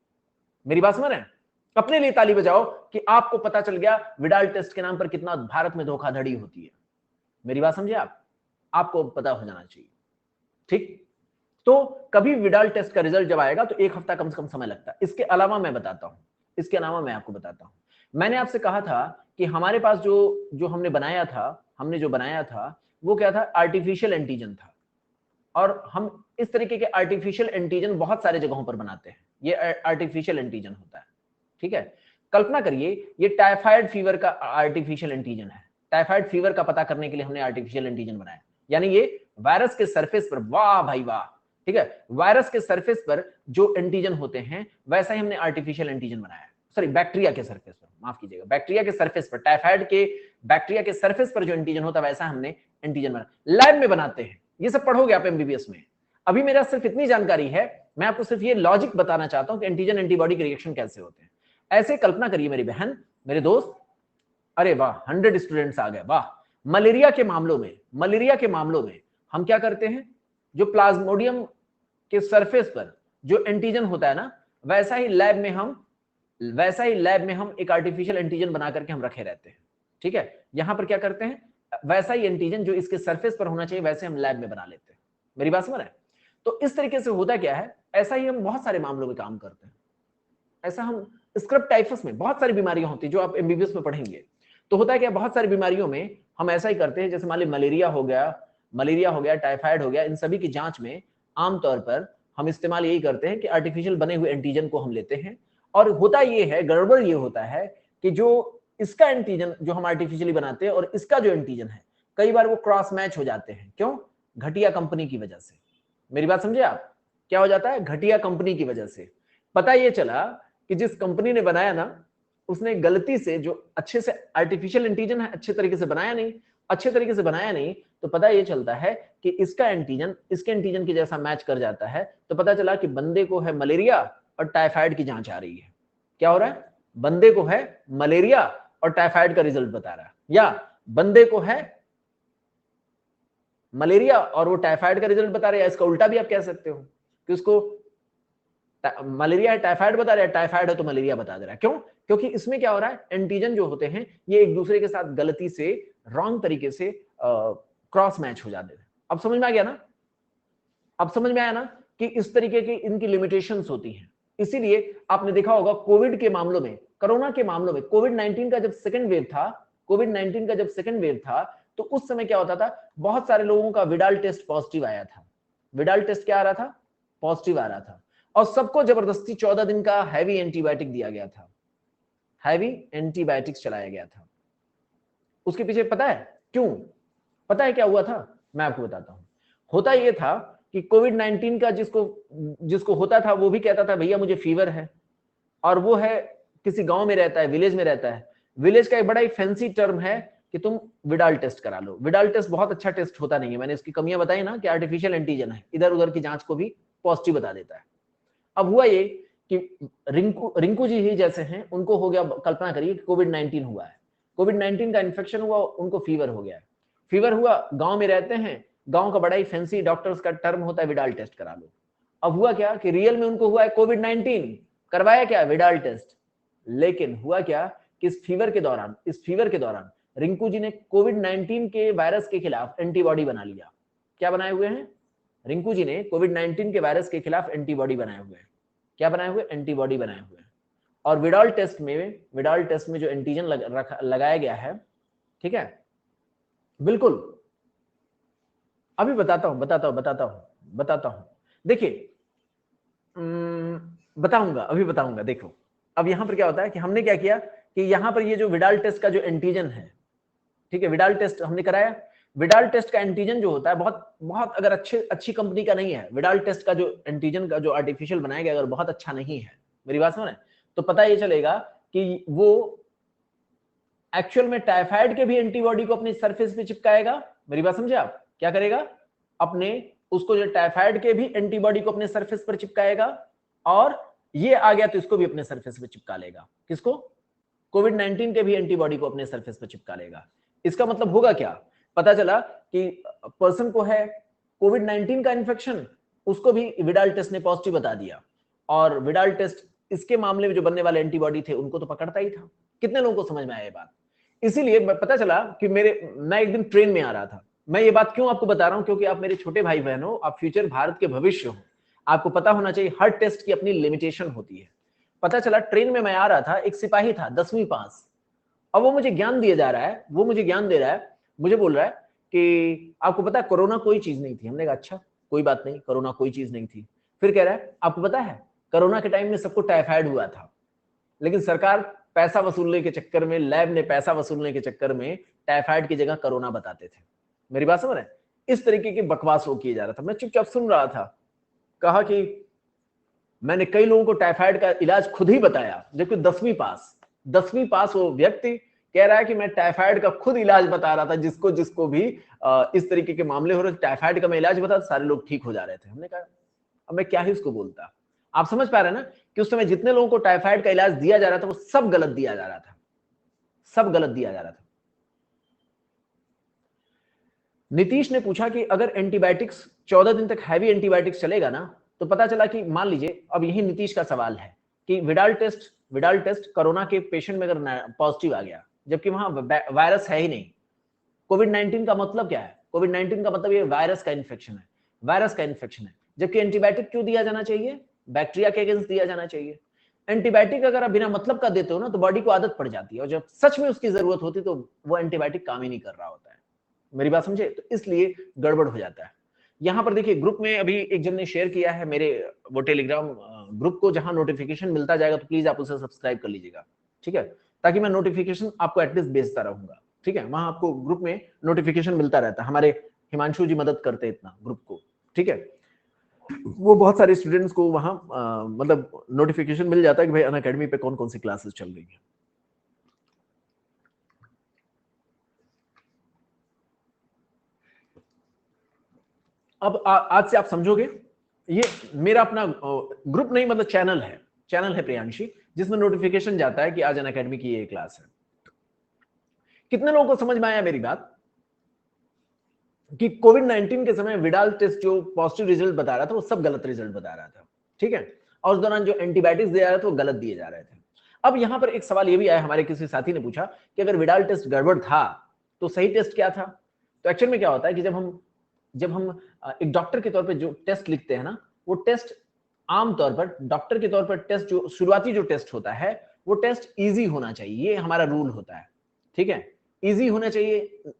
मेरी बात समझ रहे हैं, अपने लिए ताली बजाओ कि आपको पता चल गया विडाल टेस्ट के नाम पर कितना भारत में धोखाधड़ी होती है। मेरी बात समझे आप, आपको पता हो जाना चाहिए, ठीक। तो कभी विडाल टेस्ट का रिजल्ट जब आएगा तो 1 हफ्ता कम से कम समय लगता है। इसके अलावा मैं बताता हूं, इसके अलावा मैं आपको बताता हूं। मैंने आपसे कहा था कि हमारे पास जो हमने बनाया था, हमने जो बनाया था वो क्या था, आर्टिफिशियल एंटीजन था। और हम इस तरीके के आर्टिफिशियल एंटीजन बहुत सारे जगहों पर बनाते हैं, ये आर्टिफिशियल एंटीजन होता है, ठीक है। कल्पना करिए ये टाइफाइड फीवर का आर्टिफिशियल एंटीजन है, टाइफाइड फीवर का पता करने के लिए हमने आर्टिफिशियल एंटीजन बनाया। यानी ये वायरस के सरफेस पर, वाह भाई वाह, ठीक है, वायरस के सरफेस पर जो एंटीजन होते हैं वैसा ही हमने आर्टिफिशियल एंटीजन बनाया। सॉरी, बैक्टीरिया के सरफेस पर, माफ कीजिएगा, बैक्टीरिया के सरफेस पर, टाइफाइड के बैक्टीरिया के सरफेस पर जो एंटीजन होता है वैसा हमने एंटीजन बनाया। लैब में बनाते हैं, ये सब पढ़ोगे आप एमबीबीएस में। अभी मेरा सिर्फ इतनी जानकारी है, मैं आपको सिर्फ ये लॉजिक बताना चाहता हूं कि एंटीजन एंटीबॉडी के रिएक्शन कैसे होते हैं। ऐसे कल्पना करिए मेरी बहन, मेरे दोस्त, अरे वाह 100 स्टूडेंट्स आ गए, वाह। मलेरिया के मामलों में, मलेरिया के मामलों में हम क्या करते हैं, जो प्लाज्मोडियम के सरफेस पर जो एंटीजन होता है ना, वैसा ही लैब में हम एक आर्टिफिशियल एंटीजन बना करके हम रखे रहते हैं, ठीक है। यहां पर क्या करते हैं, वैसा ही एंटीजन जो इसके सरफेस पर होना चाहिए वैसे हम लैब में बना लेते हैं। मेरी बात समझ रहे हैं? तो इस तरीके से होता क्या है, ऐसा ही हम बहुत सारे मामलों में काम करते हैं। ऐसा हम स्क्रब टाइफस में बहुत सारी बीमारियां होती है जो आप एमबीबीएस में पढ़ेंगे। तो होता है क्या, बहुत सारी बीमारियों में हम ऐसा ही करते हैं, जैसे मान ली मलेरिया हो गया, टाइफाइड हो गया, इन सभी की जांच में आमतौर पर हम इस्तेमाल यही करते हैं कि आर्टिफिशियल बने हुए एंटीजन को हम लेते हैं। और होता ये है, गड़बड़ ये होता है कि जो इसका एंटीजन जो हम आर्टिफिशियली बनाते हैं और इसका जो एंटीजन है, कई बार वो क्रॉस मैच हो जाते हैं। क्यों? घटिया कंपनी की वजह से। मेरी बात समझे आप? क्या हो जाता है? घटिया कंपनी की वजह से। पता ये चला कि जिस कंपनी ने बनाया ना, उसने गलती से जो अच्छे से आर्टिफिशियल एंटीजन है अच्छे तरीके से बनाया नहीं, तो पता ये चलता है कि इसका एंटीजन इसके एंटीजन की जैसा मैच कर जाता है। तो पता चला कि बंदे को है मलेरिया और टाइफाइड की जांच आ रही है। क्या हो रहा है? बंदे को है मलेरिया और टाइफाइड का रिजल्ट बता रहा है, या बंदे को है मलेरिया और वो टाइफाइड का रिजल्ट बता रहा है। इसका उल्टा भी आप कह सकते हो कि उसको मलेरिया है टाइफाइड बता रहा है, टाइफाइड है तो मलेरिया बता दे रहा है। क्यों? क्योंकि इसमें क्या हो रहा है, एंटीजन जो होते हैं ये एक दूसरे के साथ गलती से रॉन्ग तरीके से क्रॉस मैच हो जाते हैं। अब समझ में आ गया ना? अब समझ में आया ना कि इस तरीके की इनकी लिमिटेशंस होती हैं। इसीलिए आपने देखा होगा कोविड के मामलों में, कोरोना के मामलों में, कोविड-19 का जब सेकंड वेव था, तो उस समय क्या होता था, बहुत सारे लोगों का विडाल टेस्ट पॉजिटिव आया था। विडाल टेस्ट क्या आ रहा था? पॉजिटिव आ रहा था। और सबको जबरदस्ती 14 दिन का हैवी एंटीबायोटिक दिया गया था, हैवी एंटीबायोटिक्स चलाया गया था। उसके पीछे पता है क्यों? पता है क्या हुआ था? मैं आपको बताता हूं। होता यह था कि कोविड-19 का जिसको होता था वो भी कहता था भैया मुझे फीवर है, और वो है किसी गांव में रहता है, विलेज में रहता है। विलेज का एक बड़ा ही फैंसी टर्म है कि तुम विडाल टेस्ट करा लो। विडाल टेस्ट बहुत अच्छा टेस्ट होता नहीं है, मैंने इसकी कमियां बताई ना कि आर्टिफिशियल एंटीजन है, इधर उधर की जांच को भी पॉजिटिव बता देता है। अब हुआ ये कि रिंकू जी ही जैसे हैं, उनको हो गया, कल्पना करिए कोविड-19 हुआ है, कोविड-19 का इन्फेक्शन हुआ, उनको फीवर हो गया है। फीवर हुआ, गांव में रहते हैं, गांव का बड़ा ही फैंसी डॉक्टर्स का टर्म होता है विडाल टेस्ट करा लो। अब हुआ क्या कि रियल में उनको हुआ है कोविड-19, करवाया क्या? Widal test. लेकिन हुआ क्या कि इस फीवर के दौरान रिंकू जी ने कोविड-19 के वायरस के खिलाफ एंटीबॉडी बना लिया। क्या बनाए हुए हैं? रिंकू जी ने कोविड-19 के वायरस के खिलाफ एंटीबॉडी बनाए हुए हैं। क्या बनाए हुए? एंटीबॉडी बनाए हुए हैं। और विडाल टेस्ट में जो एंटीजन लगाया गया है, ठीक है, बिल्कुल अभी बताता हूं। देखिए, बताऊंगा। देखो, अब यहां पर क्या होता है कि हमने क्या किया कि यहां पर ये जो विडाल टेस्ट का जो एंटीजन है, ठीक है, विडाल टेस्ट हमने कराया। विडाल टेस्ट का एंटीजन जो होता है बहुत अगर अच्छी कंपनी का नहीं है, विडाल टेस्ट का जो एंटीजन का जो आर्टिफिशियल बनाया गया अगर बहुत अच्छा नहीं है, मेरी बात समझ रहे हैं, तो पता ये चलेगा कि वो एक्चुअल में टाइफाइड के भी एंटीबॉडी को अपनी सरफेस पे चिपकाएगा। मेरी बात समझे आप? क्या करेगा? अपने उसको जो टाइफाइड के भी एंटीबॉडी को अपने सरफेस पर चिपकाएगा, और ये आ गया तो इसको भी अपने सरफेस पे चिपका लेगा। किसको? कोविड-19 के भी एंटीबॉडी को अपने सरफेस पर चिपका लेगा। इसका मतलब होगा क्या? पता चला कि पर्सन को है कोविड-19 का इन्फेक्शन, उसको भी विडाल टेस्ट ने पॉजिटिव बता दिया, और विडाल टेस्ट इसके मामले में जो बनने वाले एंटीबॉडी थे उनको तो पकड़ता ही था। कितने लोगों को समझ में आया ये बात? इसीलिए पता चला कि मैं एक दिन ट्रेन में आ रहा था। मैं ये बात क्यों आपको बता रहा हूं? क्योंकि आप मेरे छोटे भाई बहन हो, आप फ्यूचर भारत के भविष्य हो, आपको पता होना चाहिए हर टेस्ट की अपनी लिमिटेशन होती है। पता चला ट्रेन में मैं आ रहा था, एक सिपाही था 10वीं पास, और वो मुझे ज्ञान दे रहा है, मुझे बोल रहा है कि आपको पता है कोरोना कोई चीज नहीं थी। हमने कहा अच्छा कोई बात नहीं, कोरोना कोई चीज नहीं थी। फिर कह रहा है आपको पता है कोरोना के टाइम में सबको टाइफाइड हुआ था, लेकिन सरकार पैसा वसूलने के चक्कर में, लैब ने पैसा वसूलने के चक्कर में टाइफाइड की जगह कोरोना बताते थे। मेरी बात समझ रहे हैं? इस तरीके की बकवास वो किए जा रहा था। मैं चुपचाप सुन रहा था। कहा कि मैंने कई लोगों को टाइफाइड का इलाज खुद ही बताया, जबकि 10वीं पास वो व्यक्ति कह रहा है कि मैं टाइफाइड का खुद इलाज बता रहा था, जिसको भी इस तरीके के मामले हो रहे थे, टाइफाइड का मैं इलाज बता, सारे लोग ठीक हो जा रहे थे। हमने कहा अब मैं क्या ही उसको बोलता। आप समझ पा रहे हैं ना कि उस समय जितने लोगों को टाइफाइड का इलाज दिया जा रहा था वो सब गलत दिया जा रहा था, सब गलत दिया जा रहा था। नीतीश ने पूछा कि अगर एंटीबायोटिक्स 14 दिन तक हैवी एंटीबायोटिक्स चलेगा ना, तो पता चला कि मान लीजिए, अब यही नीतीश का सवाल है कि विडाल टेस्ट कोरोना के पेशेंट में अगर पॉजिटिव आ गया, जबकि वहां वायरस है ही नहीं, कोविड 19 का मतलब क्या है? कोविड 19 का मतलब ये वायरस का इन्फेक्शन है, वायरस का इन्फेक्शन है। जबकि एंटीबायोटिक क्यों दिया जाना चाहिए? बैक्टीरिया के अगेंस्ट दिया जाना चाहिए। एंटीबायोटिक अगर आप बिना मतलब का देते हो ना तो बॉडी को आदत पड़ जाती है, और जब सच में उसकी जरूरत होती है तो वो एंटीबायोटिक काम ही नहीं कर रहा होता है। मेरी बात समझे? तो इसलिए गड़बड़ हो जाता है। यहां पर देखिए ग्रुप में अभी एक जन ने शेयर किया है मेरे वो टेलीग्राम ग्रुप को, जहां नोटिफिकेशन मिलता जाएगा तो प्लीज आप उसे सब्सक्राइब कर लीजिएगा, ठीक है, ताकि मैं नोटिफिकेशन आपको एटलीस्ट भेजता रहूंगा, ठीक है। वहां आपको ग्रुप में नोटिफिकेशन मिलता रहता है। हमारे हिमांशु जी मदद करते हैं इतना ग्रुप को, ठीक है। वो बहुत सारे स्टूडेंट्स को वहां मतलब नोटिफिकेशन मिल जाता है कि भाई अनअकैडमी पे कौन कौन सी क्लासेस चल रही है। अब आज से आप समझोगे, ये मेरा अपना ग्रुप नहीं मतलब चैनल है प्रियांशी, जिसमें नोटिफिकेशन जाता है कि आज अनअकैडमी की ये क्लास है। कितने लोगों को समझ में आया मेरी बात कि कोविड 19 के समय विडाल टेस्ट जो पॉजिटिव रिजल्ट बता रहा था वो सब गलत रिजल्ट बता रहा था, ठीक है, और उस दौरान जो एंटीबायोटिक्स दिया रहा था वो गलत दिए जा रहे थे। अब यहां पर एक सवाल ये भी आया, हमारे किसी साथी ने पूछा कि अगर विडाल टेस्ट गड़बड़ था तो सही टेस्ट क्या था? तो एक्चुअल में क्या होता है कि जब हम एक डॉक्टर के तौर पर जो टेस्ट लिखते हैं ना, वो टेस्ट आमतौर पर डॉक्टर के तौर पर टेस्ट जो शुरुआती जो टेस्ट होता है वो टेस्ट इजी होना चाहिए, ये हमारा रूल होता है, ठीक है। इजी होना चाहिए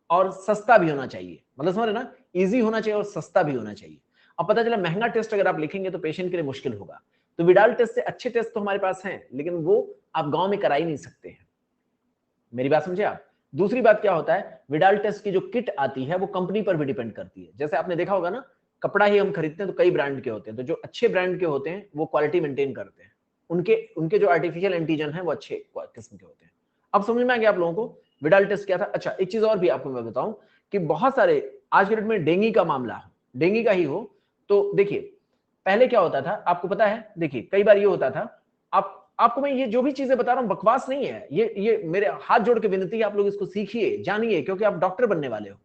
और सस्ता भी होना चाहिए, मतलब समझ रहे ना, इजी होना चाहिए और सस्ता भी होना चाहिए। अब पता चला महंगा टेस्ट अगर आप लिखेंगे तो पेशेंट के लिए मुश्किल होगा। तो विडाल टेस्ट से अच्छे टेस्ट तो हमारे पास हैं, लेकिन वो आप गांव में करा ही नहीं सकते हैं। मेरी बात समझे आप? दूसरी बात क्या होता है, विडाल टेस्ट की जो किट आती है वो कंपनी पर भी डिपेंड करती है। जैसे आपने देखा होगा ना, कपड़ा ही हम खरीदते हैं तो कई ब्रांड के होते हैं, तो जो अच्छे ब्रांड के होते हैं वो क्वालिटी मेंटेन करते हैं, उनके उनके जो आर्टिफिशियल एंटीजन है वो अच्छे किस्म के होते हैं। अब समझ में आ गया आप लोगों को विडाल टेस्ट क्या था? अच्छा, एक चीज और भी आपको मैं बताऊं कि बहुत सारे आज के डेट में डेंगू का मामला हो, डेंगू का ही हो, तो देखिए पहले क्या होता था आपको पता है, देखिए कई बार ये होता था, आपको मैं ये जो भी चीजें बता रहा हूं बकवास नहीं है, ये मेरे हाथ जोड़ के विनती है, आप लोग इसको सीखिए जानिए, क्योंकि आप डॉक्टर बनने वाले हो।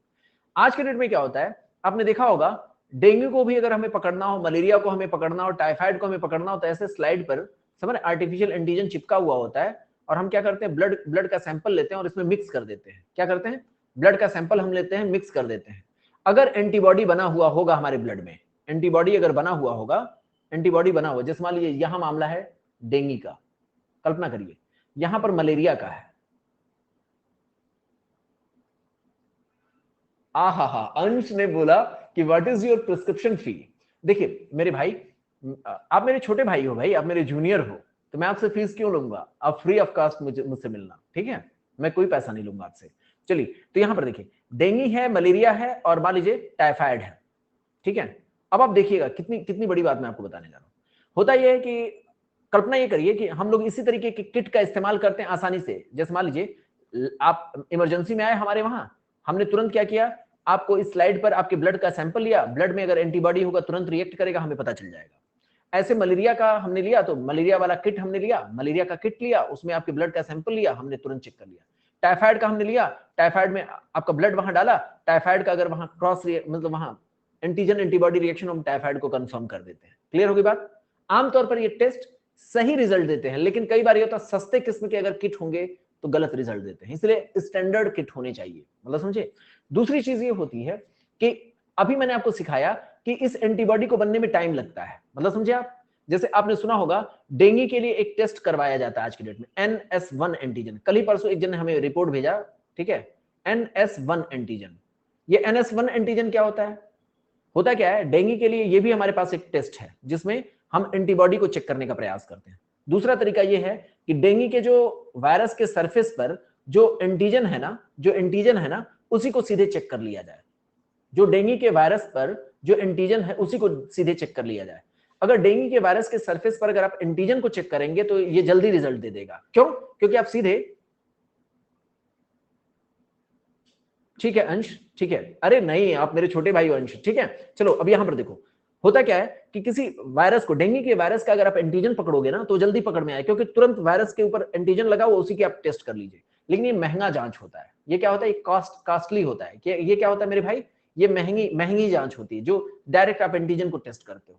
आज के डेट में क्या होता है, आपने देखा होगा डेंगू को भी अगर हमें पकड़ना हो, मलेरिया को हमें पकड़ना हो, टाइफाइड को हमें पकड़ना हो, तो ऐसे स्लाइड पर समझ आर्टिफिशियल एंटीजन चिपका हुआ होता है, और हम क्या करते हैं, ब्लड का सैंपल लेते हैं और इसमें मिक्स कर देते हैं। क्या करते हैं? ब्लड का सैंपल हम लेते हैं, मिक्स कर देते हैं। अगर एंटीबॉडी बना हुआ होगा हमारे ब्लड में, एंटीबॉडी अगर बना हुआ होगा, एंटीबॉडी बना हुआ, जैसे मान लीजिए यहां मामला है डेंगू का, कल्पना करिए यहां पर मलेरिया का है। आहा, अंश ने बोला कि व्हाट इज योर प्रिस्क्रिप्शन फी। देखिए मेरे भाई, आप मेरे छोटे भाई हो भाई, आप मेरे जूनियर हो, तो मैं आपसे फीस क्यों लूंगा? आप फ्री ऑफ कॉस्ट मुझसे मिलना, ठीक है, मैं कोई पैसा नहीं लूंगा आपसे। चलिए, तो यहां पर देखिए डेंगू है, मलेरिया है और मान लीजिए टाइफाइड है, ठीक है। अब आप देखिएगा कितनी कितनी बड़ी बात मैं आपको बताने जा रहा हूं। होता यह है कि कल्पना ये करिए कि हम लोग इसी तरीके की किट का इस्तेमाल करते हैं आसानी से। जैसे मान लीजिए आप इमरजेंसी में आए हमारे वहां, हमने तुरंत क्या किया, आपको इस स्लाइड पर आपके ब्लड का सैंपल लिया, ब्लड में अगर एंटीबॉडी होगा तुरंत रिएक्ट करेगा, हमें पता चल जाएगा। ऐसे मलेरिया का हमने लिया तो मलेरिया वाला किट हमने लिया, मलेरिया का किट लिया, उसमें आपके ब्लड का सैंपल लिया, हमने तुरंत चेक कर लिया। टाइफाइड का हमने लिया, टाइफाइड में आपका ब्लड वहां डाला, टाइफाइड का अगर वहां मतलब वहां एंटीजन एंटीबॉडी रिएक्शन, हम टाइफाइड को कंफर्म कर देते हैं। क्लियर होगी बात? आमतौर पर ये टेस्ट सही रिजल्ट देते हैं, लेकिन कई बार ये होता है सस्ते किस्म के अगर किट होंगे तो गलत रिजल्ट देते हैं, इसलिए स्टैंडर्ड किट होने चाहिए, मतलब समझे। दूसरी चीज ये होती है कि अभी मैंने आपको सिखाया कि इस एंटीबॉडी को बनने में टाइम लगता है, मतलब समझे आप। जैसे आपने सुना होगा डेंगू के लिए एक टेस्ट करवाया जाता है आज की डेट में, NS1 एंटीजन। कल ही परसों एक जन ने हमें रिपोर्ट भेजा, ठीक है, NS1 एंटीजन। ये NS1 एंटीजन क्या होता है? होता क्या है, डेंगू के लिए ये भी हमारे पास एक टेस्ट है जिसमें हम एंटीबॉडी को चेक करने का प्रयास करते हैं। दूसरा तरीका ये है कि डेंगू के जो वायरस के सरफेस पर जो एंटीजन है ना उसी को सीधे चेक कर लिया जाए। जो डेंगू के वायरस पर जो एंटीजन है उसी को सीधे चेक कर लिया जाए। अगर डेंगू के वायरस के सरफेस पर अगर आप एंटीजन को चेक करेंगे तो ये जल्दी रिजल्ट दे देगा। क्यों? क्योंकि आप सीधे, ठीक है अंश, ठीक है, अरे नहीं आप मेरे छोटे भाई हो अंश, ठीक है। चलो अब यहां पर देखो होता क्या है कि किसी वायरस को, डेंगू के वायरस का अगर आप एंटीजन पकड़ोगे ना तो जल्दी पकड़ में आए, क्योंकि तुरंत वायरस के ऊपर एंटीजन लगा हुआ, उसी की आप टेस्ट कर लीजिए। लेकिन ये महंगा जांच होता है, ये क्या होता है, कॉस्टली होता है। ये क्या होता है मेरे भाई, ये महंगी महंगी जांच होती है जो डायरेक्ट आप एंटीजन को टेस्ट करते हो।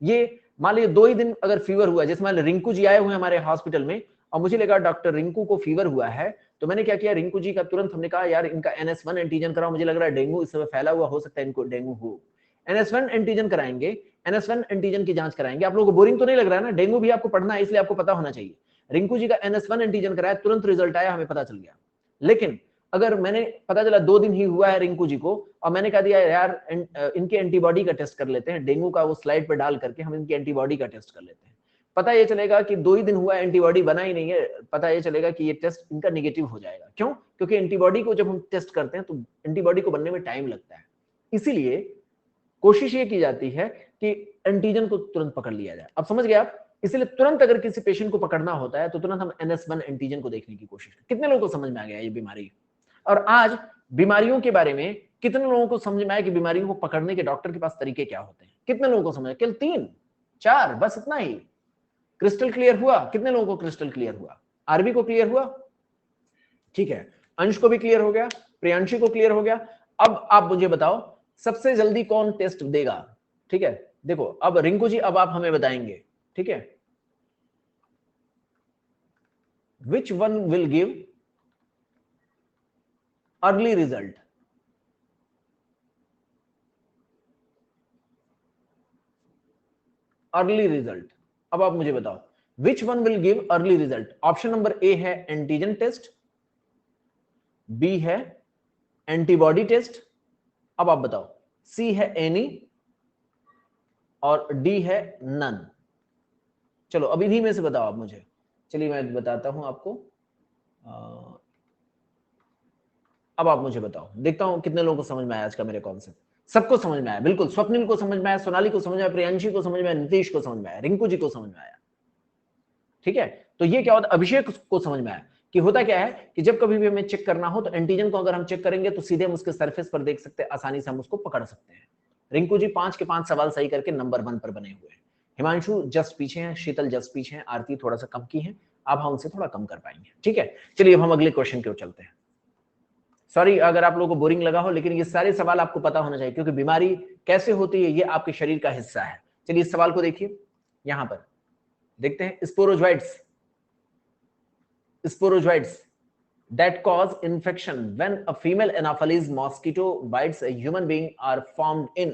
ये मान लीजिए 2 ही दिन अगर फीवर हुआ, जैसे मान लीजिए रिंकू जी आए हुए हमारे हॉस्पिटल में और मुझे लगा डॉक्टर रिंकू को फीवर हुआ है, तो मैंने क्या किया, रिंकू जी का तुरंत हमने कहा यार इनका NS1 एंटीजन कराओ, मुझे लग रहा है डेंगू इस समय फैला हुआ हो सकता है, इनको डेंगू हो। NS1 एंटीजन कराएंगे, NS1 एंटीजन की जांच कराएंगे। आप लोगों को बोरिंग तो नहीं लग रहा है ना, डेंगू भी आपको पढ़ना है इसलिए आपको पता होना चाहिए। रिंकू जी का NS1 एंटीजन कराया, तुरंत रिजल्ट आया, हमें पता चल गया। लेकिन अगर मैंने पता चला 2 दिन ही हुआ है रिंकू जी को, और मैंने कह दिया यार इनके एंटीबॉडी का टेस्ट कर लेते हैं, डेंगू का वो स्लाइड पर डाल करके हम इनकी एंटीबॉडी का टेस्ट कर लेते हैं, पता ये चलेगा कि 2 ही दिन हुआ है, एंटीबॉडी बना ही नहीं है, पता ये चलेगा कि ये टेस्ट इनका नेगेटिव हो जाएगा। क्यों? क्योंकि एंटीबॉडी को जब हम टेस्ट करते हैं तो एंटीबॉडी को बनने में टाइम लगता है, इसीलिए कोशिश ये की जाती है कि एंटीजन को तुरंत पकड़ लिया जाए। अब समझ गए आप? इसलिए तुरंत अगर किसी पेशेंट को पकड़ना होता है तो तुरंत हम NS1 एंटीजन को देखने की कोशिश करते। कितने लोगों को समझ में आ गया ये बीमारी? और आज बीमारियों के बारे में कितने लोगों को समझ में आया कि बीमारियों को पकड़ने के डॉक्टर के पास तरीके क्या होते हैं? कितने लोगों को समझ? केवल 3 4 बस, इतना ही। क्रिस्टल क्लियर हुआ? कितने लोगों को क्रिस्टल क्लियर हुआ? आरबी को क्लियर हुआ? ठीक है, अंश को भी क्लियर हो गया, प्रियांशी को क्लियर हो गया। अब आप मुझे बताओ सबसे जल्दी कौन टेस्ट देगा? ठीक है, देखो अब रिंकू जी अब आप हमें बताएंगे, ठीक है, which one will give early result? Early result, अब आप मुझे बताओ which one will give early result? Option number A है एंटीजन टेस्ट, बी है एंटीबॉडी टेस्ट, अब आप बताओ, सी है एनी, और डी है नन। चलो अब इन्हीं में से बताओ आप मुझे। चलिए मैं बताता हूं आपको। अब आप मुझे बताओ, देखता हूं कितने लोगों को समझ में आया आज का मेरे कॉन्सेप्ट। सबको समझ में आया, बिल्कुल। स्वप्निल को समझ में आया, सोनाली को समझ में आया, प्रियांशी को समझ में आया, नीतीश को समझ में आया, रिंकू जी को समझ में आया। ठीक है, तो ये क्या होता है, अभिषेक को समझ में आया कि होता क्या है कि जब कभी भी हमें चेक करना हो तो एंटीजन को अगर हम चेक करेंगे तो सीधे हम उसके सरफेस पर देख सकते हैं, आसानी से हम उसको पकड़ सकते हैं। रिंकू जी 5 के 5 सवाल सही करके नंबर 1 पर बने हुए हैं। हिमांशु जस्ट पीछे हैं, शीतल जस्ट पीछे हैं, आरती थोड़ा सा कम की है, अब हम उनसे थोड़ा कम कर पाएंगे। ठीक है, चलिए अब हम अगले क्वेश्चन की ओर चलते हैं। सॉरी अगर आप लोगों को बोरिंग लगा हो, लेकिन ये सारे सवाल आपको पता होना चाहिए क्योंकि बीमारी कैसे होती है ये आपके शरीर का हिस्सा है। चलिए इस सवाल को देखिए, यहां पर देखते हैं, sporozoites that cause infection when a female Anopheles mosquito bites a human being are formed in।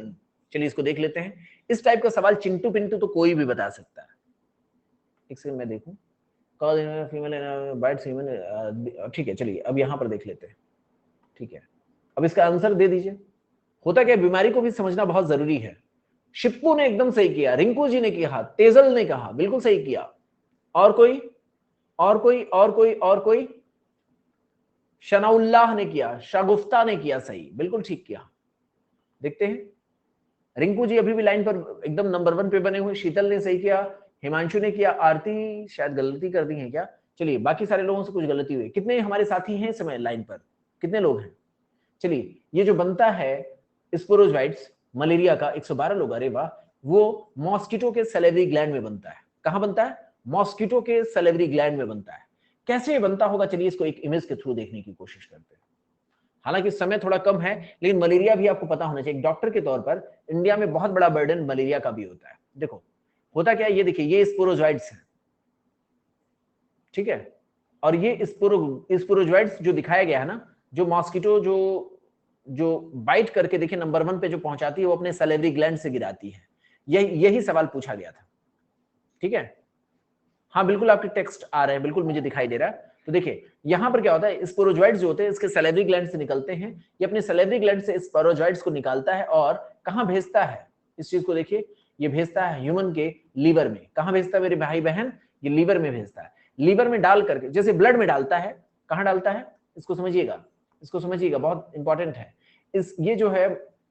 चलिए इसको देख लेते हैं। इस टाइप का सवाल चिंटू पिंटू तो कोई भी बता सकता है। एक सेकंड मैं देखूं, cause फीमेल bites human, ठीक है, चलिए अब यहां पर देख लेते हैं। ठीक है, अब इसका आंसर दे दीजिए। होता क्या, बीमारी को भी समझना बहुत जरूरी है। शिप्पू ने एकदम सही किया, रिंकू जी ने किया, तेजल ने कहा बिल्कुल सही किया। और कोई और कोई और कोई और कोई? शनाउल्लाह ने किया, शागुफ्ता ने किया, सही, बिल्कुल ठीक किया। देखते हैं, रिंकू जी अभी भी लाइन पर एकदम नंबर 1 पे बने हुए। शीतल ने सही किया, हिमांशु ने किया, आरती शायद गलती कर दी है क्या? चलिए बाकी सारे लोगों से कुछ गलती हुई। कितने हमारे साथी हैं इस समय लाइन पर, कितने लोग हैं? चलिए ये जो बनता है स्पोरोजोइट्स मलेरिया का, 112 लोग, अरे वाह, वो मॉस्किटो के सैलिवरी ग्लैंड में बनता है। कहां बनता है? मॉस्किटो के सैलिवरी ग्लैंड में बनता है। कैसे बनता होगा, चलिए इसको एक इमेज के थ्रू देखने की कोशिश करते हैं। हालांकि समय थोड़ा कम है, लेकिन मलेरिया भी आपको पता होना चाहिए। डॉक्टर के तौर पर इंडिया में बहुत बड़ा बर्डन मलेरिया का भी होता है। देखो होता क्या है, ये देखिए, ये स्पोरोजोइट्स है, ठीक है, और ये स्पोरोजोइट्स जो दिखाया गया है ना, जो मॉस्किटो जो बाइट करके देखिए नंबर 1 पे जो पहुंचाती है वो अपने सैलिवरी ग्लैंड से गिराती है। यही सवाल पूछा गया था। ठीक है, हाँ बिल्कुल आपके टेक्स्ट आ रहे हैं, बिल्कुल मुझे दिखाई दे रहा है। तो देखिए यहां पर क्या होता है, स्पोरोजोइट्स जो होते हैं इसके सैलिवरी ग्लैंड से निकलते हैं। ये अपने सैलिवरी ग्लैंड से स्पोरोजोइट्स को निकालता है और कहां भेजता है, इस चीज को देखिए, ये भेजता है ह्यूमन के लीवर में। कहां भेजता है मेरे भाई बहन? ये लीवर में भेजता है। लीवर में डाल करके, जैसे ब्लड में डालता है, कहां डालता है इसको समझिएगा, इसको समझिएगा, बहुत इंपॉर्टेंट है। ये जो है,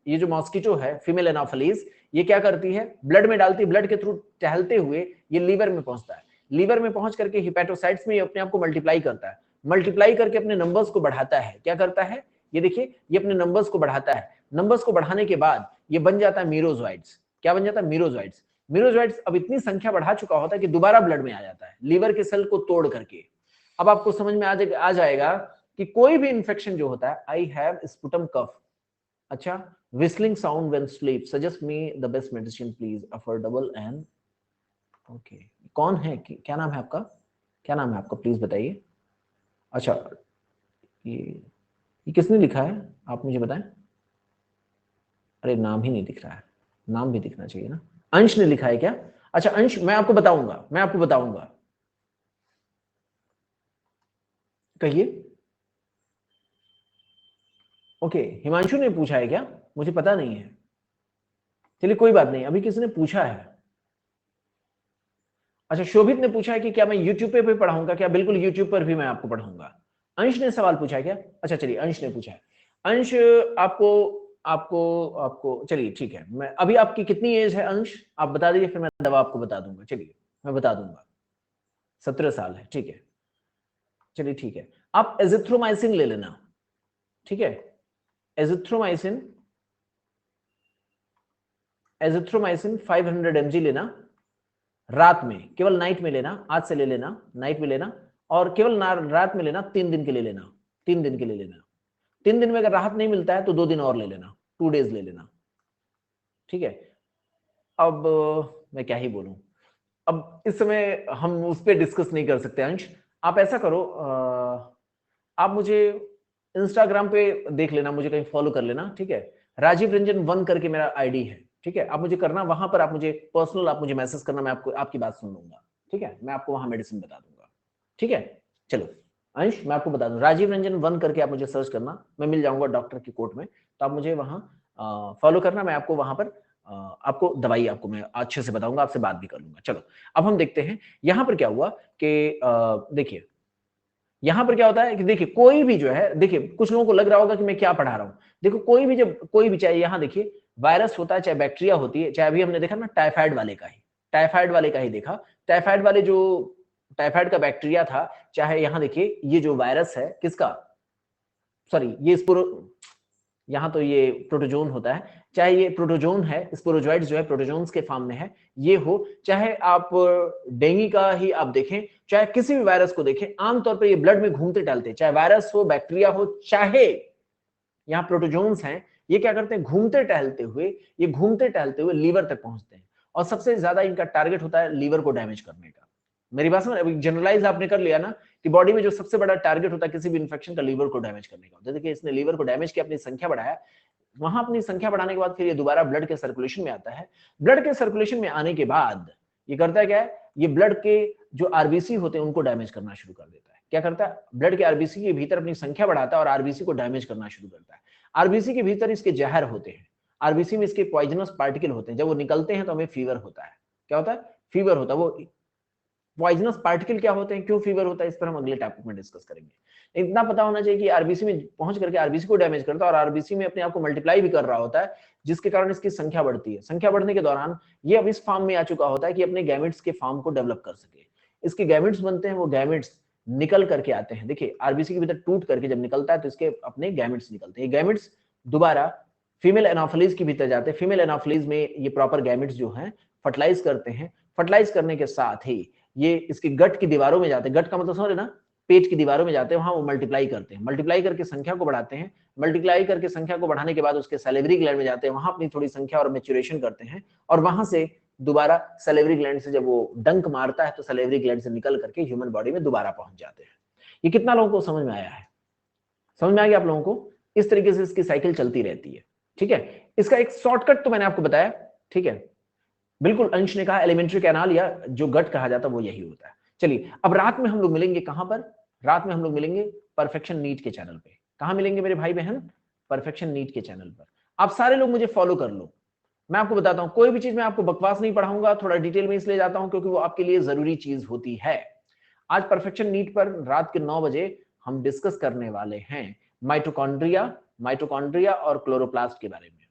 ये जो मॉस्किटो है फीमेल एनोफिलीज, ये क्या करती है, ब्लड में डालती है, ब्लड के थ्रू टहलते हुए ये लीवर में पहुंचता है। लीवर में पहुंच करके हिपैटोसाइट्स में ये अपने आप को मल्टीप्लाई करता है, मल्टीप्लाई करके अपने नंबर्स को बढ़ाता है। क्या करता है, ये देखिए, ये अपने नंबर्स को बढ़ाता है। नंबर्स को बढ़ाने के बाद ये बन जाता है मीरोजोइट्स। क्या बन जाता है? मीरोजोइट्स। मीरोजोइट्स अब इतनी संख्या बढ़ा चुका होता है कि दोबारा ब्लड में आ जाता है, लीवर के सेल को तोड़ करके। अब आपको समझ में आ जाएगा कि कोई भी इंफेक्शन जो होता है, आई हैव स्पुटम कफ, अच्छा, whistling sound when sleep, suggest me the best medicine please, affordable and okay। कौन है, क्या नाम है आपका, क्या नाम है आपका, प्लीज बताइए। अच्छा, ये किसने लिखा है, आप मुझे बताएं। अरे नाम ही नहीं दिख रहा है, नाम भी दिखना चाहिए ना। अंश ने लिखा है क्या? अच्छा अंश, मैं आपको बताऊंगा, कहिए। ओके, हिमांशु ने पूछा है क्या? मुझे पता नहीं है, चलिए कोई बात नहीं, अभी किसी ने पूछा है। अच्छा शोभित ने पूछा है कि क्या मैं यूट्यूब पे भी पढ़ाऊंगा क्या? बिल्कुल यूट्यूब पर भी मैं आपको पढ़ाऊंगा। अंश ने सवाल पूछा है क्या? अच्छा चलिए, अंश ने पूछा है। अंश, आपको आपको आपको चलिए ठीक है, मैं अभी, आपकी कितनी एज है अंश, आप बता दीजिए, फिर मैं दवा आपको बता दूंगा। चलिए मैं बता दूंगा, 17 साल है, ठीक है। चलिए ठीक है, आप एजिथ्रोमाइसिन ले लेना, ठीक है। एजिथ्रोमाइसिन, एजिथ्रोमाइसिन 500 mg लेना, रात में, केवल नाइट में लेना, आज से ले लेना, नाइट में लेना, और केवल रात में लेना, 3 दिन के लिए लेना, 3 दिन के लिए लेना। 3 दिन में अगर राहत नहीं मिलता है तो 2 दिन और ले लेना, 2 days ले लेना, ठीक है। अब मैं क्या ही बोलूं, अब इस समय हम उस पर डिस्कस नहीं कर सकते। अंश, आप ऐसा करो, आप मुझे इंस्टाग्राम पे देख लेना, मुझे कहीं फॉलो कर लेना, ठीक है। राजीव रंजन 1 करके मेरा आईडी है, ठीक है। आप मुझे करना, वहां पर आप मुझे पर्सनल, आप मुझे मैसेज करना, मैं आपको आपकी बात सुन लूंगा, ठीक है। मैं आपको वहां मेडिसिन बता दूंगा, ठीक है। चलो अंश, मैं आपको बता दूं, राजीव रंजन 1 करके आप मुझे सर्च करना, मैं मिल जाऊंगा डॉक्टर की कोर्ट में, तो आप मुझे वहां फॉलो करना, मैं आपको वहां पर आपको दवाई, आपको मैं अच्छे से बताऊंगा, आपसे बात भी कर लूंगा। चलो अब हम देखते हैं यहां पर क्या हुआ कि देखिए यहां पर क्या होता है कि देखिए, कोई भी जो है, देखिए कुछ लोगों को लग रहा होगा कि मैं क्या पढ़ा रहा हूं। देखो कोई भी, जब कोई भी, चाहे यहां देखिए वायरस होता है, चाहे बैक्टीरिया होती है, चाहे अभी हमने देखा ना टाइफाइड वाले का ही, टाइफाइड वाले का ही देखा, टाइफाइड वाले जो टाइफाइड का बैक्टीरिया था, चाहे यहां देखिए ये जो वायरस है किसका, सॉरी ये यहाँ तो ये प्रोटोजोन होता है, चाहे ये प्रोटोजोन है, स्पोरोजोइड्स जो है प्रोटोजोन्स के फॉर्म में है, ये हो, चाहे आप डेंगू का ही आप देखें, चाहे किसी भी वायरस को देखें, आमतौर पर ये ब्लड में घूमते टहलते, चाहे वायरस हो, बैक्टीरिया हो, चाहे यहाँ प्रोटोजोन्स हैं, ये क्या करते हैं, घूमते टहलते हुए, ये घूमते टहलते हुए लीवर तक पहुंचते हैं, और सबसे ज्यादा इनका टारगेट होता है लीवर को डैमेज करने का। मेरी बात समझ, अभी जनरलाइज आपने कर लिया ना कि बॉडी में जो सबसे बड़ा टारगेट होता है किसी भी इन्फेक्शन का, लीवर को डैमेज करने का। देखिए इसने लीवर को डैमेज किया, अपनी संख्या बढ़ाया, वहां अपनी संख्या बढ़ाने के बाद फिर ये दोबारा ब्लड के सर्कुलेशन में आता है। ब्लड के सर्कुलेशन में आने के बाद ये करता है क्या है, ये ब्लड के जो आरबीसी होते हैं उनको डैमेज करना शुरू कर देता है। क्या करता है, ब्लड के आरबीसी के भीतर अपनी संख्या बढ़ाता है और आरबीसी को डैमेज करना शुरू करता है। आरबीसी के भीतर इसके जहर होते हैं, आरबीसी में इसके पॉइजनस पार्टिकल होते हैं, जब वो निकलते हैं तो हमें फीवर होता है। क्या होता है, फीवर होता है। वो पॉइजनस पार्टिकल क्या होते हैं, क्यों फीवर होता है, इस पर हम अगले टॉपिक में डिस्कस करेंगे। इतना पता होना चाहिए कि आरबीसी में पहुंच करके आरबीसी को डैमेज करता है और आरबीसी में अपने आप को मल्टीप्लाई भी कर रहा होता है, जिसके कारण इसकी संख्या बढ़ती है। संख्या बढ़ने के दौरान ये अब इस फॉर्म में आ चुका होता है कि अपने गैमेट्स के फॉर्म को डेवलप कर सके। इसके गैमेट्स बनते हैं, वो गैमेट्स निकल करके आते हैं। देखिए आरबीसी के भीतर टूट करके जब निकलता है तो इसके अपने गैमेट्स निकलते हैं। गैमेट्स दोबारा फीमेल एनाफिलीज के भीतर जाते हैं। फीमेल एनाफिलीज में ये प्रॉपर गैमेट्स जो हैं फर्टिलाइज करते हैं। फर्टिलाइज करने के साथ ही ये इसके गट की दीवारों में जाते हैं। गट का मतलब समझ रहे ना, पेट की दीवारों में जाते हैं, वहां वो मल्टीप्लाई करते हैं, मल्टीप्लाई करके संख्या को बढ़ाते हैं। मल्टीप्लाई करके संख्या को बढ़ाने के बाद उसके सैलिवरी ग्लैंड में जाते हैं, वहां अपनी थोड़ी संख्या और मैच्योरेशन करते हैं, और वहां से दोबारा सैलिवरी ग्लैंड से जब वो डंक मारता है तो सैलिवरी ग्लैंड से निकल करके ह्यूमन बॉडी में दोबारा पहुंच जाते हैं। ये कितना लोगों को समझ में आया है? समझ में आ गया आप लोगों को? इस तरीके से इसकी साइकिल चलती रहती है, ठीक है। इसका एक शॉर्टकट तो मैंने आपको बताया, ठीक है। बिल्कुल अंश ने कहा एलिमेंट्री कैनाल या जो गट कहा जाता है वो यही होता है। चलिए अब रात में हम लोग मिलेंगे कहां पर, रात में हम लोग मिलेंगे परफेक्शन नीट के चैनल पे। कहां मिलेंगे मेरे भाई बहन? परफेक्शन नीट के चैनल पर। आप सारे लोग मुझे फॉलो कर लो। मैं आपको बताता हूं, कोई भी चीज मैं आपको बकवास नहीं पढ़ाऊंगा, थोड़ा डिटेल में इसलिए जाता हूं क्योंकि वो आपके लिए जरूरी चीज होती है। आज परफेक्शन नीट पर रात के 9 बजे हम डिस्कस करने वाले हैं माइटोकॉन्ड्रिया, माइटोकॉन्ड्रिया और क्लोरोप्लास्ट के बारे में,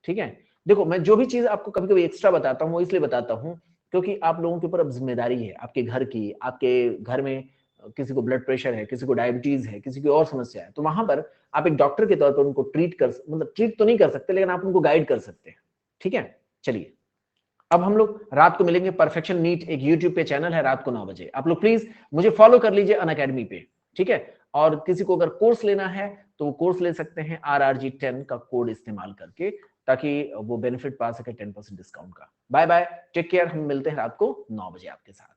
ठीक है। देखो मैं जो भी चीज आपको कभी कभी एक्स्ट्रा बताता हूँ वो इसलिए बताता हूँ क्योंकि आप लोगों के ऊपर अब जिम्मेदारी है, आपके घर की, आपके घर में किसी को ब्लड प्रेशर है, किसी को डायबिटीज है, किसी की और समस्या है, तो वहां पर आप एक डॉक्टर के तौर पर उनको ट्रीट कर, मतलब ट्रीट तो नहीं कर सकते लेकिन आप उनको गाइड कर सकते हैं, ठीक है। चलिए अब हम लोग रात को मिलेंगे। परफेक्शन नीट एक यूट्यूब पे चैनल है, रात को 9 बजे। आप लोग प्लीज मुझे फॉलो कर लीजिए अनअकैडमी पे, ठीक है। और किसी को अगर कोर्स लेना है तो वो कोर्स ले सकते हैं RRG10 का कोड इस्तेमाल करके, ताकि वो बेनिफिट पा सके 10% डिस्काउंट का। बाय बाय, टेक केयर, हम मिलते हैं रात को 9 बजे आपके साथ।